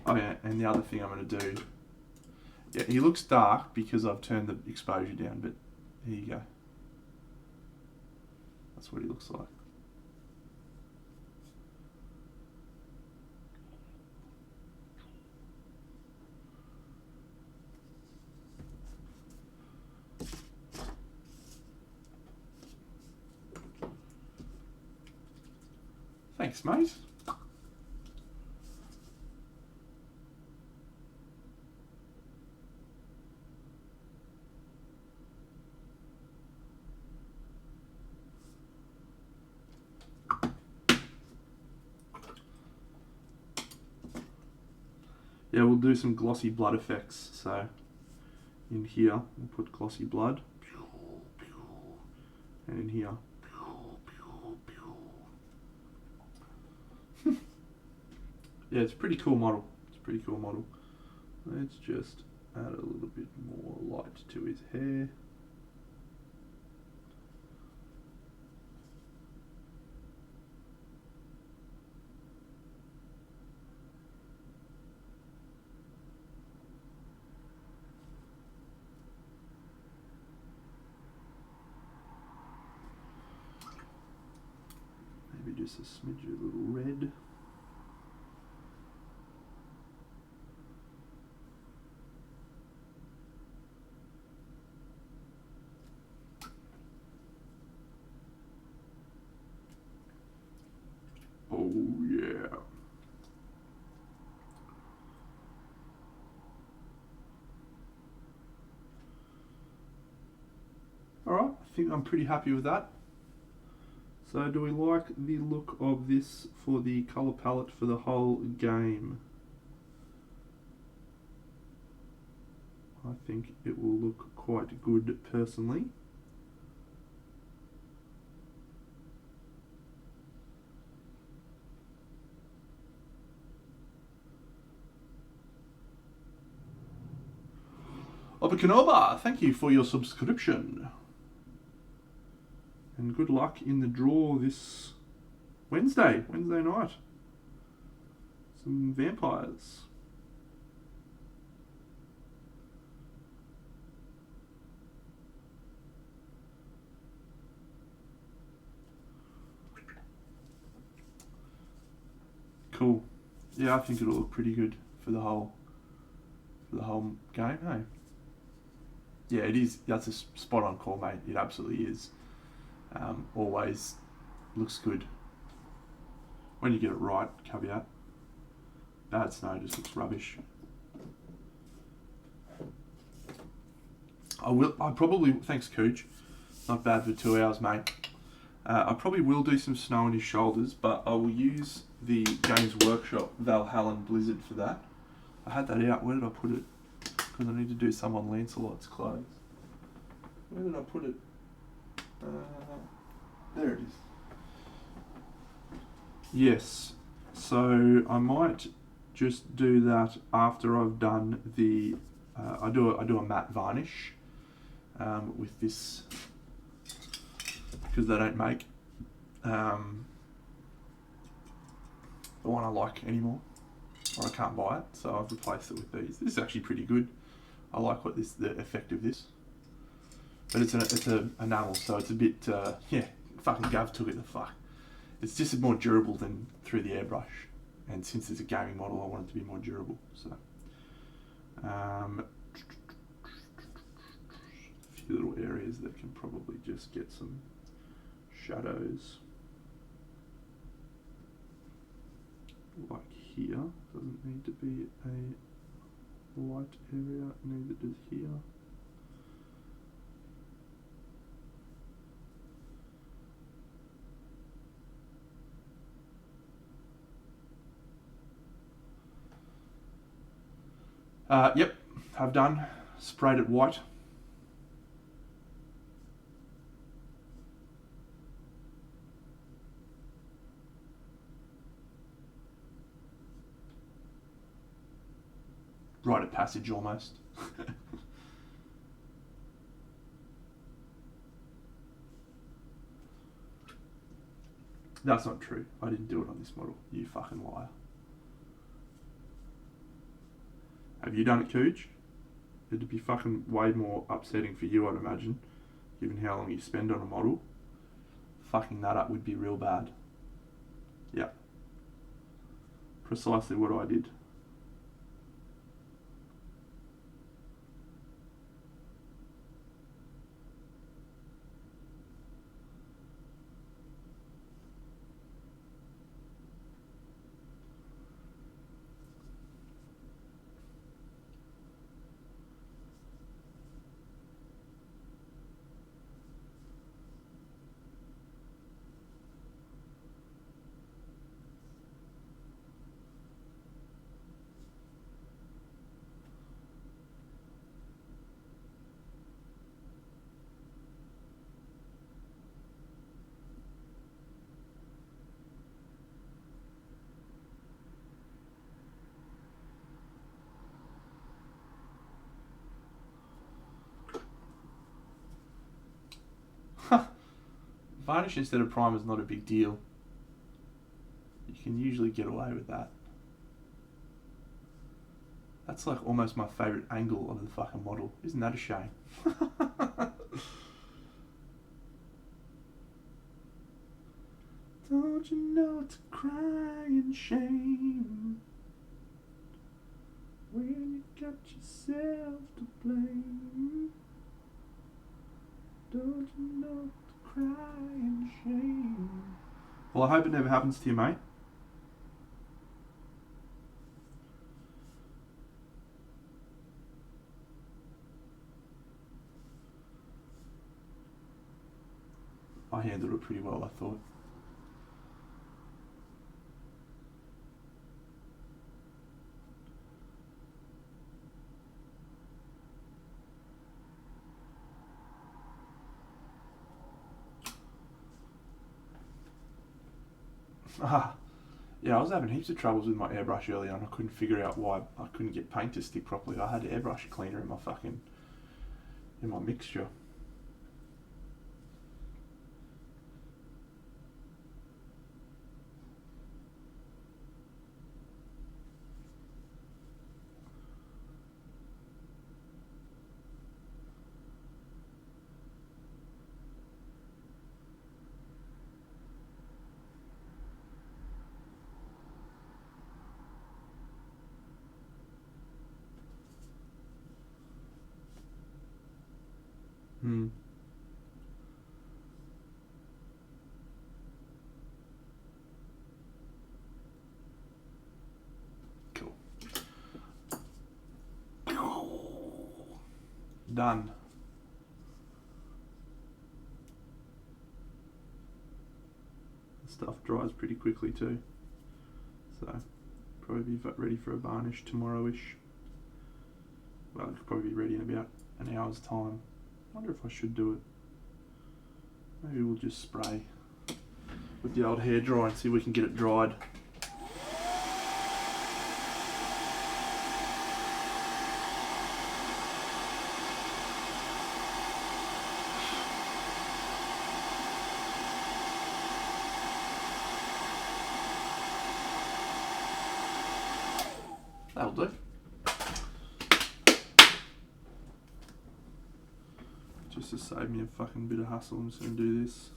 Oh yeah, and the other thing I'm going to do, yeah, he looks dark because I've turned the exposure down, but here you go. That's what he looks like. Thanks, mate. Yeah, we'll do some glossy blood effects. So in here, we'll put glossy blood. And in here, yeah, it's a pretty cool model. It's a pretty cool model. Let's just add a little bit more light to his hair. Maybe just a smidge of a little red. I'm pretty happy with that. So do we like the look of this for the colour palette for the whole game? I think it will look quite good personally. Obakanoba, thank you for your subscription. And good luck in the draw this Wednesday night. Some vampires. Cool. Yeah, I think it'll look pretty good for the whole game, hey? Yeah, it is. That's a spot on call, mate. It absolutely is. Always looks good. When you get it right, caveat. Bad snow just looks rubbish. I probably, thanks Cooch. Not bad for 2 hours, mate. I probably will do some snow on his shoulders, but I will use the Games Workshop Valhalla Blizzard for that. I had that out. Where did I put it? Because I need to do some on Lancelot's clothes. Where did I put it? There it is. Yes. So I might just do that after I've done the. I do a matte varnish with this because they don't make the one I like anymore, or I can't buy it. So I've replaced it with these. This is actually pretty good. I like the effect of this. But it's an enamel, so it's a bit fucking Gav took it the fuck. It's just more durable than through the airbrush, and since it's a gaming model, I want it to be more durable. So, a few little areas that can probably just get some shadows, like here. Doesn't need to be a light area. Neither does here. Yep, I've done. Sprayed it white. Rite of passage almost. That's not true. I didn't do it on this model. You fucking liar. Have you done it, Cooch? It'd be fucking way more upsetting for you, I'd imagine, given how long you spend on a model. Fucking that up would be real bad. Yeah. Precisely what I did. Varnish instead of primer is not a big deal. You can usually get away with that. That's like almost my favourite angle of the fucking model. Isn't that a shame? Don't you know it's a crying shame when you got yourself to blame? Don't you know it's a crying shame? Well, I hope it never happens to you, mate. I handled it pretty well, I thought. Yeah, I was having heaps of troubles with my airbrush earlier and I couldn't figure out why I couldn't get paint to stick properly. I had airbrush cleaner in my mixture. Cool. Done. Stuff dries pretty quickly too, so probably be ready for a varnish tomorrow-ish. Well, it could probably be ready in about an hour's time. I wonder if I should do it. Maybe we'll just spray with the old hairdryer and see if we can get it dried. That'll do. Just to save me a fucking bit of hassle, I'm just going to do this.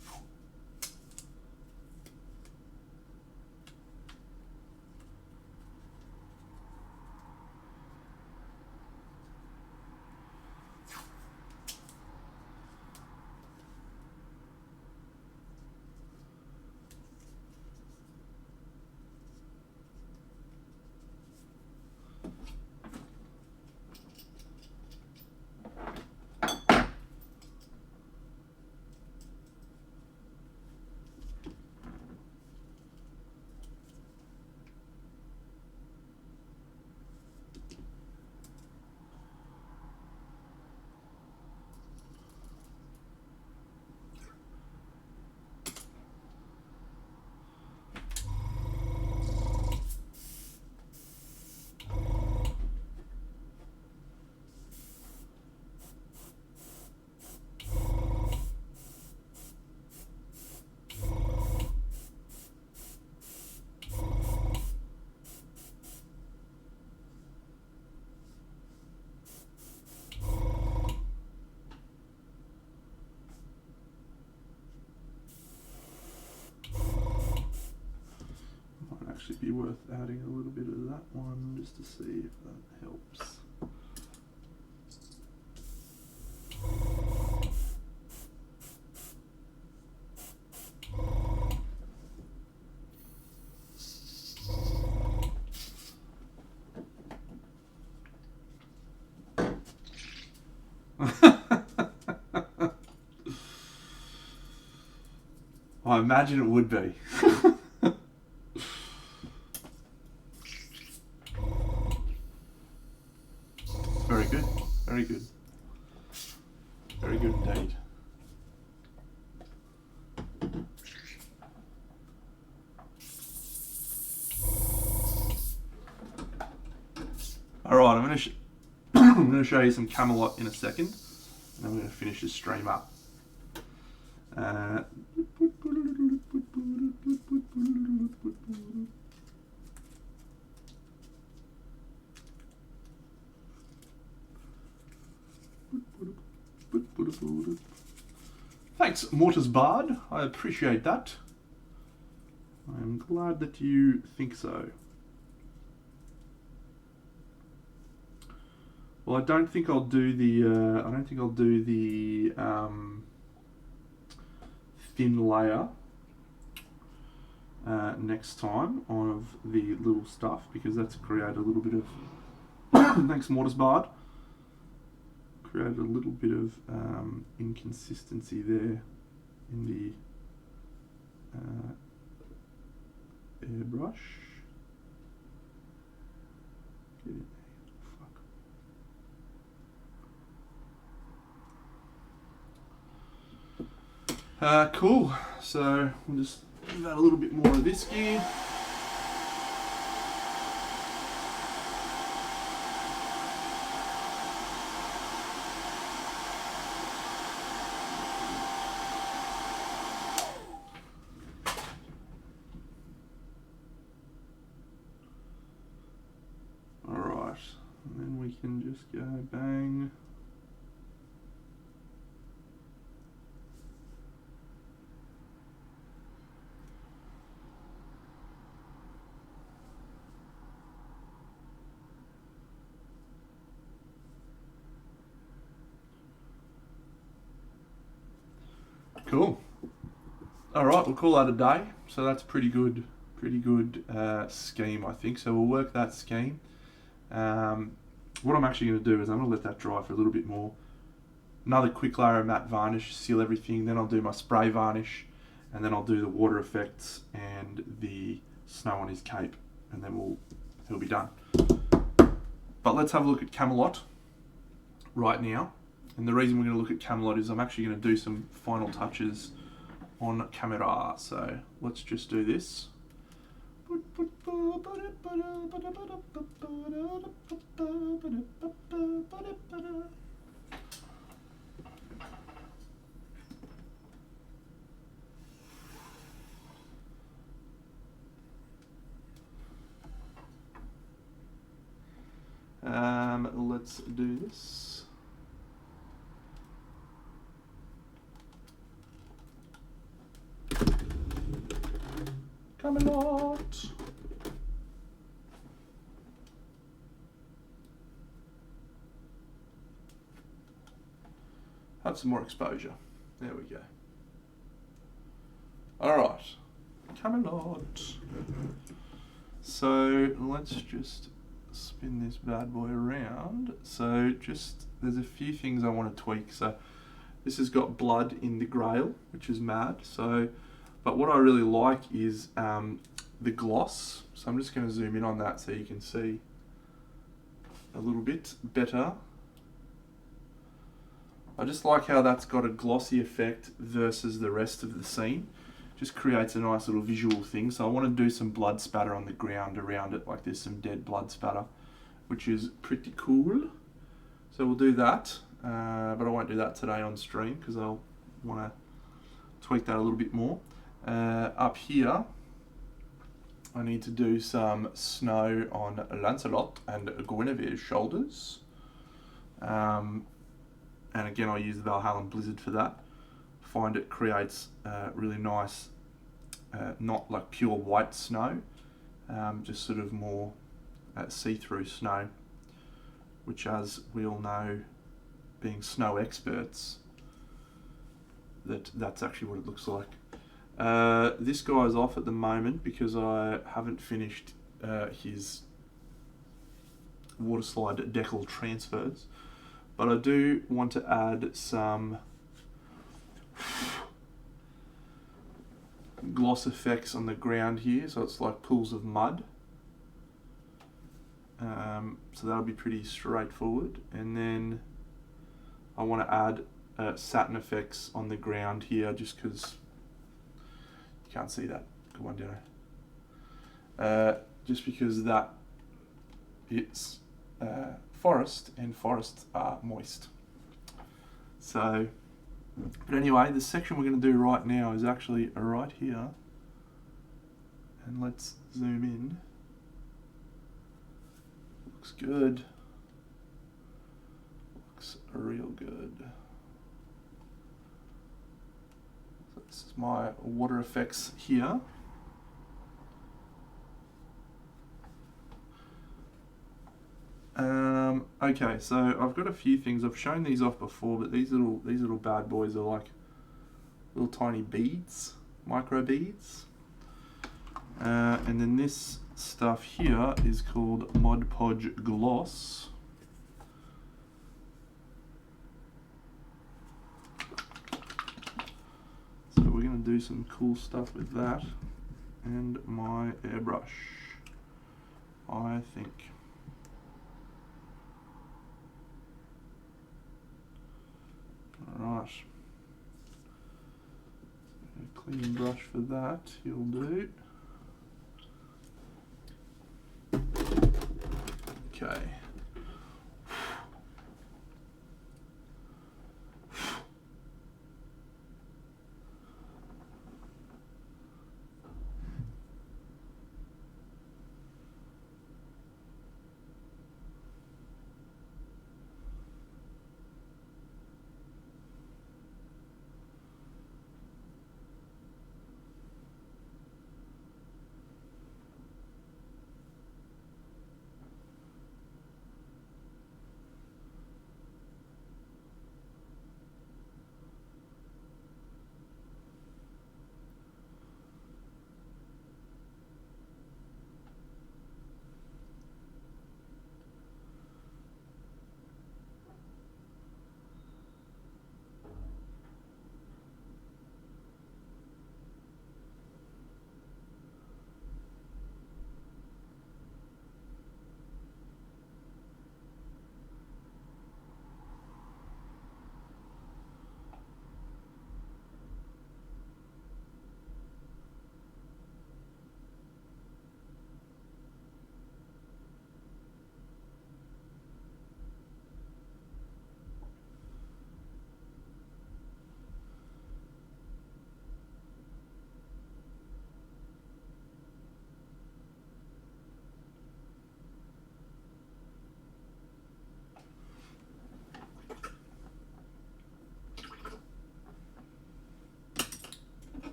Actually be worth adding a little bit of that one just to see if that helps. I imagine it would be. Very good. Very good. Very good indeed. All right, I'm going to show you some Camelot in a second, and I'm going to finish this stream up. Thanks, Mortis Bard. I appreciate that. I'm glad that you think so. Well, I don't think I'll do the thin layer next time of the little stuff, because that's created a little bit of thanks, Mortis Bard. Created a little bit of inconsistency there in the airbrush. Get it. Fuck. Cool. So we'll just give that a little bit more of this gear. Alright, and then we can just go bang. Cool. All right, we'll call that a day. So that's pretty good scheme, I think. So we'll work that scheme. What I'm actually going to do is I'm going to let that dry for a little bit more. Another quick layer of matte varnish, seal everything. Then I'll do my spray varnish, and then I'll do the water effects and the snow on his cape, and then he'll be done. But let's have a look at Camelot right now. And the reason we're going to look at Camelot is I'm actually going to do some final touches on camera. So let's just do this. Let's do this. Camelot. Have some more exposure. There we go. All right, Camelot. So let's just spin this bad boy around. So there's a few things I want to tweak. So this has got blood in the grail, which is mad. But what I really like is the gloss. So I'm just going to zoom in on that so you can see a little bit better. I just like how that's got a glossy effect versus the rest of the scene. Just creates a nice little visual thing. So I want to do some blood spatter on the ground around it, like there's some dead blood spatter, which is pretty cool. So we'll do that, but I won't do that today on stream because I'll want to tweak that a little bit more. Up here, I need to do some snow on Lancelot and Guinevere's shoulders. And again, I'll use the Valhallan Blizzard for that. Find it creates really nice, not like pure white snow, just sort of more see-through snow, which, as we all know, being snow experts, that's actually what it looks like. This guy's off at the moment because I haven't finished his water slide decal transfers, but I do want to add some gloss effects on the ground here, so it's like pools of mud. So that'll be pretty straightforward, and then I want to add satin effects on the ground here, just because you can't see that. Good one, Dino. Just because that it's forest, and forests are moist. So, but anyway, the section we're going to do right now is actually right here, and let's zoom in. Looks good. Looks real good. So this is my water effects here. Okay, so I've got a few things. I've shown these off before, but these little bad boys are like little tiny beads, micro beads. And then this stuff here is called Mod Podge Gloss. So we're going to do some cool stuff with that and my airbrush, I think. Alright. A clean brush for that, you'll do. Okay.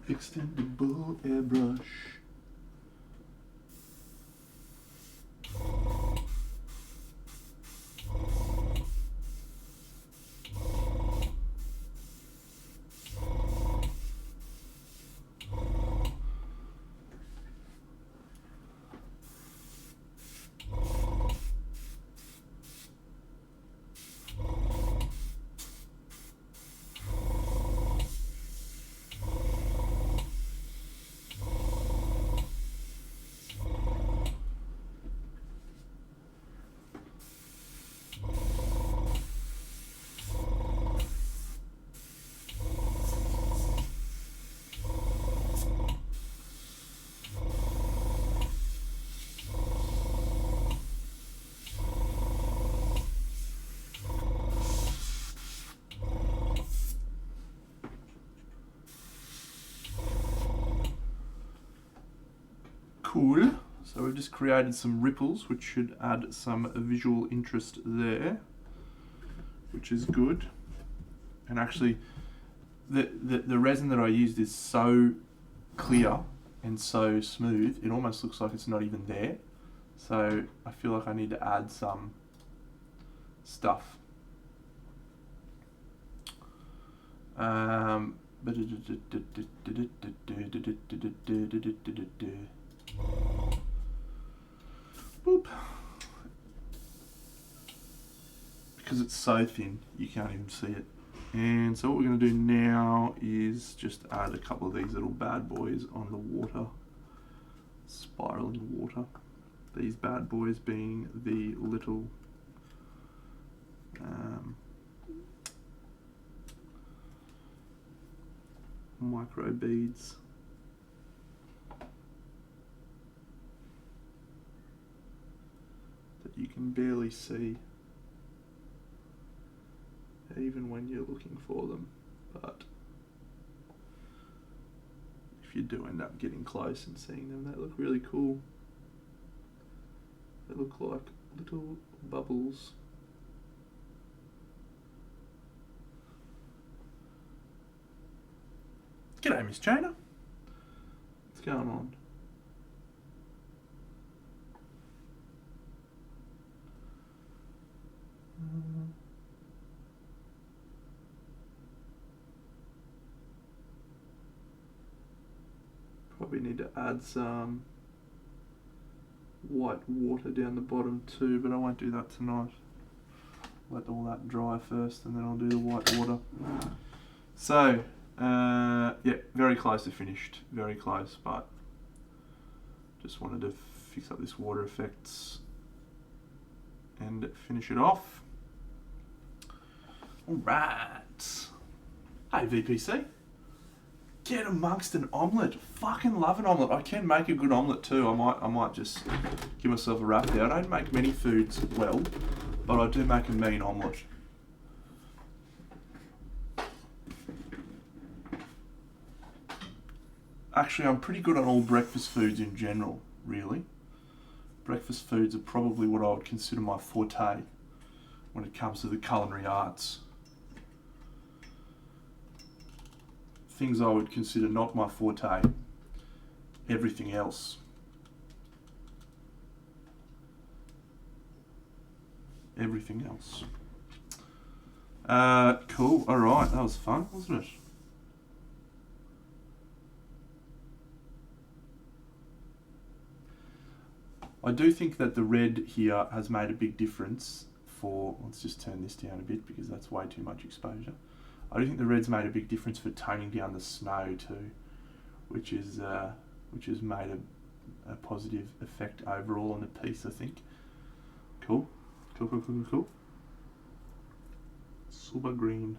Extendable airbrush. Cool. So we've just created some ripples, which should add some visual interest there, which is good. And actually, the resin that I used is so clear and so smooth, it almost looks like it's not even there. So I feel like I need to add some stuff. Boop. Because it's so thin, you can't even see it. And so what we're going to do now is just add a couple of these little bad boys on the water, spiraling water. These bad boys being the little micro beads. That you can barely see even when you're looking for them, but if you do end up getting close and seeing them, they look really cool. They look like little bubbles. G'day, Miss China. What's going on? Probably need to add some white water down the bottom too, but I won't do that tonight. Let all that dry first and then I'll do the white water. So, yeah, very close to finished. Very close, but just wanted to fix up this water effects and finish it off. Alright. Hey VPC. Get amongst an omelette. Fucking love an omelette. I can make a good omelette too. I might just give myself a rap there. I don't make many foods well, but I do make a mean omelette. Actually, I'm pretty good on all breakfast foods in general, really. Breakfast foods are probably what I would consider my forte when it comes to the culinary arts. Things I would consider not my forte, everything else. Everything else. Cool, alright, that was fun, wasn't it? I do think that the red here has made a big difference for, let's just turn this down a bit because that's way too much exposure. I do think the red's made a big difference for toning down the snow too, which has made a positive effect overall on the piece, I think. Cool. Cool. Silver green.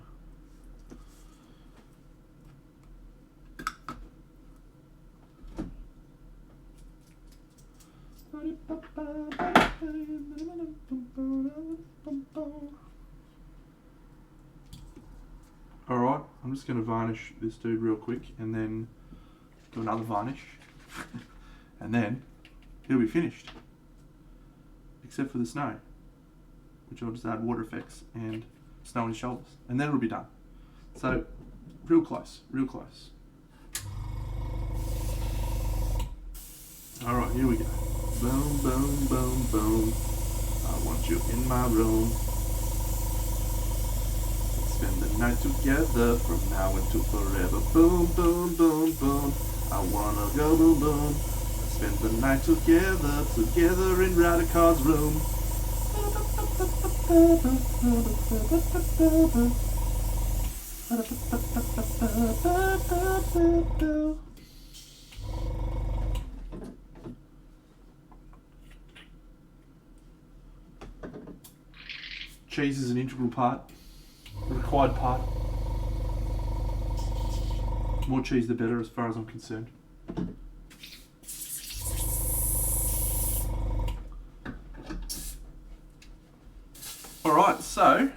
Alright, I'm just going to varnish this dude real quick and then do another varnish and then he'll be finished, except for the snow, which I'll just add water effects and snow on his shoulders and then it'll be done. So real close. Alright, here we go. Boom, boom, boom, boom. I want you in my room. Let's spend the night together from now until forever. Boom, boom, boom, boom. I wanna go boom, boom. Let's spend the night together in Radicar's room. Cheese is an integral part, a required part. More cheese the better as far as I'm concerned. Alright, so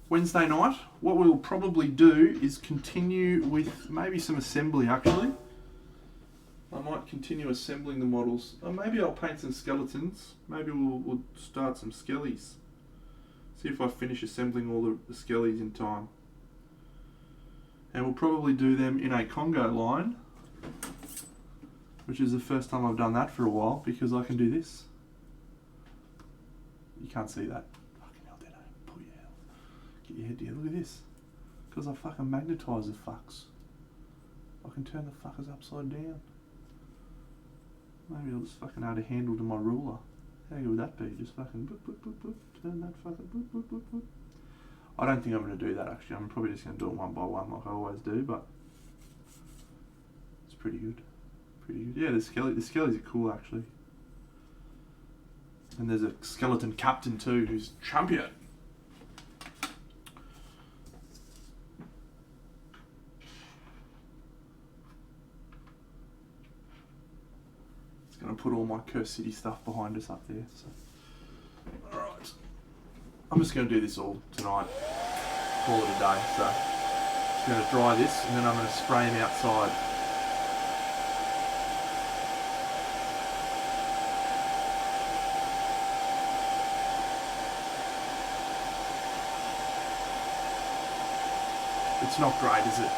Wednesday night, what we'll probably do is continue with maybe some assembly actually. I might continue assembling the models. Or maybe I'll paint some skeletons. Maybe we'll start some skellies. See if I finish assembling all the skellies in time. And we'll probably do them in a Congo line, which is the first time I've done that for a while because I can do this. You can't see that. Fucking hell, Dino. Pull your head. Get your head together. Look at this. Because I fucking magnetise the fucks. I can turn the fuckers upside down. Maybe I'll just fucking add a handle to my ruler. How good would that be? Just fucking boop, boop, boop, boop, turn that fucking boop, boop, boop, boop. I don't think I'm going to do that actually. I'm probably just going to do it one by one like I always do, but it's pretty good. Yeah, the skellies are cool actually. And there's a skeleton captain too, who's champion. Going to put all my Curse City stuff behind us up there. So, alright. I'm just going to do this all tonight. Call it a day. So, just going to dry this and then I'm going to spray him outside. It's not great, is it?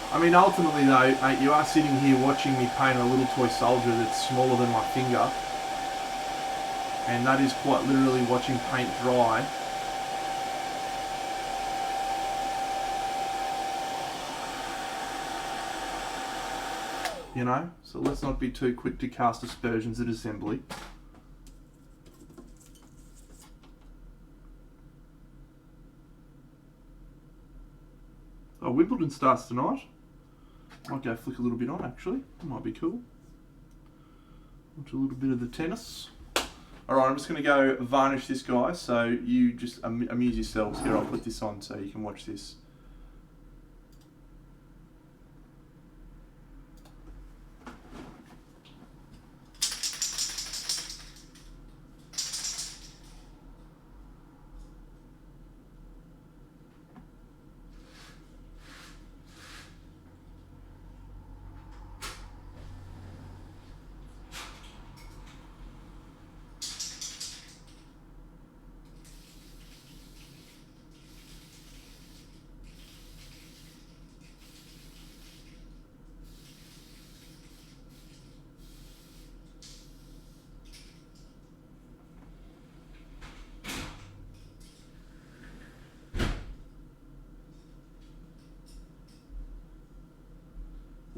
I mean, ultimately though, mate, you are sitting here watching me paint a little toy soldier that's smaller than my finger. And that is quite literally watching paint dry. You know, so let's not be too quick to cast aspersions at assembly. Oh, Wimbledon starts tonight. Might go flick a little bit on actually. That might be cool. Watch a little bit of the tennis. Alright, I'm just going to go varnish this guy, so you just amuse yourselves. Here, I'll put this on so you can watch this.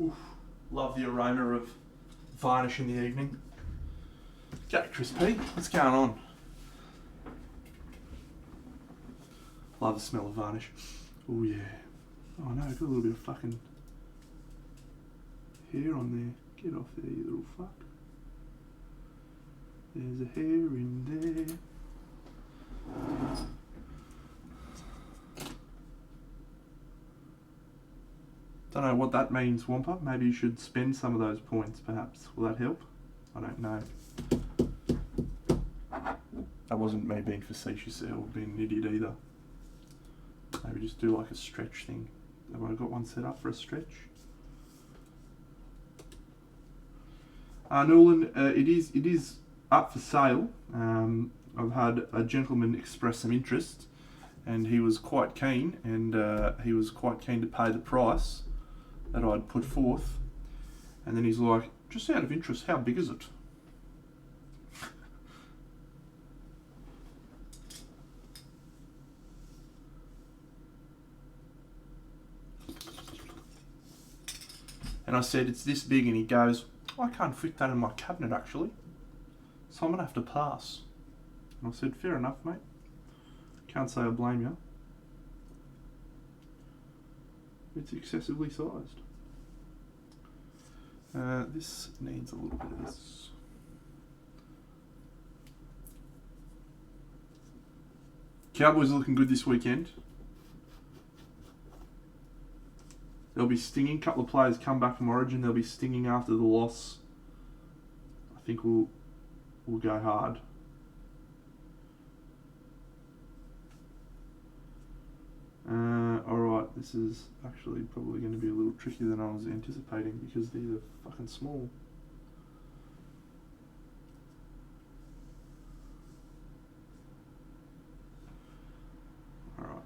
Oof, love the aroma of varnish in the evening. G'day Chris P, what's going on? Love the smell of varnish. Oh yeah. Oh no, got a little bit of fucking hair on there. Get off there, you little fuck. There's a hair in there. Don't know what that means, Wampa. Maybe you should spend some of those points, perhaps. Will that help? I don't know. That wasn't me being facetious or being an idiot either. Maybe just do like a stretch thing. Have I got one set up for a stretch? Newland, it is up for sale. I've had a gentleman express some interest, and he was quite keen, and he was quite keen to pay the price that I'd put forth. And then he's like, just out of interest, how big is it? And I said, it's this big, and he goes, I can't fit that in my cabinet actually, so I'm gonna have to pass. And I said, fair enough, mate. Can't say I blame you. It's excessively sized. This needs a little bit of this. Cowboys are looking good this weekend. They'll be stinging. A couple of players come back from Origin. They'll be stinging after the loss. I think we'll go hard. Alright, this is actually probably going to be a little trickier than I was anticipating because these are fucking small. Alright.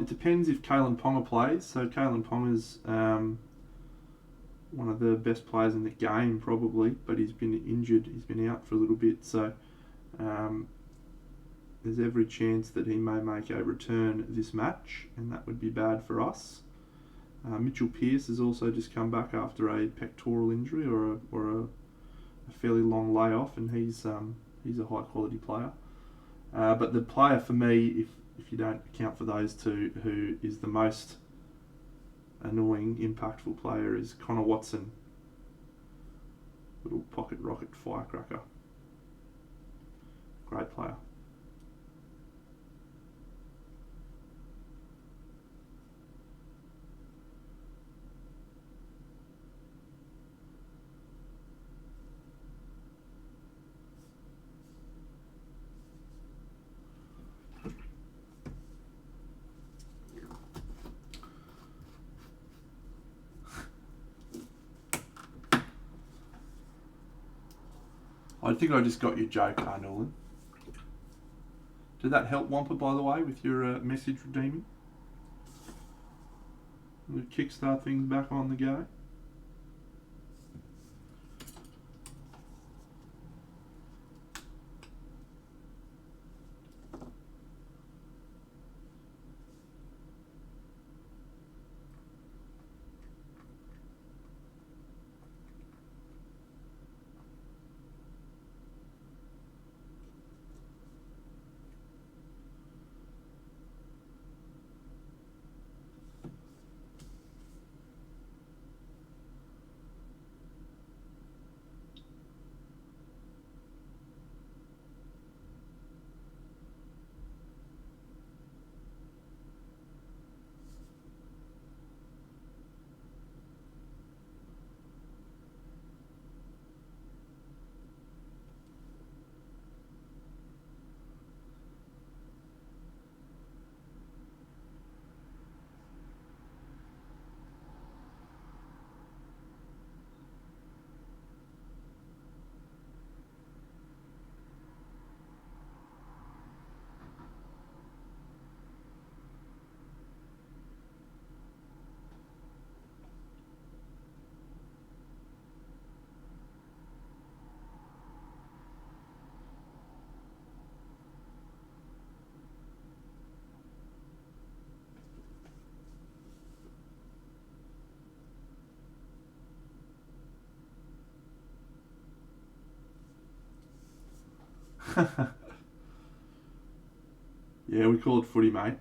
It depends if Kalen Ponga plays. So Kalen Ponga's one of the best players in the game probably, but he's been injured. He's been out for a little bit, so there's every chance that he may make a return this match, and that would be bad for us. Mitchell Pearce has also just come back after a pectoral injury or a fairly long layoff, and he's a high quality player. But the player for me, if you don't account for those two, who is the most annoying, impactful player is Connor Watson. Little pocket rocket firecracker. Great player. I think I just got your joke, Nolan. Did that help, Wampa, by the way, with your message redeeming? Will it kickstart things back on the go? Yeah, we call it footy, mate.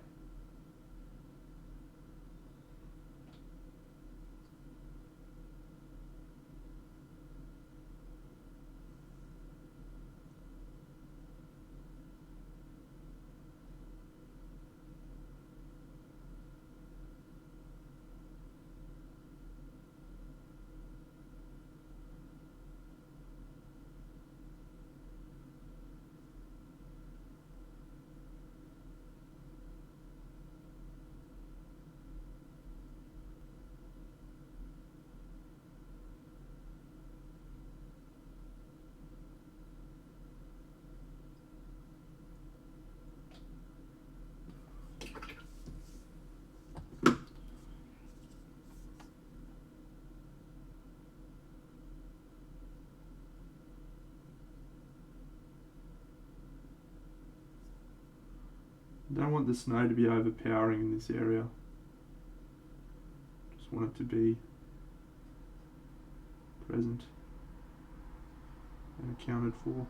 Don't want the snow to be overpowering in this area. Just want it to be present and accounted for.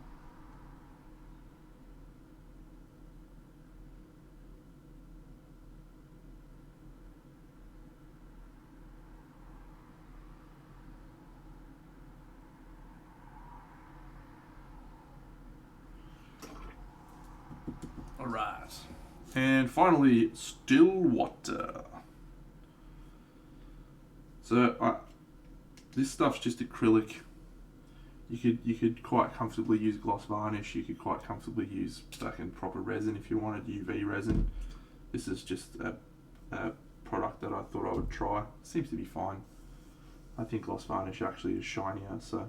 All right. And finally, Stillwater. So this stuff's just acrylic. You could quite comfortably use gloss varnish. You could quite comfortably use fucking proper resin if you wanted UV resin. This is just a product that I thought I would try. Seems to be fine. I think gloss varnish actually is shinier, so.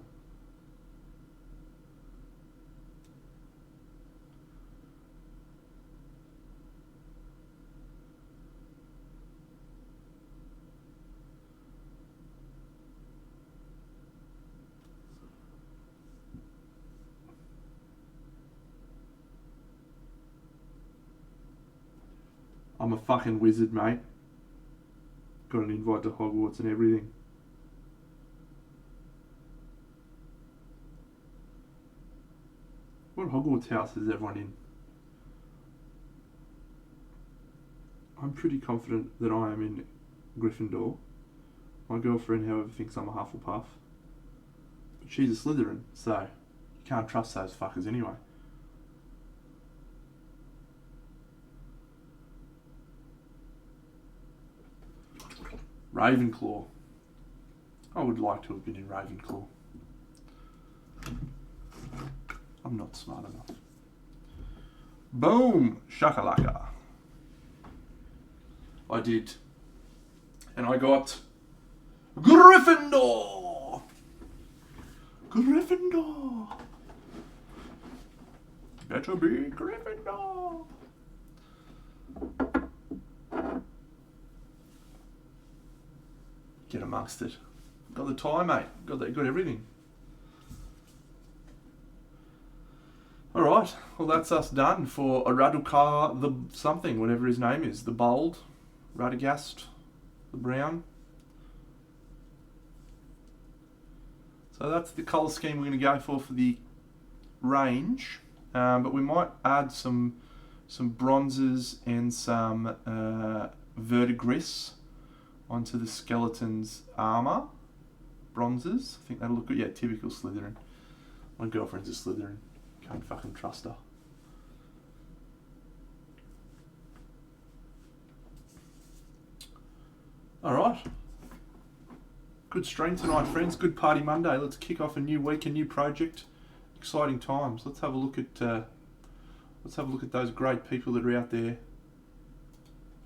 I'm a fucking wizard, mate. Got an invite to Hogwarts and everything. What Hogwarts house is everyone in? I'm pretty confident that I am in Gryffindor. My girlfriend, however, thinks I'm a Hufflepuff. But she's a Slytherin, so you can't trust those fuckers anyway. Ravenclaw. I would like to have been in Ravenclaw. I'm not smart enough. Boom! Shakalaka. I did. And I got Gryffindor! Gryffindor! Better be Gryffindor. Get amongst it. Got the tie, mate. Got everything. Alright, well that's us done for a Raducar the something, whatever his name is. The Bold, Radagast, the Brown. So that's the colour scheme we're going to go for the range. But we might add some bronzes and some verdigris onto the skeleton's armour. Bronzes, I think that'll look good. Yeah, typical Slytherin. My girlfriend's a Slytherin. Can't fucking trust her. Alright. Good stream tonight, friends. Good party Monday. Let's kick off a new week, a new project. Exciting times. Let's have a look at those great people that are out there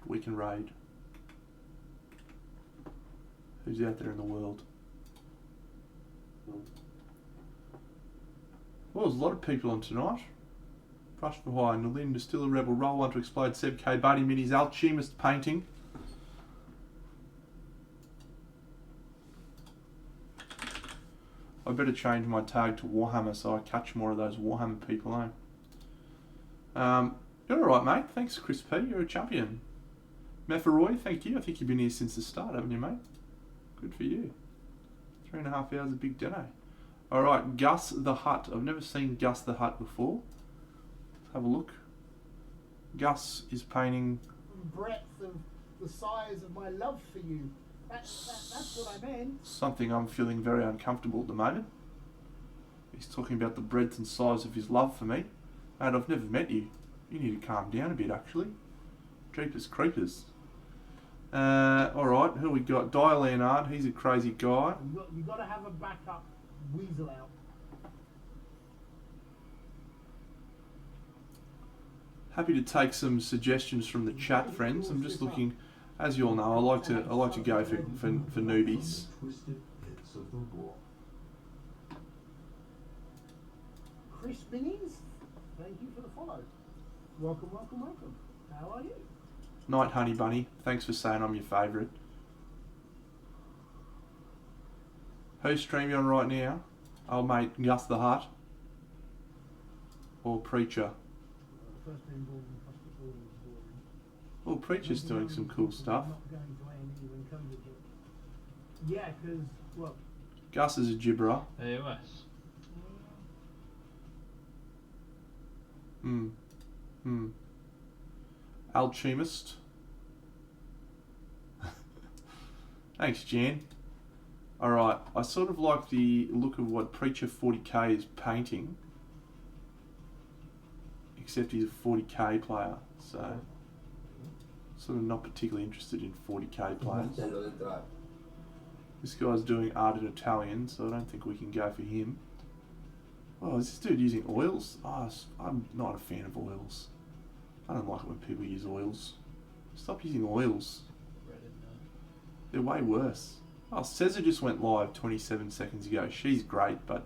we can raid. Who's out there in the world? Well, there's a lot of people on tonight. Brush for Hire, Nalinda, Still a Rebel, Roll One to Explode, Seb K, Buddy Minis, Alchemist Painting. I better change my tag to Warhammer so I catch more of those Warhammer people, eh? You're alright, mate. Thanks, Chris P. You're a champion. Meferoy, thank you. I think you've been here since the start, haven't you, mate? Good for you. 3.5 hours of big dinner. Alright, Gus the Hutt. I've never seen Gus the Hutt before. Let's have a look. Gus is painting... breadth of the size of my love for you. That's what I meant. Something I'm feeling very uncomfortable at the moment. He's talking about the breadth and size of his love for me. And I've never met you. You need to calm down a bit, actually. Jeepers creepers. Alright, who we got? Dyer Leonard, he's a crazy guy. You got to have a backup weasel out. Happy to take some suggestions from the chat, friends. I'm just looking, as you all know, I like to go for newbies. Chris Minis, thank you for the follow. Welcome, welcome, welcome. How are you? Night Honey Bunny, thanks for saying I'm your favourite. Who's streaming on right now? Old mate Gus the Hutt? Or Preacher? Well, Preacher's doing some cool stuff. Yeah, because, well... Gus is a gibberer. AOS. Alchemist. Thanks, Jan. Alright, I sort of like the look of what Preacher 40k is painting. Except he's a 40k player, so... sort of not particularly interested in 40k players. This guy's doing art in Italian, so I don't think we can go for him. Oh, is this dude using oils? Oh, I'm not a fan of oils. I don't like it when people use oils. Stop using oils. They're way worse. Oh, Cesar just went live 27 seconds ago. She's great, but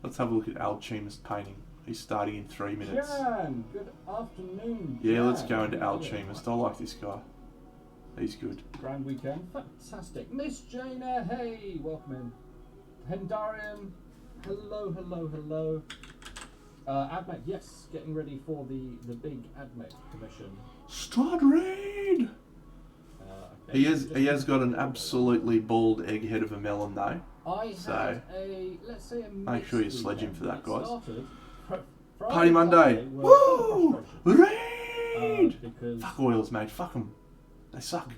let's have a look at Alchemist painting. He's starting in 3 minutes. Jan, good afternoon. Yeah, let's go into Alchemist. I like this guy. He's good. Grand weekend. Fantastic. Miss Jaina, hey, welcome in. Hendarium, hello, hello, hello. AdMech, yes, getting ready for the big AdMech commission. Start raid! He has got an absolutely bald egghead of a melon though. Had a, let's say a make sure you sledge him for that, guys. Friday, Party Monday! Woo! Raid! Because fuck oils, mate. Fuck them. They suck.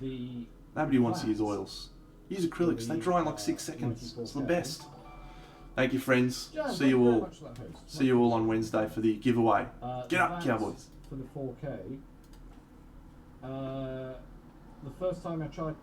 Nobody wants to use oils. Use acrylics. They dry in like 6 seconds. It's the best. Thank you, friends. See you all. See you all on Wednesday for the giveaway. Get up, Cowboys. For the 4K. The first time I tried